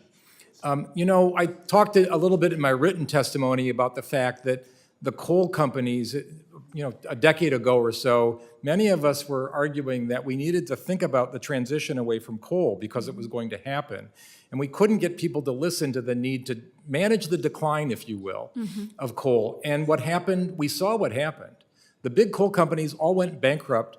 [SPEAKER 7] I talked a little bit in my written testimony about the fact that the coal companies, a decade ago or so, many of us were arguing that we needed to think about the transition away from coal because it was going to happen. And we couldn't get people to listen to the need to manage the decline, if you will, of coal. And what happened, we saw what happened. The big coal companies all went bankrupt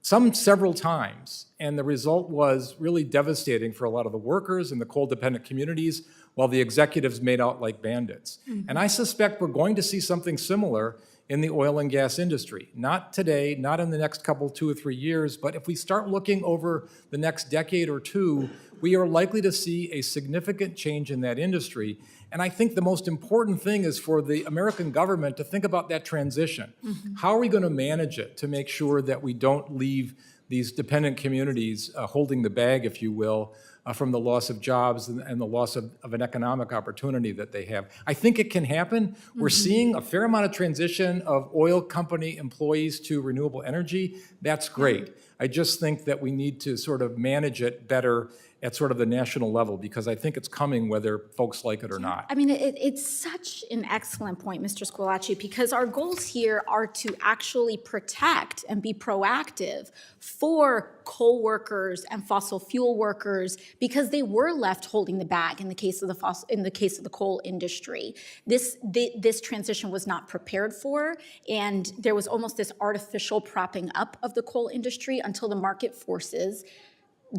[SPEAKER 7] several times, and the result was really devastating for a lot of the workers in the coal-dependent communities, while the executives made out like bandits. And I suspect we're going to see something similar in the oil and gas industry. Not today, not in the next couple, 2 or 3 years, but if we start looking over the next decade or two, we are likely to see a significant change in that industry. And I think the most important thing is for the American government to think about that transition. How are we going to manage it to make sure that we don't leave these dependent communities holding the bag, if you will, from the loss of jobs and the loss of an economic opportunity that they have? I think it can happen. We're seeing a fair amount of transition of oil company employees to renewable energy. That's great. I just think that we need to sort of manage it better at sort of the national level, because I think it's coming whether folks like it or not.
[SPEAKER 2] I mean, it's such an excellent point, Mr. Squillace, because our goals here are to actually protect and be proactive for coal workers and fossil fuel workers, because they were left holding the bag in the case of the coal industry. This transition was not prepared for, and there was almost this artificial propping up of the coal industry until the market forces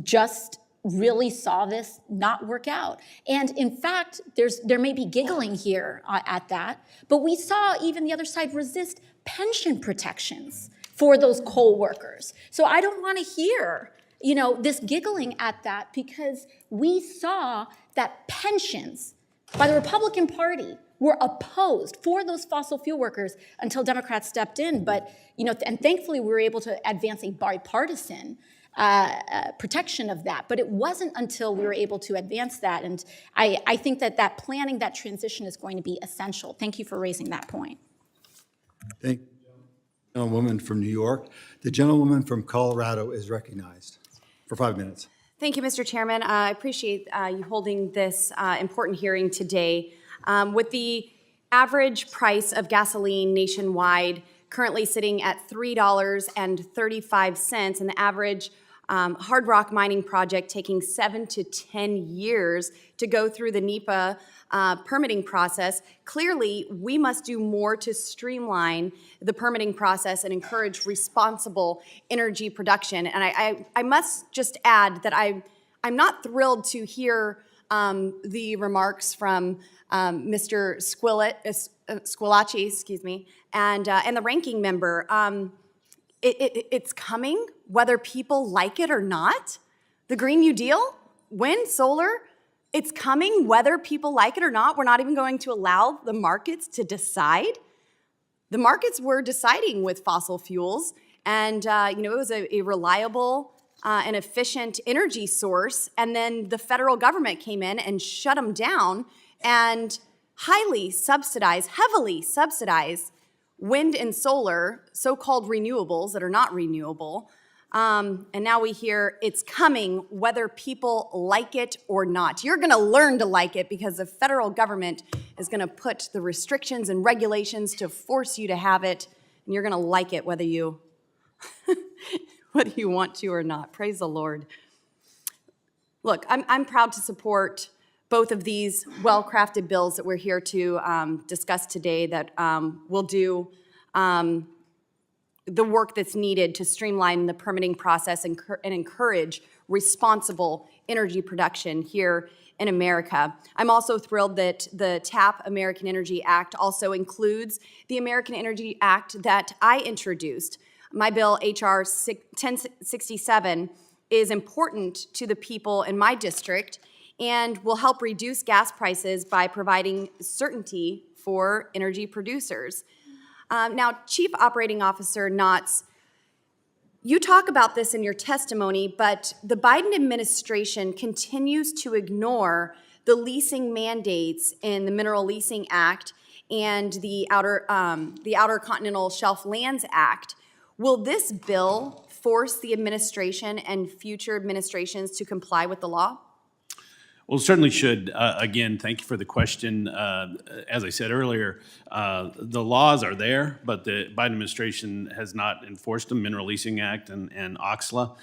[SPEAKER 2] just really saw this not work out. And in fact, there may be giggling here at that, but we saw even the other side resist pension protections for those coal workers. So I don't want to hear, this giggling at that, because we saw that pensions by the Republican Party were opposed for those fossil fuel workers until Democrats stepped in. But, and thankfully we were able to advance a bipartisan protection of that. But it wasn't until we were able to advance that. And I think that planning that transition is going to be essential. Thank you for raising that point.
[SPEAKER 10] Thank you, gentlewoman from New York. The gentlewoman from Colorado is recognized for 5 minutes.
[SPEAKER 17] Thank you, Mr. Chairman. I appreciate you holding this important hearing today. With the average price of gasoline nationwide currently sitting at $3.35, and the average hard rock mining project taking 7 to 10 years to go through the NEPA permitting process, clearly we must do more to streamline the permitting process and encourage responsible energy production. And I must just add that I'm not thrilled to hear the remarks from Mr. Squillace, excuse me, and the ranking member. It's coming, whether people like it or not. The Green New Deal, wind, solar, it's coming, whether people like it or not. We're not even going to allow the markets to decide. The markets were deciding with fossil fuels, and it was a reliable and efficient energy source, and then the federal government came in and shut them down and heavily subsidize wind and solar, so-called renewables that are not renewable. And now we hear it's coming whether people like it or not. You're going to learn to like it, because the federal government is going to put the restrictions and regulations to force you to have it, and you're going to like it whether you whether you want to or not. Praise the Lord. Look, I'm proud to support both of these well-crafted bills that we're here to discuss today that will do the work that's needed to streamline the permitting process and encourage responsible energy production here in America. I'm also thrilled that the TAP American Energy Act also includes the American Energy Act that I introduced. My bill, H.R. 1067, is important to the people in my district and will help reduce gas prices by providing certainty for energy producers. Now, Chief Operating Officer Knotts, you talk about this in your testimony, but the Biden administration continues to ignore the leasing mandates in the Mineral Leasing Act and the Outer Continental Shelf Lands Act. Will this bill force the administration and future administrations to comply with the law?
[SPEAKER 5] Well, it certainly should. Again, thank you for the question. As I said earlier, the laws are there, but the Biden administration has not enforced them, Mineral Leasing Act and OXLA.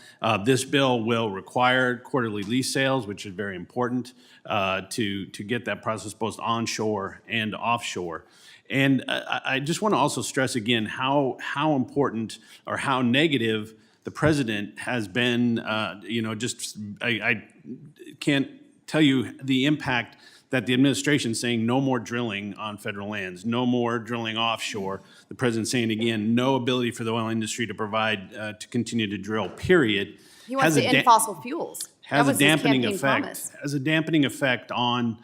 [SPEAKER 5] This bill will require quarterly lease sales, which is very important to get that process both onshore and offshore. And I just want to also stress again how important or how negative the president has been, I can't tell you the impact that the administration is saying no more drilling on federal lands, no more drilling offshore. The president saying again, no ability for the oil industry to provide, to continue to drill, period.
[SPEAKER 17] He wants to end fossil fuels.
[SPEAKER 5] Has
[SPEAKER 17] That
[SPEAKER 5] a
[SPEAKER 17] was his
[SPEAKER 5] dampening
[SPEAKER 17] campaign
[SPEAKER 5] effect.
[SPEAKER 17] promise.
[SPEAKER 5] Has a dampening effect on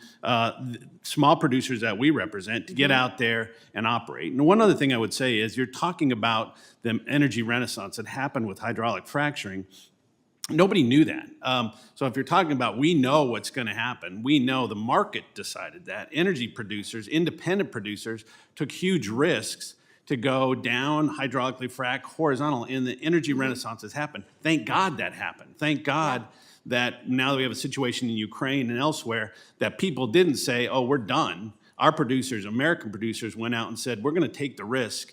[SPEAKER 5] small producers that we represent to get out there and operate. And one other thing I would say is you're talking about the energy renaissance that happened with hydraulic fracturing. Nobody knew that. So if you're talking about we know what's going to happen, we know the market decided that. Energy producers, independent producers, took huge risks to go down, hydraulically frack, horizontal, and the energy renaissance has happened. Thank God that happened. Thank God that now that we have a situation in Ukraine and elsewhere that people didn't say, oh, we're done. Our producers, American producers, went out and said, we're going to take the risk,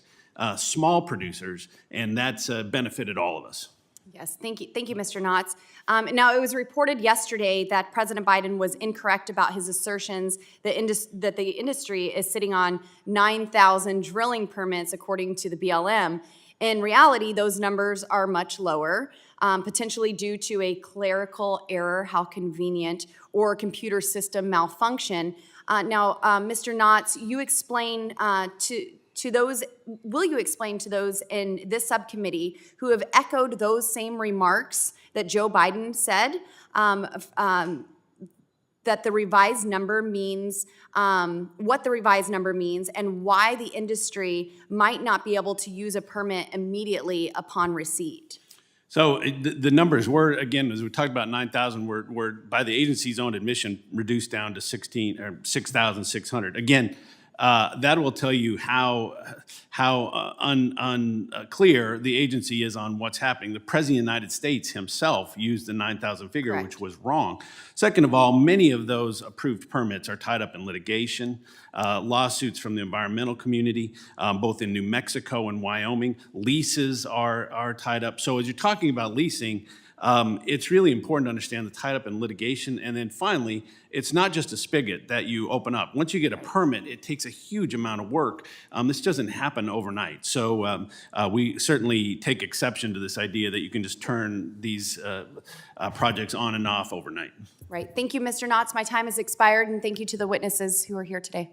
[SPEAKER 5] small producers, and that's benefited all of us.
[SPEAKER 17] Yes, thank you, Mr. Knotts. Now, it was reported yesterday that President Biden was incorrect about his assertions that the industry is sitting on 9,000 drilling permits, according to the BLM. In reality, those numbers are much lower, potentially due to a clerical error, how convenient, or computer system malfunction. Now, Mr. Knotts, you explain to those, will you explain to those in this subcommittee who have echoed those same remarks that Joe Biden said, that the revised number means, what the revised number means, and why the industry might not be able to use a permit immediately upon receipt?
[SPEAKER 5] So the numbers were, again, as we talked about 9,000, were by the agency's own admission reduced down to 6,600. Again, that will tell you how unclear the agency is on what's happening. The President of the United States himself used the 9,000 figure,
[SPEAKER 17] Correct.
[SPEAKER 5] which was wrong. Second of all, many of those approved permits are tied up in litigation, lawsuits from the environmental community, both in New Mexico and Wyoming. Leases are tied up. So as you're talking about leasing, it's really important to understand the tied up in litigation. And then finally, it's not just a spigot that you open up. Once you get a permit, it takes a huge amount of work. This doesn't happen overnight. So we certainly take exception to this idea that you can just turn these projects on and off overnight.
[SPEAKER 17] Right. Thank you, Mr. Knotts. My time has expired, and thank you to the witnesses who are here today.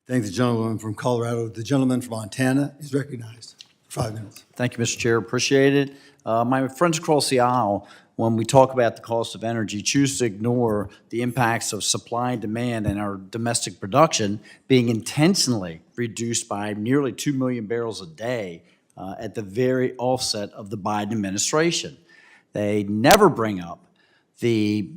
[SPEAKER 10] Thank the gentleman from Colorado. The gentleman from Montana is recognized for 5 minutes.
[SPEAKER 18] Thank you, Mr. Chair. Appreciate it. My friends across the aisle, when we talk about the cost of energy, choose to ignore the impacts of supply and demand and our domestic production being intentionally reduced by nearly 2 million barrels a day at the very offset of the Biden administration. They never bring up the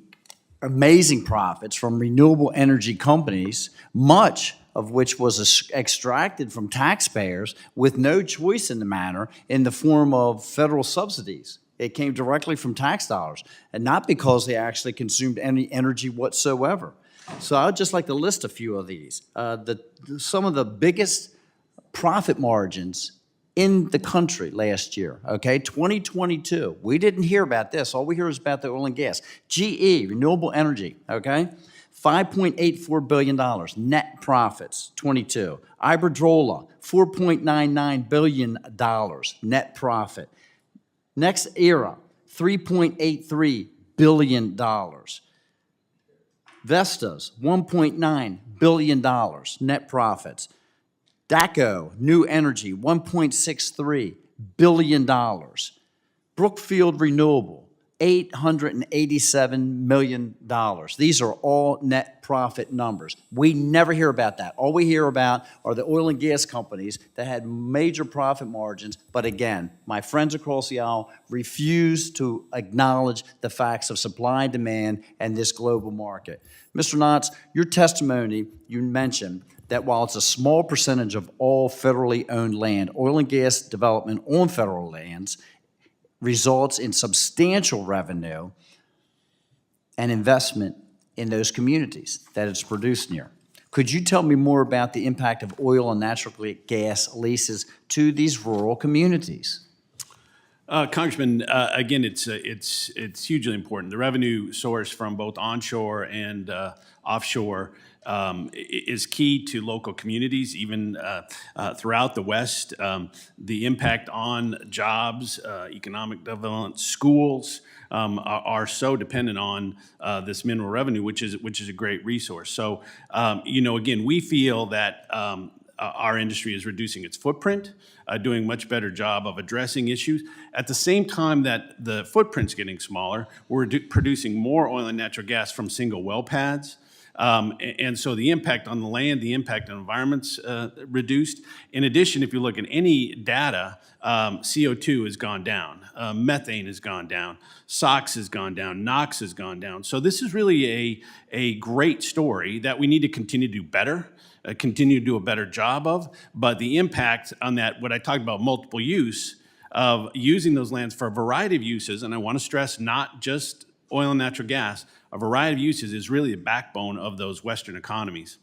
[SPEAKER 18] amazing profits from renewable energy companies, much of which was extracted from taxpayers with no choice in the matter in the form of federal subsidies. It came directly from tax dollars, and not because they actually consumed any energy whatsoever. So I'd just like to list a few of these. Some of the biggest profit margins in the country last year, okay? 2022, we didn't hear about this. All we hear is about the oil and gas. GE, renewable energy, okay? $5.84 billion net profits, 22. Iberdrola, $4.99 billion net profit. Next era, $3.83 billion. Vestas, $1.9 billion net profits. DACO, New Energy, $1.63 billion. Brookfield Renewable, $887 million. These are all net profit numbers. We never hear about that. All we hear about are the oil and gas companies that had major profit margins. But again, my friends across the aisle refuse to acknowledge the facts of supply and demand and this global market. Mr. Knotts, your testimony, you mentioned that while it's a small percentage of all federally owned land, oil and gas development on federal lands results in substantial revenue and investment in those communities that it's produced near. Could you tell me more about the impact of oil and natural gas leases to these rural communities?
[SPEAKER 5] Congressman, again, it's hugely important. The revenue source from both onshore and offshore is key to local communities, even throughout the West. The impact on jobs, economic development, schools are so dependent on this mineral revenue, which is a great resource. So, again, we feel that our industry is reducing its footprint, doing a much better job of addressing issues. At the same time that the footprint's getting smaller, we're producing more oil and natural gas from single well pads. And so the impact on the land, the impact on environment's reduced. In addition, if you look at any data, CO2 has gone down, methane has gone down, SOx has gone down, NOx has gone down. So this is really a great story that we need to continue to do better, continue to do a better job of. But the impact on that, what I talked about, multiple use, of using those lands for a variety of uses, and I want to stress not just oil and natural gas, a variety of uses is really the backbone of those Western economies.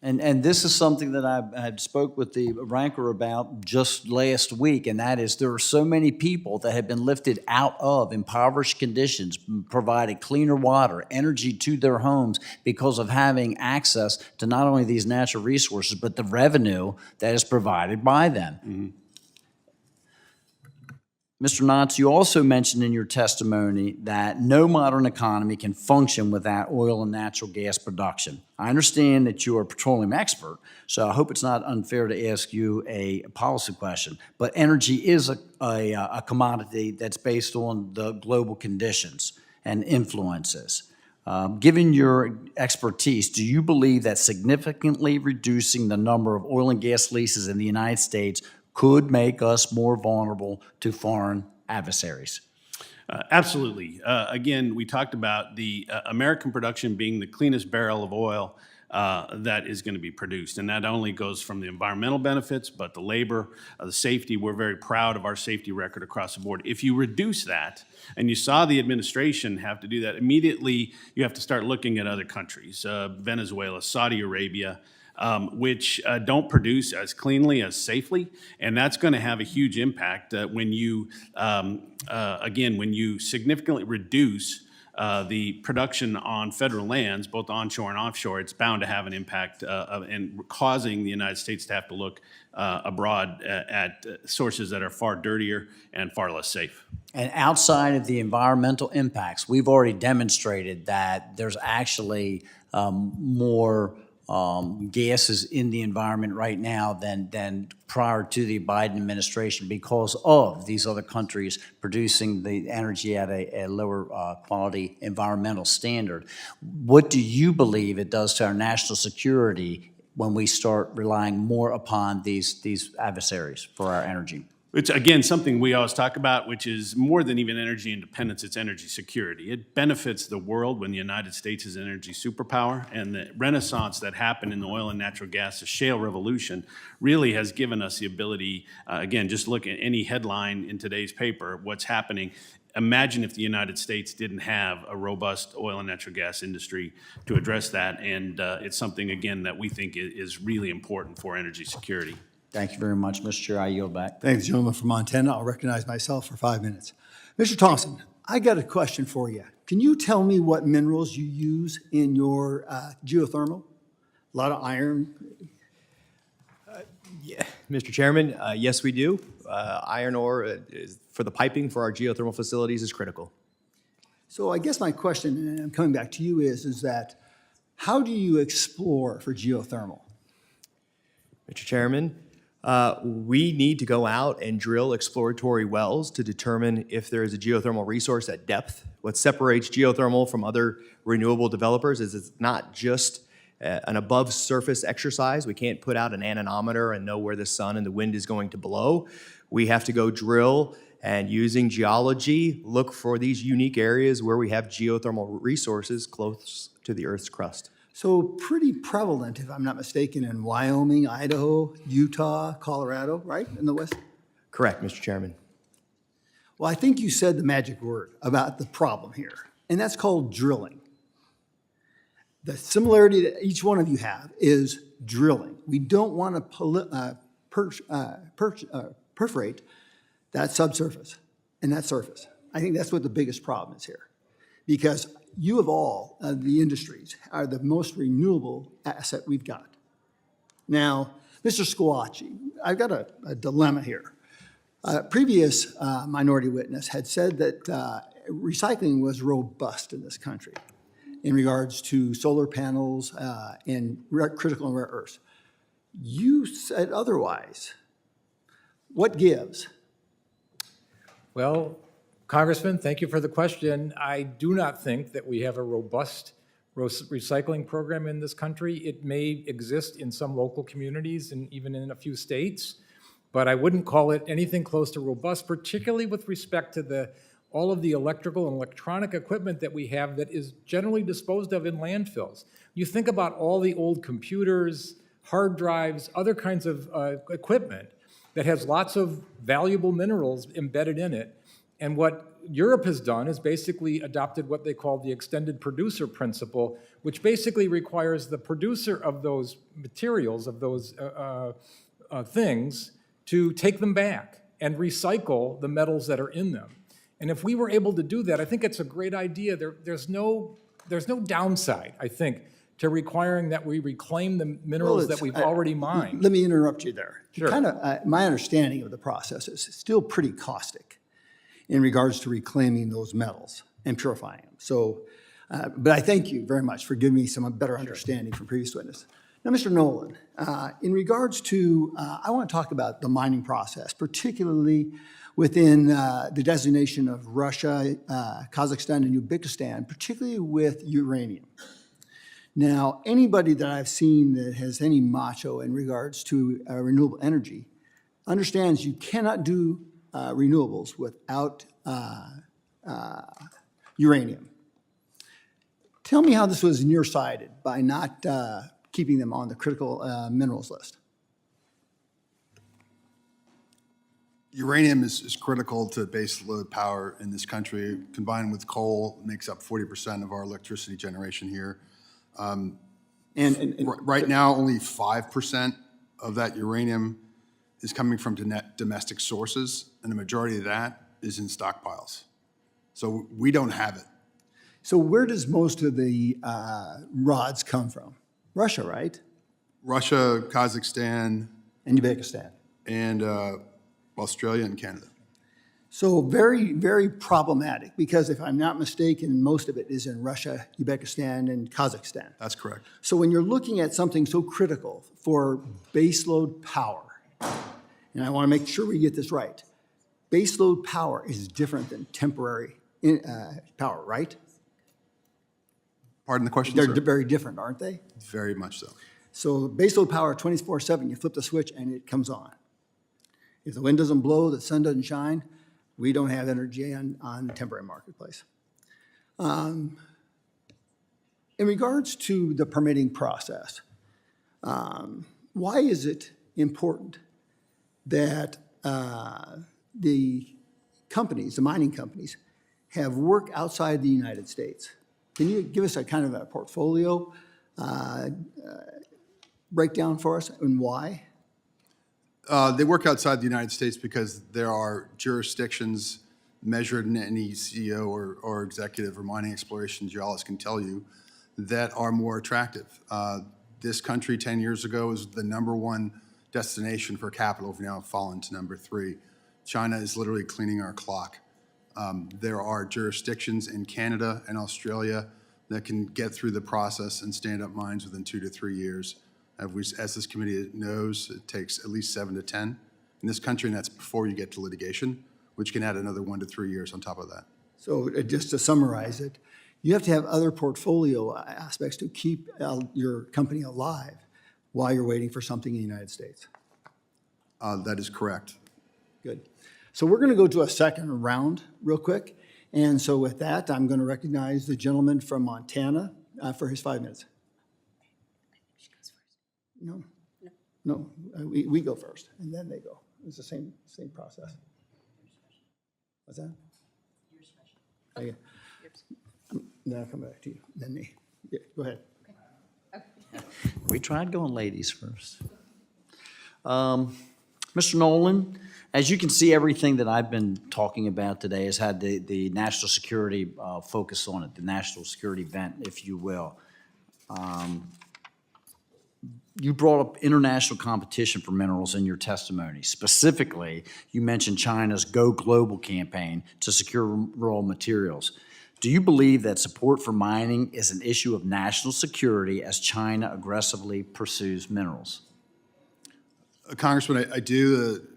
[SPEAKER 18] And this is something that I had spoke with the ranker about just last week, and that is there are so many people that have been lifted out of impoverished conditions, provided cleaner water, energy to their homes because of having access to not only these natural resources, but the revenue that is provided by them.
[SPEAKER 5] Mm-hmm.
[SPEAKER 18] Mr. Knotts, you also mentioned in your testimony that no modern economy can function without oil and natural gas production. I understand that you are a petroleum expert, so I hope it's not unfair to ask you a policy question, but energy is a commodity that's based on the global conditions and influences. Given your expertise, do you believe that significantly reducing the number of oil and gas leases in the United States could make us more vulnerable to foreign adversaries?
[SPEAKER 5] Absolutely. Again, we talked about the American production being the cleanest barrel of oil that is going to be produced. And that only goes from the environmental benefits, but the labor, the safety. We're very proud of our safety record across the board. If you reduce that, and you saw the administration have to do that, immediately you have to start looking at other countries, Venezuela, Saudi Arabia, which don't produce as cleanly, as safely, and that's going to have a huge impact when you, again, when you significantly reduce the production on federal lands, both onshore and offshore. It's bound to have an impact and causing the United States to have to look abroad at sources that are far dirtier and far less safe.
[SPEAKER 18] And outside of the environmental impacts, we've already demonstrated that there's actually more gases in the environment right now than prior to the Biden administration because of these other countries producing the energy at a lower quality environmental standard. What do you believe it does to our national security when we start relying more upon these adversaries for our energy?
[SPEAKER 5] It's, again, something we always talk about, which is more than even energy independence, it's energy security. It benefits the world when the United States is an energy superpower, and the renaissance that happened in the oil and natural gas, the shale revolution, really has given us the ability, again, just look at any headline in today's paper, what's happening. Imagine if the United States didn't have a robust oil and natural gas industry to address that, and it's something, again, that we think is really important for energy security.
[SPEAKER 18] Thank you very much, Mr. Chair. I yield back.
[SPEAKER 10] Thank the gentleman from Montana. I'll recognize myself for 5 minutes. Mr. Thompson, I got a question for you. Can you tell me what minerals you use in your geothermal? A lot of iron.
[SPEAKER 8] Yeah, Mr. Chairman, yes, we do. Iron ore is, for the piping for our geothermal facilities is critical.
[SPEAKER 10] So I guess my question, and I'm coming back to you, is that how do you explore for geothermal?
[SPEAKER 8] Mr. Chairman, we need to go out and drill exploratory wells to determine if there is a geothermal resource at depth. What separates geothermal from other renewable developers is it's not just an above surface exercise. We can't put out an anemometer and know where the sun and the wind is going to blow. We have to go drill and, using geology, look for these unique areas where we have geothermal resources close to the Earth's crust.
[SPEAKER 10] So pretty prevalent, if I'm not mistaken, in Wyoming, Idaho, Utah, Colorado, right, in the West?
[SPEAKER 8] Correct, Mr. Chairman.
[SPEAKER 10] Well, I think you said the magic word about the problem here, and that's called drilling. The similarity that each one of you have is drilling. We don't want to perforate that subsurface. and that's surface. I think that's what the biggest problem is here. Because you of all the industries are the most renewable asset we've got. Now, Mr. Squatchy, I've got a dilemma here. Previous minority witness had said that recycling was robust in this country in regards to solar panels and critical and rare earths. You said otherwise. What gives?
[SPEAKER 7] Well, Congressman, thank you for the question. I do not think that we have a robust recycling program in this country. It may exist in some local communities and even in a few states, but I wouldn't call it anything close to robust, particularly with respect to all of the electrical and electronic equipment that we have that is generally disposed of in landfills. You think about all the old computers, hard drives, other kinds of equipment that has lots of valuable minerals embedded in it. And what Europe has done is basically adopted what they call the extended producer principle, which basically requires the producer of those materials, of those things, to take them back and recycle the metals that are in them. And if we were able to do that, I think it's a great idea. There's no downside, I think, to requiring that we reclaim the minerals that we've already mined.
[SPEAKER 10] Let me interrupt you there.
[SPEAKER 7] Sure.
[SPEAKER 10] My understanding of the process is still pretty caustic in regards to reclaiming those metals and purifying them. So, but I thank you very much for giving me some better understanding from previous witness. Now, Mr. Nolan, in regards to, I want to talk about the mining process, particularly within the designation of Russia, Kazakhstan, and Uzbekistan, particularly with uranium. Now, anybody that I've seen that has any macho in regards to renewable energy understands you cannot do renewables without uranium. Tell me how this was nearsighted by not keeping them on the critical minerals list.
[SPEAKER 6] Uranium is critical to base load power in this country. Combined with coal, makes up 40% of our electricity generation here. Right now, only 5% of that uranium is coming from domestic sources, and the majority of that is in stockpiles. So we don't have it.
[SPEAKER 10] So where does most of the rods come from? Russia, right?
[SPEAKER 6] Russia, Kazakhstan.
[SPEAKER 10] And Uzbekistan.
[SPEAKER 6] And Australia and Canada.
[SPEAKER 10] So very, very problematic, because if I'm not mistaken, most of it is in Russia, Uzbekistan, and Kazakhstan.
[SPEAKER 6] That's correct.
[SPEAKER 10] So when you're looking at something so critical for baseload power, and I want to make sure we get this right, baseload power is different than temporary power, right?
[SPEAKER 6] Pardon the question,
[SPEAKER 10] They're
[SPEAKER 6] sir?
[SPEAKER 10] very different, aren't they?
[SPEAKER 6] Very much so.
[SPEAKER 10] So baseload power 24/7, you flip the switch and it comes on. If the wind doesn't blow, the sun doesn't shine, we don't have energy on the temporary marketplace. In regards to the permitting process, why is it important that the companies, the mining companies, have work outside the United States? Can you give us a kind of a portfolio breakdown for us and why?
[SPEAKER 6] They work outside the United States because there are jurisdictions measured in any CEO or executive or mining exploration geologist can tell you that are more attractive. This country 10 years ago was the #1 destination for capital. We've now fallen to #3. China is literally cleaning our clock. There are jurisdictions in Canada and Australia that can get through the process and stand up mines within 2 to 3 years. As this committee knows, it takes at least 7 to 10 in this country, and that's before you get to litigation, which can add another 1 to 3 years on top of that.
[SPEAKER 10] So just to summarize it, you have to have other portfolio aspects to keep your company alive while you're waiting for something in the United States.
[SPEAKER 6] That is correct.
[SPEAKER 10] Good. So we're going to go to a second round real quick. And so with that, I'm going to recognize the gentleman from Montana for his 5 minutes. No, we go first, and then they go. It's the same process. What's that? Okay. Then I'll come back to you, then me. Yeah, go ahead.
[SPEAKER 18] We tried going ladies first. Mr. Nolan, As you can see, everything that I've been talking about today has had the national security focus on it, the national security bent, if you will. You brought up international competition for minerals in your testimony. Specifically, you mentioned China's Go Global campaign to secure raw materials. Do you believe that support for mining is an issue of national security as China aggressively pursues minerals?
[SPEAKER 6] Congressman, I do.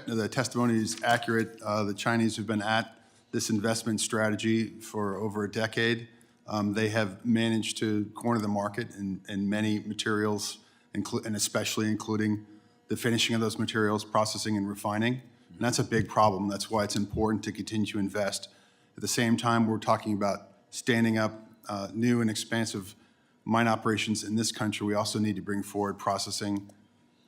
[SPEAKER 6] The testimony is accurate. The Chinese have been at this investment strategy for over a decade. They have managed to corner the market in many materials, and especially including the finishing of those materials, processing and refining. And that's a big problem. That's why it's important to continue to invest. At the same time, we're talking about standing up new and expansive mine operations in this country. We also need to bring forward processing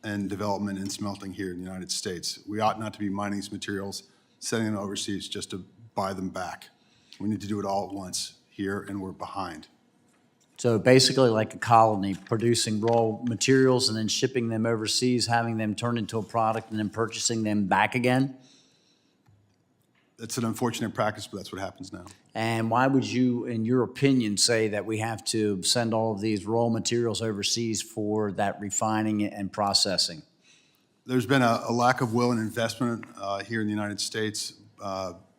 [SPEAKER 6] and development and smelting here in the United States. We ought not to be mining these materials, sending them overseas just to buy them back. We need to do it all at once here, and we're behind.
[SPEAKER 18] So basically like a colony, producing raw materials and then shipping them overseas, having them turn into a product and then purchasing them back again?
[SPEAKER 6] It's an unfortunate practice, but that's what happens now.
[SPEAKER 18] And why would you, in your opinion, say that we have to send all of these raw materials overseas for that refining and processing?
[SPEAKER 6] There's been a lack of will and investment here in the United States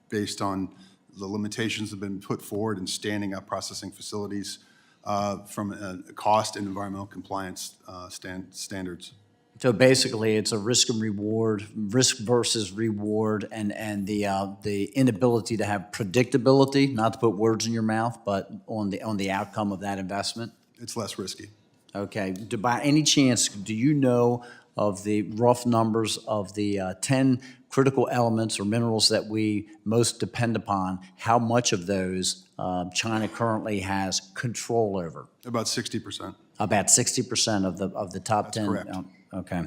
[SPEAKER 6] based on the limitations that have been put forward in standing up processing facilities from cost and environmental compliance standards.
[SPEAKER 18] So basically, it's a risk and reward, risk versus reward, and the inability to have predictability, not to put words in your mouth, but on the outcome of that investment?
[SPEAKER 6] It's less risky.
[SPEAKER 18] Okay. By any chance, do you know of the rough numbers of the 10 critical elements or minerals that we most depend upon? How much of those China currently has control over?
[SPEAKER 6] About 60%.
[SPEAKER 18] About 60% of the top 10?
[SPEAKER 6] That's correct.
[SPEAKER 18] Okay.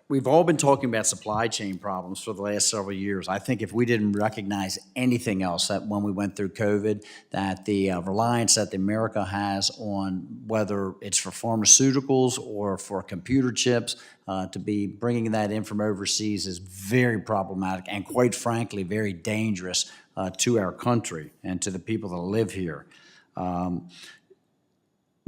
[SPEAKER 18] We've all been talking about supply chain problems for the last several years. I think if we didn't recognize anything else that when we went through COVID, that the reliance that America has on whether it's for pharmaceuticals or for computer chips, to be bringing that in from overseas is very problematic and quite frankly, very dangerous to our country and to the people that live here.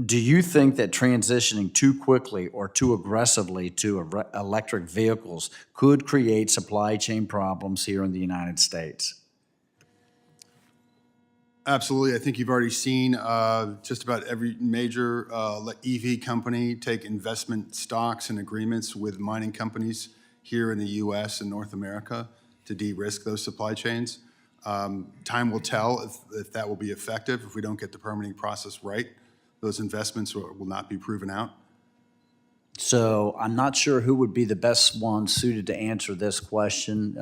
[SPEAKER 18] Do you think that transitioning too quickly or too aggressively to electric vehicles could create supply chain problems here in the United States?
[SPEAKER 6] Absolutely. I think you've already seen just about every major EV company take investment stocks and agreements with mining companies here in the U.S. and North America to de-risk those supply chains. Time will tell if that will be effective. If we don't get the permitting process right, those investments will not be proven out.
[SPEAKER 18] So I'm not sure who would be the best one suited to answer this question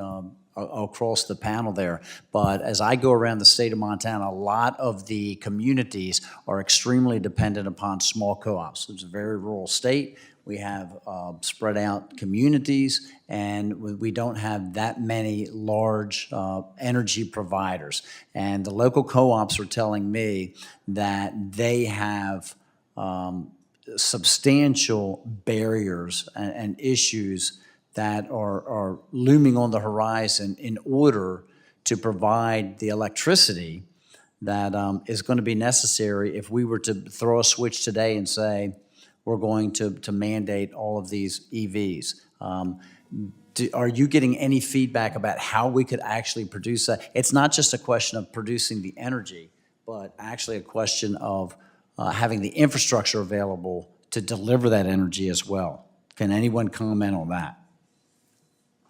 [SPEAKER 18] across the panel there. But as I go around the state of Montana, a lot of the communities are extremely dependent upon small co-ops. It's a very rural state. We have spread out communities, and we don't have that many large energy providers. And the local co-ops are telling me that they have substantial barriers and issues that are looming on the horizon in order to provide the electricity that is going to be necessary if we were to throw a switch today and say, we're going to mandate all of these EVs. Are you getting any feedback about how we could actually produce that? It's not just a question of producing the energy, but actually a question of having the infrastructure available to deliver that energy as well. Can anyone comment on that?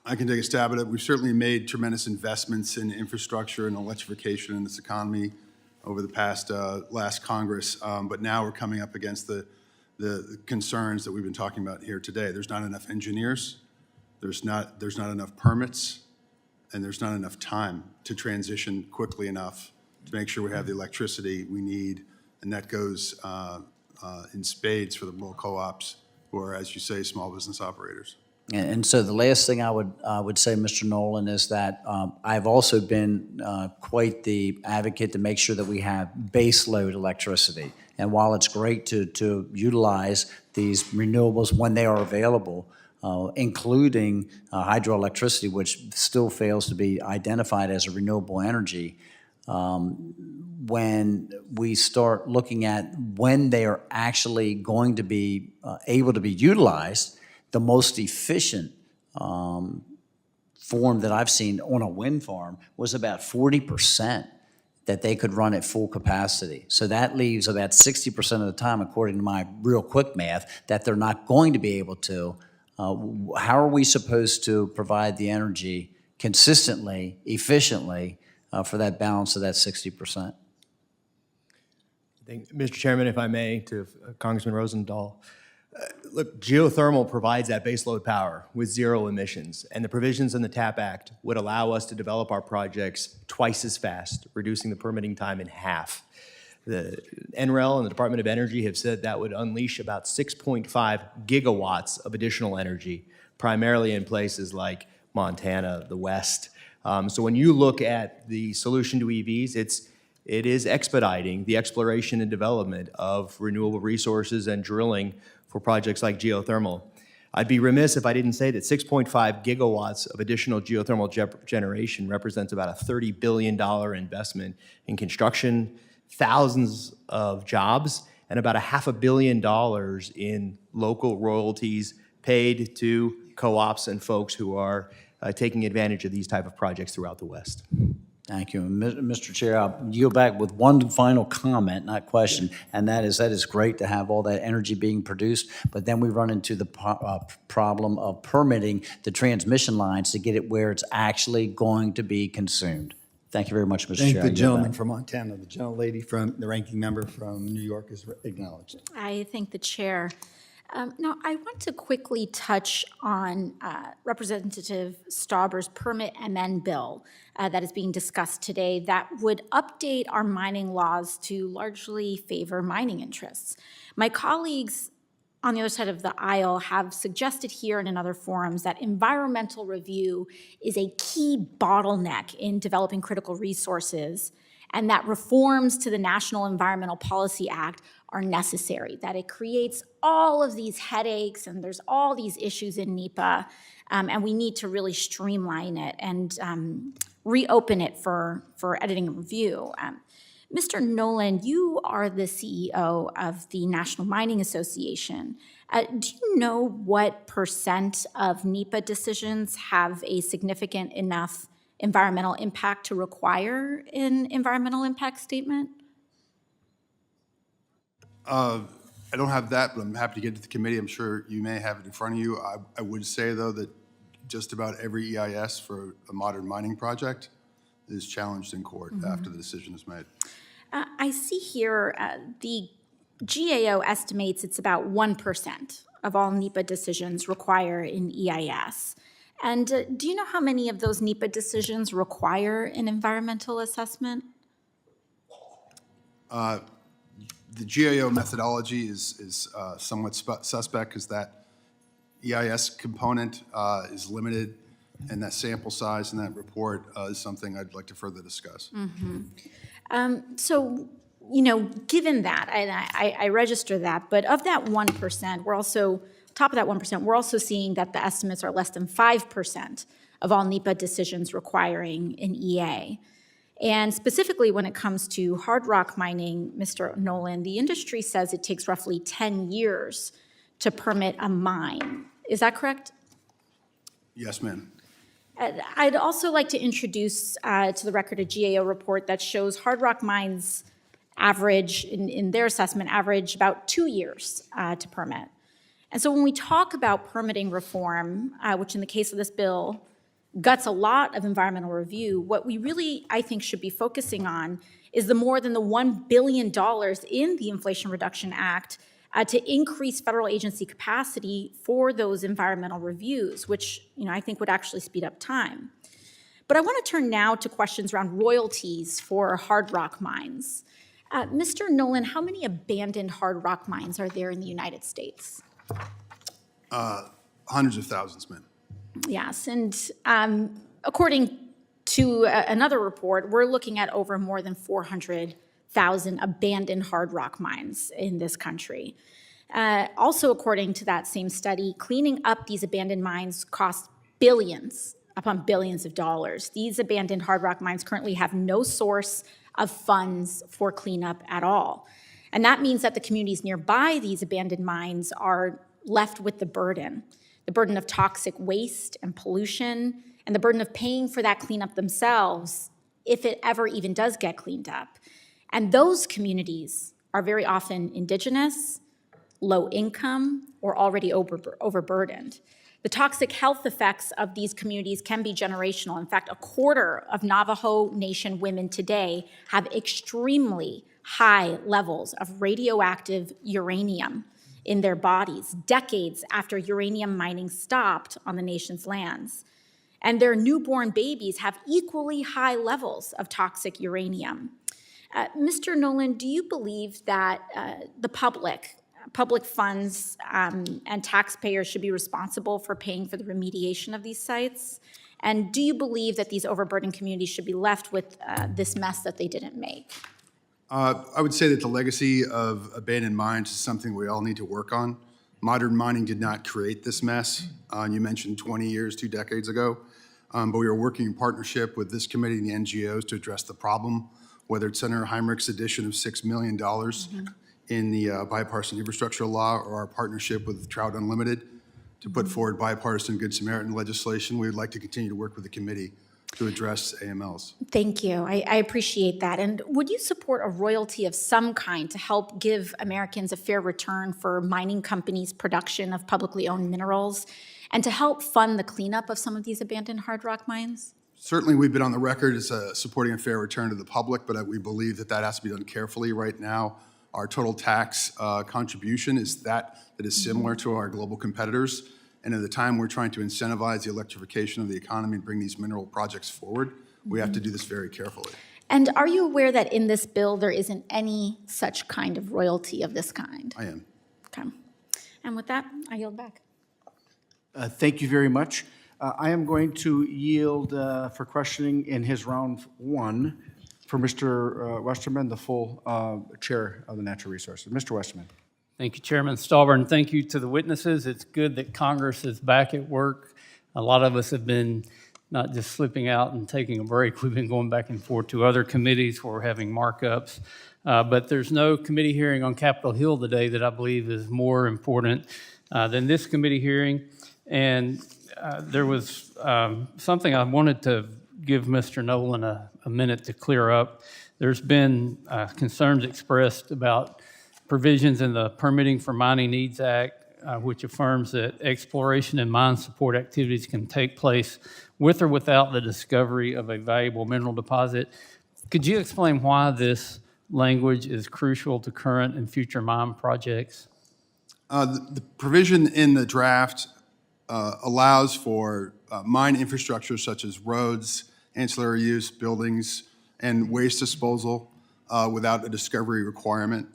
[SPEAKER 6] I can take a stab at it. We've certainly made tremendous investments in infrastructure and electrification in this economy over the past last Congress, but now we're coming up against the concerns that we've been talking about here today. There's not enough engineers, there's not enough permits, and there's not enough time to transition quickly enough to make sure we have the electricity we need, and that goes in spades for the rural co-ops, who are, as you say, small business operators.
[SPEAKER 18] And so the last thing I would say, Mr. Nolan, is that I've also been quite the advocate to make sure that we have base load electricity. And while it's great to utilize these renewables when they are available, including hydroelectricity, which still fails to be identified as a renewable energy. When we start looking at when they are actually going to be able to be utilized, the most efficient form that I've seen on a wind farm was about 40% that they could run at full capacity. So that leaves about 60% of the time, according to my real quick math, that they're not going to be able to. How are we supposed to provide the energy consistently, efficiently, for that balance of that 60%?
[SPEAKER 8] Mr. Chairman, if I may, to Congressman Rosendahl. Look, geothermal provides that baseload power with zero emissions, and the provisions in the TAP Act would allow us to develop our projects twice as fast, reducing the permitting time in half. The NREL and the Department of Energy have said that would unleash about 6.5 gigawatts of additional energy, primarily in places like Montana, the West. So when you look at the solution to EVs, it is expediting the exploration and development of renewable resources and drilling for projects like geothermal. I'd be remiss if I didn't say that 6.5 gigawatts of additional geothermal generation represents about a $30 billion investment in construction, thousands of jobs, and about $500 million in local royalties paid to co-ops and folks who are taking advantage of these type of projects throughout the West.
[SPEAKER 18] Thank you. Mr. Chair, I'll yield back with one final comment, not question, and that is great to have all that energy being produced, but then we run into the problem of permitting the transmission lines to get it where it's actually going to be consumed. Thank you very much, Mr. Chair.
[SPEAKER 10] Thank
[SPEAKER 18] I
[SPEAKER 10] the
[SPEAKER 18] yield
[SPEAKER 10] gentleman
[SPEAKER 18] back.
[SPEAKER 10] from Montana. The gentlelady from, the ranking member from New York is acknowledged.
[SPEAKER 2] I thank the chair. Now, I want to quickly touch on Representative Stauber's permit amend bill that is being discussed today that would update our mining laws to largely favor mining interests. My colleagues on the other side of the aisle have suggested here and in other forums that environmental review is a key bottleneck in developing critical resources, and that reforms to the National Environmental Policy Act are necessary, that it creates all of these headaches and there's all these issues in NEPA, and we need to really streamline it and reopen it for editing and review. Mr. Nolan, you are the CEO of the National Mining Association. Do you know what % of NEPA decisions have a significant enough environmental impact to require an environmental impact statement?
[SPEAKER 6] I don't have that, but I'm happy to get to the committee. I'm sure you may have it in front of you. I would say, though, that just about every EIS for a modern mining project is challenged in court after the decision is made.
[SPEAKER 2] I see here the GAO estimates it's about 1% of all NEPA decisions require an EIS. And do you know how many of those NEPA decisions require an environmental assessment?
[SPEAKER 6] The GAO methodology is somewhat suspect because that EIS component is limited, and that sample size in that report is something I'd like to further discuss.
[SPEAKER 2] So, you know, given that, and I register that, but of that 1%, we're also, top of that 1%, we're also seeing that the estimates are less than 5% of all NEPA decisions requiring an EA. And specifically when it comes to hard rock mining, Mr. Nolan, the industry says it takes roughly 10 years to permit a mine. Is that correct?
[SPEAKER 6] Yes, ma'am.
[SPEAKER 2] I'd also like to introduce to the record a GAO report that shows hard rock mines average, in their assessment, average about 2 years to permit. And so when we talk about permitting reform, which in the case of this bill guts a lot of environmental review, what we really, I think, should be focusing on is the more than the $1 billion in the Inflation Reduction Act to increase federal agency capacity for those environmental reviews, which, you know, I think would actually speed up time. But I want to turn now to questions around royalties for hard rock mines. Mr. Nolan, how many abandoned hard rock mines are there in the United States?
[SPEAKER 6] Hundreds of thousands, ma'am.
[SPEAKER 2] Yes, and according to another report, we're looking at over more than 400,000 abandoned hard rock mines in this country. Also, according to that same study, cleaning up these abandoned mines costs billions upon billions of dollars. These abandoned hard rock mines currently have no source of funds for cleanup at all. And that means that the communities nearby these abandoned mines are left with the burden of toxic waste and pollution, and the burden of paying for that cleanup themselves if it ever even does get cleaned up. And those communities are very often indigenous, low income, or already overburdened. The toxic health effects of these communities can be generational. In fact, a quarter of Navajo Nation women today have extremely high levels of radioactive uranium in their bodies, decades after uranium mining stopped on the nation's lands. And their newborn babies have equally high levels of toxic uranium. Mr. Nolan, do you believe that the public funds and taxpayers should be responsible for paying for the remediation of these sites? And do you believe that these overburdened communities should be left with this mess that they didn't make?
[SPEAKER 6] I would say that the legacy of abandoned mines is something we all need to work on. Modern mining did not create this mess. You mentioned 20 years, 2 decades ago, but we are working in partnership with this committee and the NGOs to address the problem, whether it's Senator Heinrich's addition of $6 million in the bipartisan infrastructure law or our partnership with Trout Unlimited to put forward bipartisan Good Samaritan legislation. We would like to continue to work with the committee to address AMLs.
[SPEAKER 2] Thank you. I appreciate that. And would you support a royalty of some kind to help give Americans a fair return for mining companies' production of publicly owned minerals and to help fund the cleanup of some of these abandoned hard rock mines?
[SPEAKER 6] Certainly, we've been on the record as supporting a fair return to the public, but we believe that that has to be done carefully. Right now, our total tax contribution is that is similar to our global competitors. And at the time we're trying to incentivize the electrification of the economy and bring these mineral projects forward, we have to do this very carefully.
[SPEAKER 2] And are you aware that in this bill there isn't any such kind of royalty of this kind?
[SPEAKER 6] I am.
[SPEAKER 2] Okay. And with that, I yield back.
[SPEAKER 1] Thank you very much. I am going to yield for questioning in his round 1 for Mr. Westerman, the full chair of the Natural Resources. Mr. Westerman.
[SPEAKER 3] Thank you, Chairman Stauber, and thank you to the witnesses. It's good that Congress is back at work. A lot of us have been not just slipping out and taking a break. We've been going back and forth to other committees where we're having markups. But there's no committee hearing on Capitol Hill today that I believe is more important than this committee hearing. And there was something I wanted to give Mr. Nolan a minute to clear up. There's been concerns expressed about provisions in the Permitting for Mining Needs Act, which affirms that exploration and mine support activities can take place with or without the discovery of a valuable mineral deposit. Could you explain why this language is crucial to current and future mine projects?
[SPEAKER 6] The provision in the draft allows for mine infrastructure such as roads, ancillary use, buildings, and waste disposal without a discovery requirement.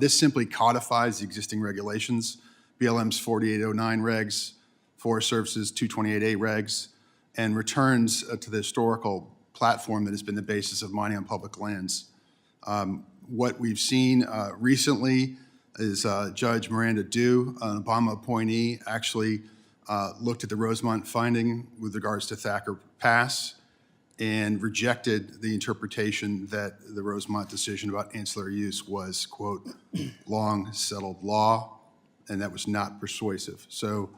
[SPEAKER 6] This simply codifies the existing regulations, BLM's 4809 regs, Forest Service's 228A regs, and returns to the historical platform that has been the basis of mining on public lands. What we've seen recently is Judge Miranda Dew, an Obama appointee, actually looked at the Rosemont finding with regards to Thacker Pass and rejected the interpretation that the Rosemont decision about ancillary use was, quote, long settled law, and that was not persuasive. So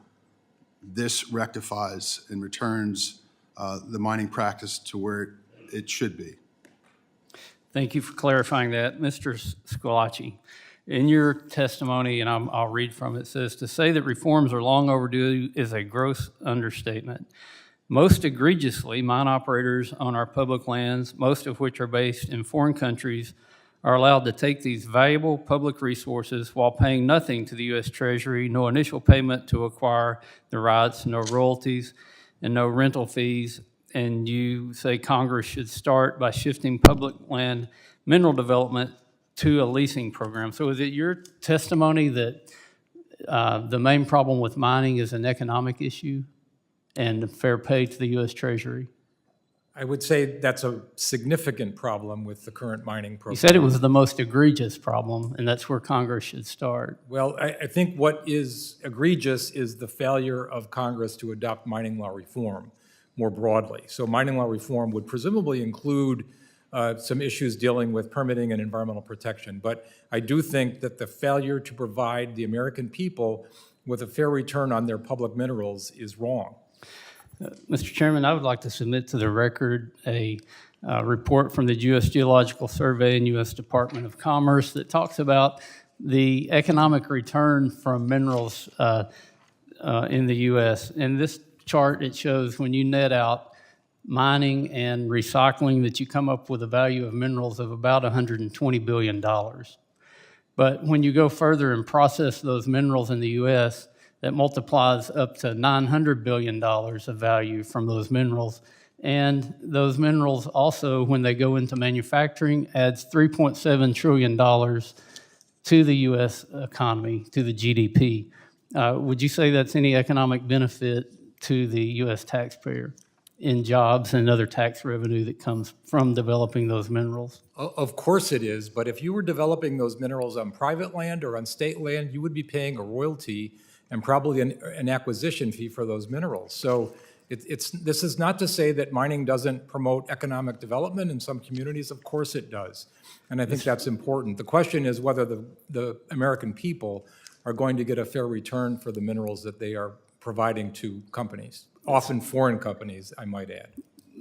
[SPEAKER 6] this rectifies and returns the mining practice to where it should be.
[SPEAKER 3] Thank you for clarifying that. Mr. Scalacci, in your testimony, and I'll read from it, says, to say that reforms are long overdue is a gross understatement. Most egregiously, mine operators on our public lands, most of which are based in foreign countries, are allowed to take these valuable public resources while paying nothing to the U.S. Treasury, no initial payment to acquire the rights, no royalties, and no rental fees. And you say Congress should start by shifting public land mineral development to a leasing program. So is it your testimony that the main problem with mining is an economic issue and fair pay to the U.S. Treasury?
[SPEAKER 7] I would say that's a significant problem with the current mining program.
[SPEAKER 3] You said it was the most egregious problem, and that's where Congress should start.
[SPEAKER 7] Well, I think what is egregious is the failure of Congress to adopt mining law reform more broadly. So mining law reform would presumably include some issues dealing with permitting and environmental protection. But I do think that the failure to provide the American people with a fair return on their public minerals is wrong.
[SPEAKER 3] Mr. Chairman, I would like to submit to the record a report from the U.S. Geological Survey and U.S. Department of Commerce that talks about the economic return from minerals in the U.S. In this chart, it shows when you net out mining and recycling that you come up with a value of minerals of about $120 billion. But when you go further and process those minerals in the U.S., that multiplies up to $900 billion of value from those minerals. And those minerals also, when they go into manufacturing, adds $3.7 trillion to the U.S. economy, to the GDP. Would you say that's any economic benefit to the U.S. taxpayer in jobs and other tax revenue that comes from developing those minerals?
[SPEAKER 7] Of course it is, but if you were developing those minerals on private land or on state land, you would be paying a royalty and probably an acquisition fee for those minerals. So this is not to say that mining doesn't promote economic development in some communities. Of course it does. And I think that's important. The question is whether the American people are going to get a fair return for the minerals that they are providing to companies, often foreign companies, I might add.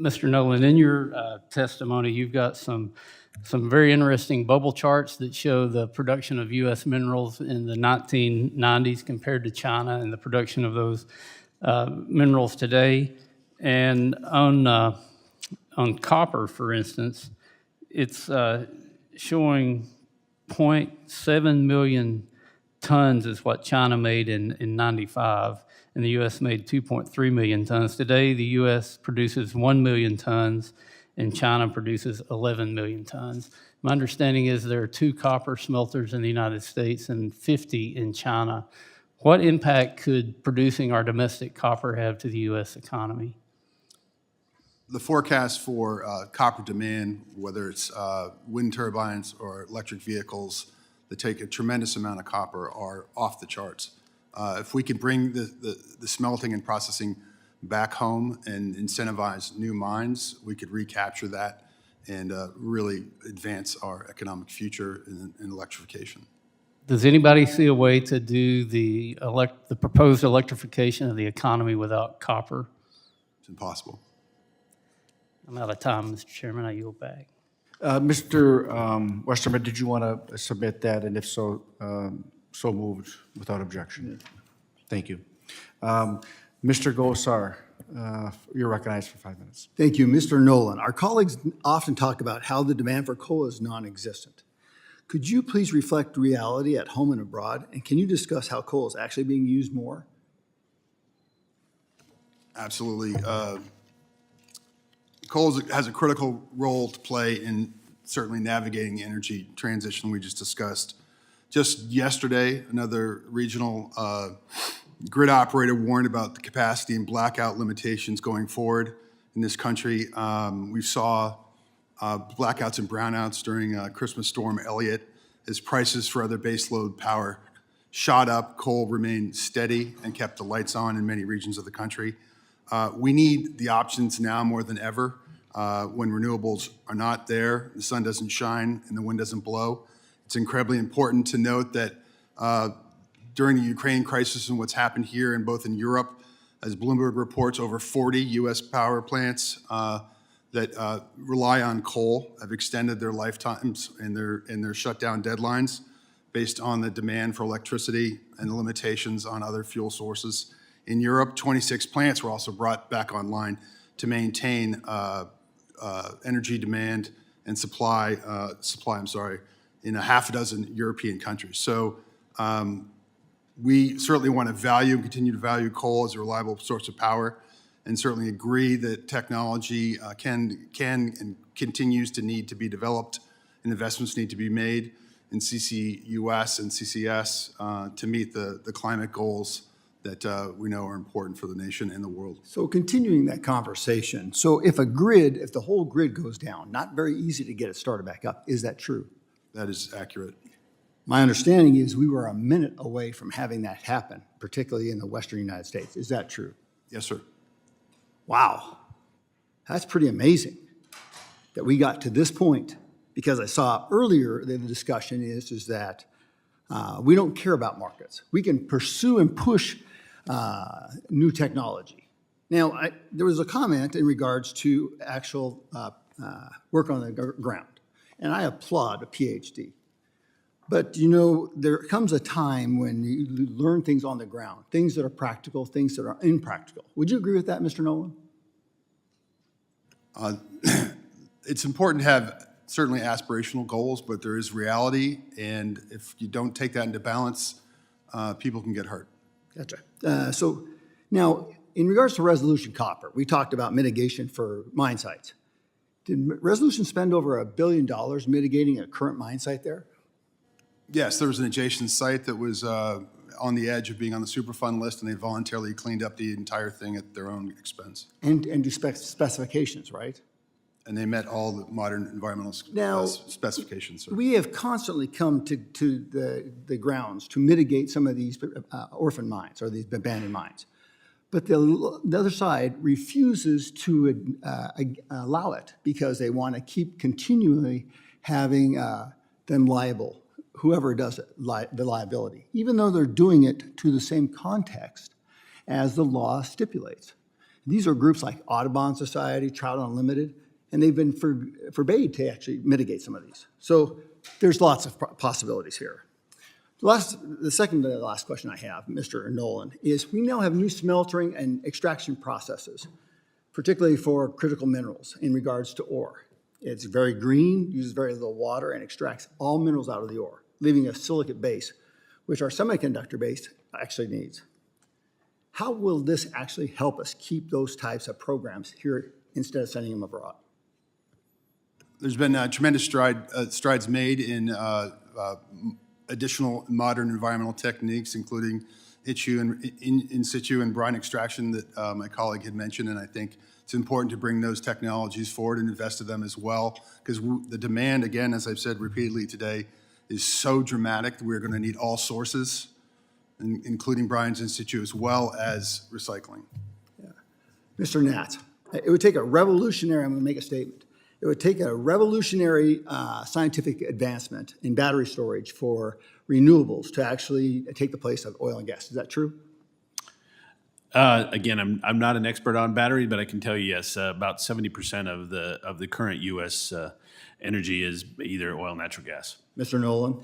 [SPEAKER 3] Mr. Nolan, in your testimony, you've got some very interesting bubble charts that show the production of U.S. minerals in the 1990s compared to China and the production of those minerals today. And on copper, for instance, it's showing 0.7 million tons is what China made in 95, and the U.S. made 2.3 million tons. Today, the U.S. produces 1 million tons, and China produces 11 million tons. My understanding is there are 2 copper smelters in the United States and 50 in China. What impact could producing our domestic copper have to the U.S. economy?
[SPEAKER 6] The forecast for copper demand, whether it's wind turbines or electric vehicles that take a tremendous amount of copper, are off the charts. If we could bring the smelting and processing back home and incentivize new mines, we could recapture that and really advance our economic future in electrification.
[SPEAKER 3] Does anybody see a way to do the proposed electrification of the economy without copper?
[SPEAKER 6] It's impossible.
[SPEAKER 3] I'm out of time, Mr. Chairman. I yield back.
[SPEAKER 1] Mr. Westerman, did you want to submit that? And if so, so moved without objection. Thank you. Mr. Gosar, you're recognized for 5 minutes.
[SPEAKER 10] Thank you, Mr. Nolan. Our colleagues often talk about how the demand for coal is non-existent. Could you please reflect reality at home and abroad? And can you discuss how coal is actually being used more?
[SPEAKER 6] Absolutely. Coal has a critical role to play in certainly navigating the energy transition we just discussed. Just yesterday, another regional grid operator warned about the capacity and blackout limitations going forward in this country. We saw blackouts and brownouts during Christmas Storm Elliott as prices for other baseload power shot up. Coal remained steady and kept the lights on in many regions of the country. We need the options now more than ever when renewables are not there, the sun doesn't shine, and the wind doesn't blow. It's incredibly important to note that during the Ukraine crisis and what's happened here and both in Europe, as Bloomberg reports, over 40 U.S. power plants that rely on coal have extended their lifetimes and their shutdown deadlines based on the demand for electricity and the limitations on other fuel sources. In Europe, 26 plants were also brought back online to maintain energy demand and supply, in a half a dozen European countries. So we certainly want to value and continue to value coal as a reliable source of power, and certainly agree that technology can and continues to need to be developed, and investments need to be made in CCUS and CCS to meet the climate goals that we know are important for the nation and the world.
[SPEAKER 10] So continuing that conversation, so if the whole grid goes down, not very easy to get it started back up, is that true?
[SPEAKER 6] That is accurate.
[SPEAKER 10] My understanding is we were a minute away from having that happen, particularly in the western United States. Is that true?
[SPEAKER 6] Yes, sir.
[SPEAKER 10] Wow. That's pretty amazing that we got to this point, because I saw earlier that the discussion is that we don't care about markets. We can pursue and push new technology. Now, there was a comment in regards to actual work on the ground, and I applaud a PhD. But, you know, there comes a time when you learn things on the ground, things that are practical, things that are impractical. Would you agree with that, Mr. Nolan?
[SPEAKER 6] It's important to have certainly aspirational goals, but there is reality, and if you don't take that into balance, people can get hurt.
[SPEAKER 10] Gotcha. So now, in regards to Resolution Copper, we talked about mitigation for mine sites. Did Resolution spend over $1 billion mitigating a current mine site there?
[SPEAKER 6] Yes, there was an adjacent site that was on the edge of being on the Superfund list, and they voluntarily cleaned up the entire thing at their own expense.
[SPEAKER 10] And do specifications, right?
[SPEAKER 6] And they met all the modern environmental specifications, sir.
[SPEAKER 10] We have constantly come to the grounds to mitigate some of these orphan mines or these abandoned mines. But the other side refuses to allow it because they want to keep continually having them liable, whoever does it, the liability, even though they're doing it to the same context as the law stipulates. These are groups like Audubon Society, Trout Unlimited, and they've been forbade to actually mitigate some of these. So there's lots of possibilities here. The second to the last question I have, Mr. Nolan, is we now have new smeltering and extraction processes, particularly for critical minerals in regards to ore. It's very green, uses very little water, and extracts all minerals out of the ore, leaving a silicate base, which our semiconductor base actually needs. How will this actually help us keep those types of programs here instead of sending them abroad?
[SPEAKER 6] There's been tremendous strides made in additional modern environmental techniques, including in situ and brine extraction that my colleague had mentioned, and I think it's important to bring those technologies forward and invest in them as well, because the demand, again, as I've said repeatedly today, is so dramatic that we're going to need all sources, including brines in situ as well as recycling.
[SPEAKER 10] Yeah. Mr. Nat, it would take a revolutionary, I'm going to make a statement, it would take a revolutionary scientific advancement in battery storage for renewables to actually take the place of oil and gas. Is that true?
[SPEAKER 5] Again, I'm not an expert on battery, but I can tell you, yes, about 70% of the current U.S. Energy is either oil, natural gas.
[SPEAKER 10] Mr. Nolan?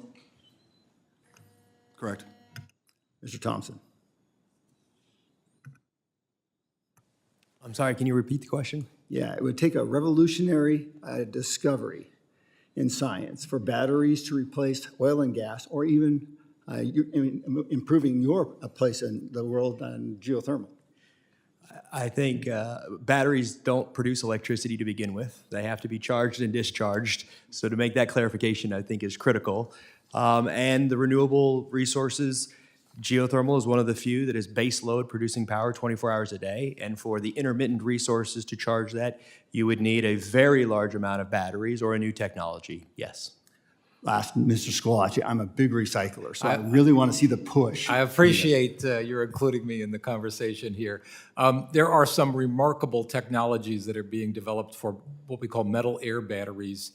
[SPEAKER 6] Correct.
[SPEAKER 10] Mr. Thompson?
[SPEAKER 8] I'm sorry, can you repeat the question?
[SPEAKER 10] Yeah, it would take a revolutionary discovery in science for batteries to replace oil and gas, or even improving your place in the world on geothermal.
[SPEAKER 8] I think batteries don't produce electricity to begin with. They have to be charged and discharged. So to make that clarification, I think is critical. And the renewable resources, geothermal is one of the few that is base load producing power 24 hours a day. And for the intermittent resources to charge that, you would need a very large amount of batteries or a new technology, yes.
[SPEAKER 10] Last, Mr. Squatch, I'm a big recycler, so I really want to see the push.
[SPEAKER 7] I appreciate your including me in the conversation here. There are some remarkable technologies that are being developed for what we call metal air batteries,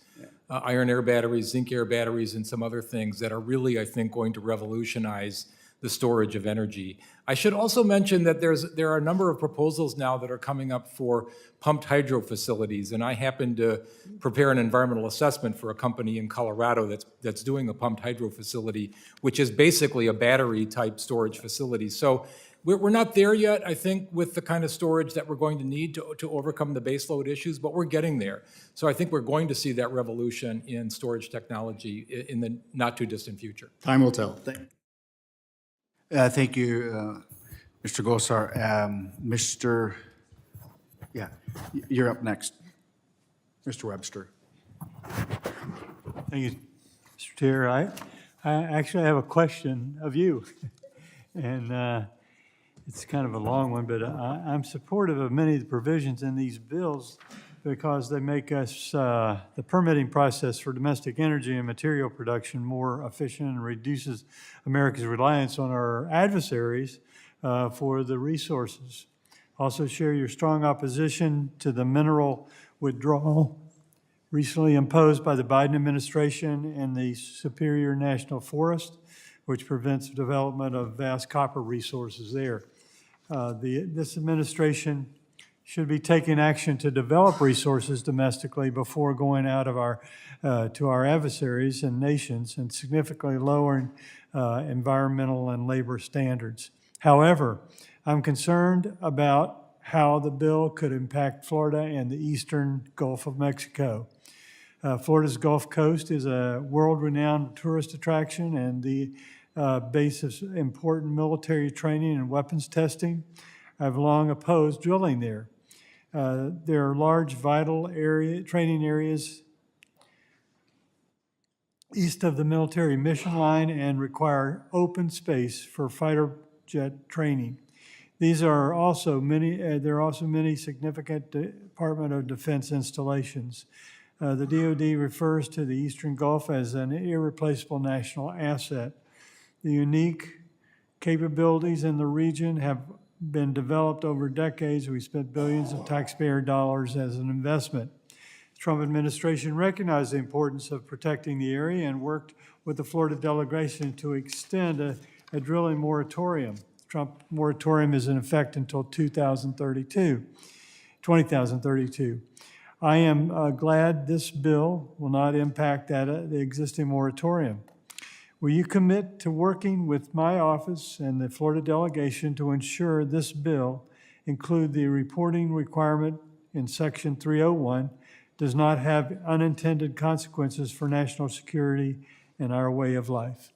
[SPEAKER 7] iron air batteries, zinc air batteries, and some other things that are really, I think, going to revolutionize the storage of energy. I should also mention that there are a number of proposals now that are coming up for pumped hydro facilities, and I happen to prepare an environmental assessment for a company in Colorado that's doing a pumped hydro facility, which is basically a battery-type storage facility. So we're not there yet, I think, with the kind of storage that we're going to need to overcome the baseload issues, but we're getting there. So I think we're going to see that revolution in storage technology in the not-too-distant future.
[SPEAKER 10] Time will tell.
[SPEAKER 1] Thank you, Mr. Gosar. You're up next. Mr. Webster.
[SPEAKER 19] Thank you, Mr. Chair. I actually have a question of you. And It's kind of a long one, but I'm supportive of many of the provisions in these bills because they make us, the permitting process for domestic energy and material production more efficient and reduces America's reliance on our adversaries for the resources. Also share your strong opposition to the mineral withdrawal recently imposed by the Biden administration and the Superior National Forest, which prevents the development of vast copper resources there. This administration should be taking action to develop resources domestically before going out of to our adversaries and nations and significantly lowering environmental and labor standards. However, I'm concerned about how the bill could impact Florida and the eastern Gulf of Mexico. Florida's Gulf Coast is a world-renowned tourist attraction and the base of important military training and weapons testing. I've long opposed drilling there. There are large, vital training areas east of the military mission line and require open space for fighter jet training. There are also many significant Department of Defense installations. The DoD refers to the Eastern Gulf as an irreplaceable national asset. The unique capabilities in the region have been developed over decades. We spent billions of taxpayer dollars as an investment. The Trump administration recognized the importance of protecting the area and worked with the Florida delegation to extend a drilling moratorium. Trump moratorium is in effect until 2032. I am glad this bill will not impact the existing moratorium. Will you commit to working with my office and the Florida delegation to ensure this bill include the reporting requirement in Section 301 does not have unintended consequences for national security and our way of life?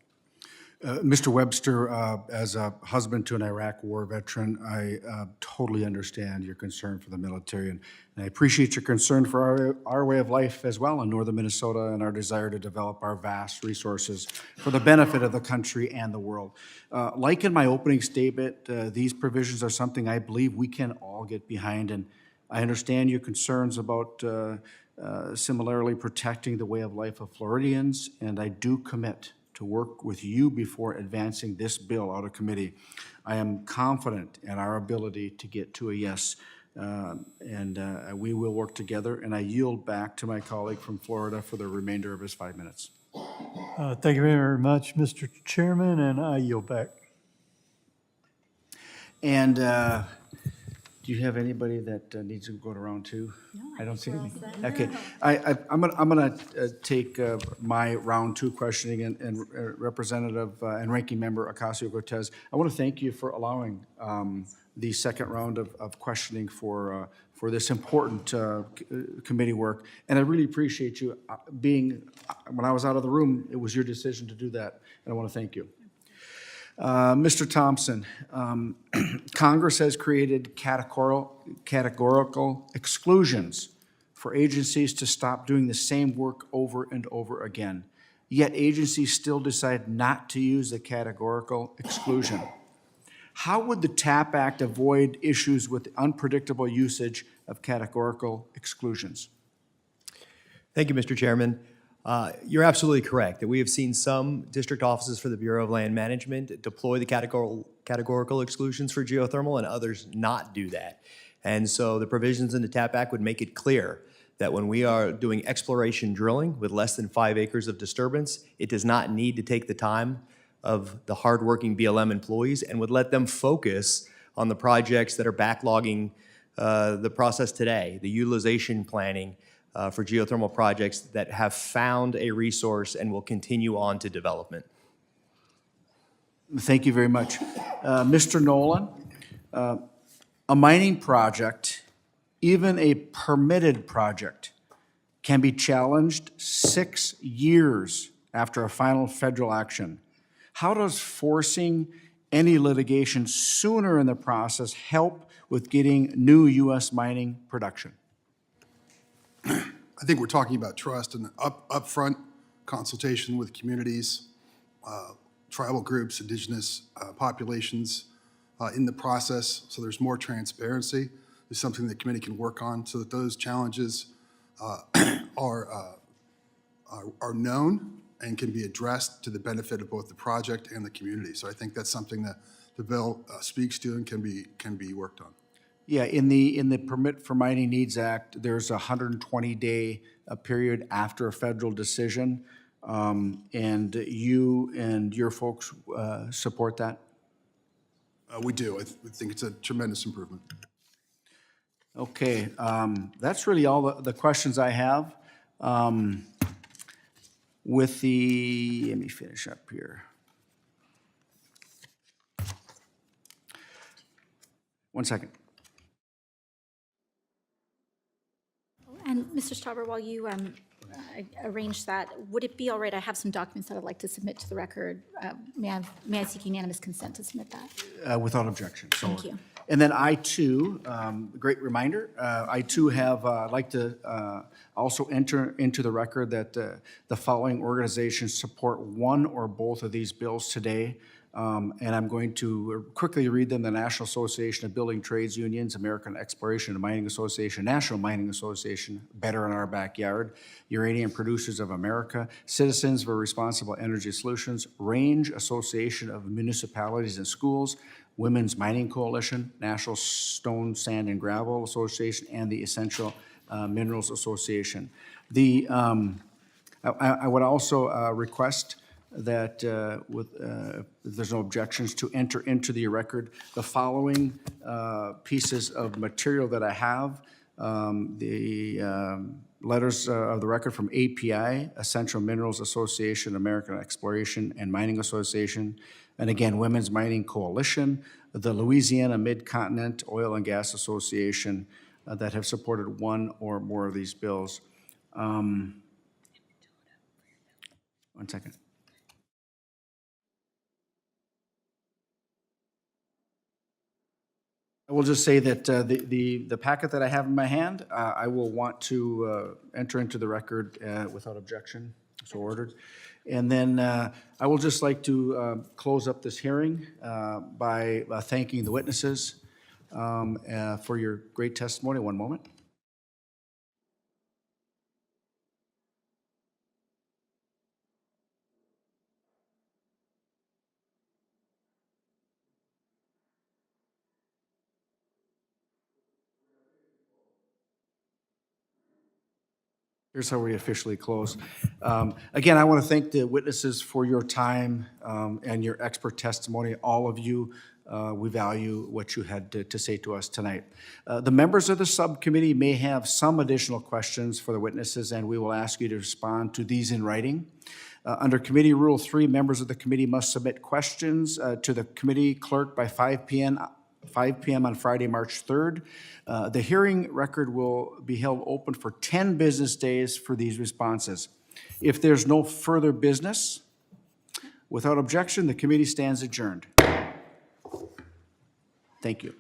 [SPEAKER 1] Mr. Webster, as a husband to an Iraq war veteran, I totally understand your concern for the military, and I appreciate your concern for our way of life as well in northern Minnesota and our desire to develop our vast resources for the benefit of the country and the world. Like in my opening statement, these provisions are something I believe we can all get behind, and I understand your concerns about similarly protecting the way of life of Floridians, and I do commit to work with you before advancing this bill out of committee. I am confident in our ability to get to a yes, and we will work together, and I yield back to my colleague from Florida for the remainder of his 5 minutes.
[SPEAKER 19] Thank you very much, Mr. Chairman, and I yield back.
[SPEAKER 1] And do you have anybody that needs to go to round two? No, I don't see anything. Okay, I'm gonna take my round two questioning and Representative and Ranking Member Ocasio-Cortez. I want to thank you for allowing the second round of questioning for this important committee work, and I really appreciate you when I was out of the room, it was your decision to do that, and I want to thank you. Mr. Thompson, Congress has created categorical exclusions for agencies to stop doing the same work over and over again. Yet agencies still decide not to use the categorical exclusion. How would the TAP Act avoid issues with unpredictable usage of categorical exclusions?
[SPEAKER 8] Thank you, Mr. Chairman. You're absolutely correct that we have seen some district offices for the Bureau of Land Management deploy the categorical exclusions for geothermal and others not do that. And so the provisions in the TAP Act would make it clear that when we are doing exploration drilling with less than 5 acres of disturbance, it does not need to take the time of the hardworking BLM employees and would let them focus on the projects that are backlogging the process today, the utilization planning, for geothermal projects that have found a resource and will continue on to development.
[SPEAKER 1] Thank you very much. Mr. Nolan, a mining project, even a permitted project, can be challenged 6 years after a final federal action. How does forcing any litigation sooner in the process help with getting new U.S. mining production?
[SPEAKER 6] I think we're talking about trust and upfront consultation with communities, tribal groups, indigenous populations, in the process, so there's more transparency, is something the committee can work on so that those challenges are known and can be addressed to the benefit of both the project and the community. So I think that's something that the bill speaks to and can be worked on.
[SPEAKER 1] Yeah, in the Permit for Mining Needs Act, there's a 120-day period after a federal decision, and you and your folks support that?
[SPEAKER 6] We do. I think it's a tremendous improvement.
[SPEAKER 1] Okay, that's really all the questions I have. Let me finish up here. One second.
[SPEAKER 2] And Mr. Stauber, while you arrange that, would it be all right, I have some documents that I'd like to submit to the record. May I seek unanimous consent to submit that?
[SPEAKER 1] Without objection. So
[SPEAKER 2] Thank you.
[SPEAKER 1] And then I too, great reminder, I too have, like to also enter into the record that the following organizations support one or both of these bills today. And I'm going to quickly read them: the National Association of Building Trades Unions, American Exploration and Mining Association, National Mining Association, Better in Our Backyard, Uranium Producers of America, Citizens for Responsible Energy Solutions, Range Association of Municipalities and Schools, Women's Mining Coalition, National Stone, Sand, and Gravel Association, and the Essential Minerals Association. I would also request that if there's no objections, to enter into the record the following pieces of material that I have. The letters of the record from API, Essential Minerals Association, American Exploration and Mining Association, and again, Women's Mining Coalition, the Louisiana Mid-Continent Oil and Gas Association, that have supported one or more of these bills. One second. I will just say that the packet that I have in my hand, I will want to enter into the record without objection, so ordered. And then I will just like to close up this hearing by thanking the witnesses for your great testimony. One moment. Here's how we officially close. Again, I want to thank the witnesses for your time and your expert testimony. All of you, we value what you had to say to us tonight. The members of the subcommittee may have some additional questions for the witnesses, and we will ask you to respond to these in writing. Under Committee Rule 3, members of the committee must submit questions to the committee clerk by 5 p.m. on Friday, March 3rd. The hearing record will be held open for 10 business days for these responses. If there's no further business, without objection, the committee stands adjourned. Thank you.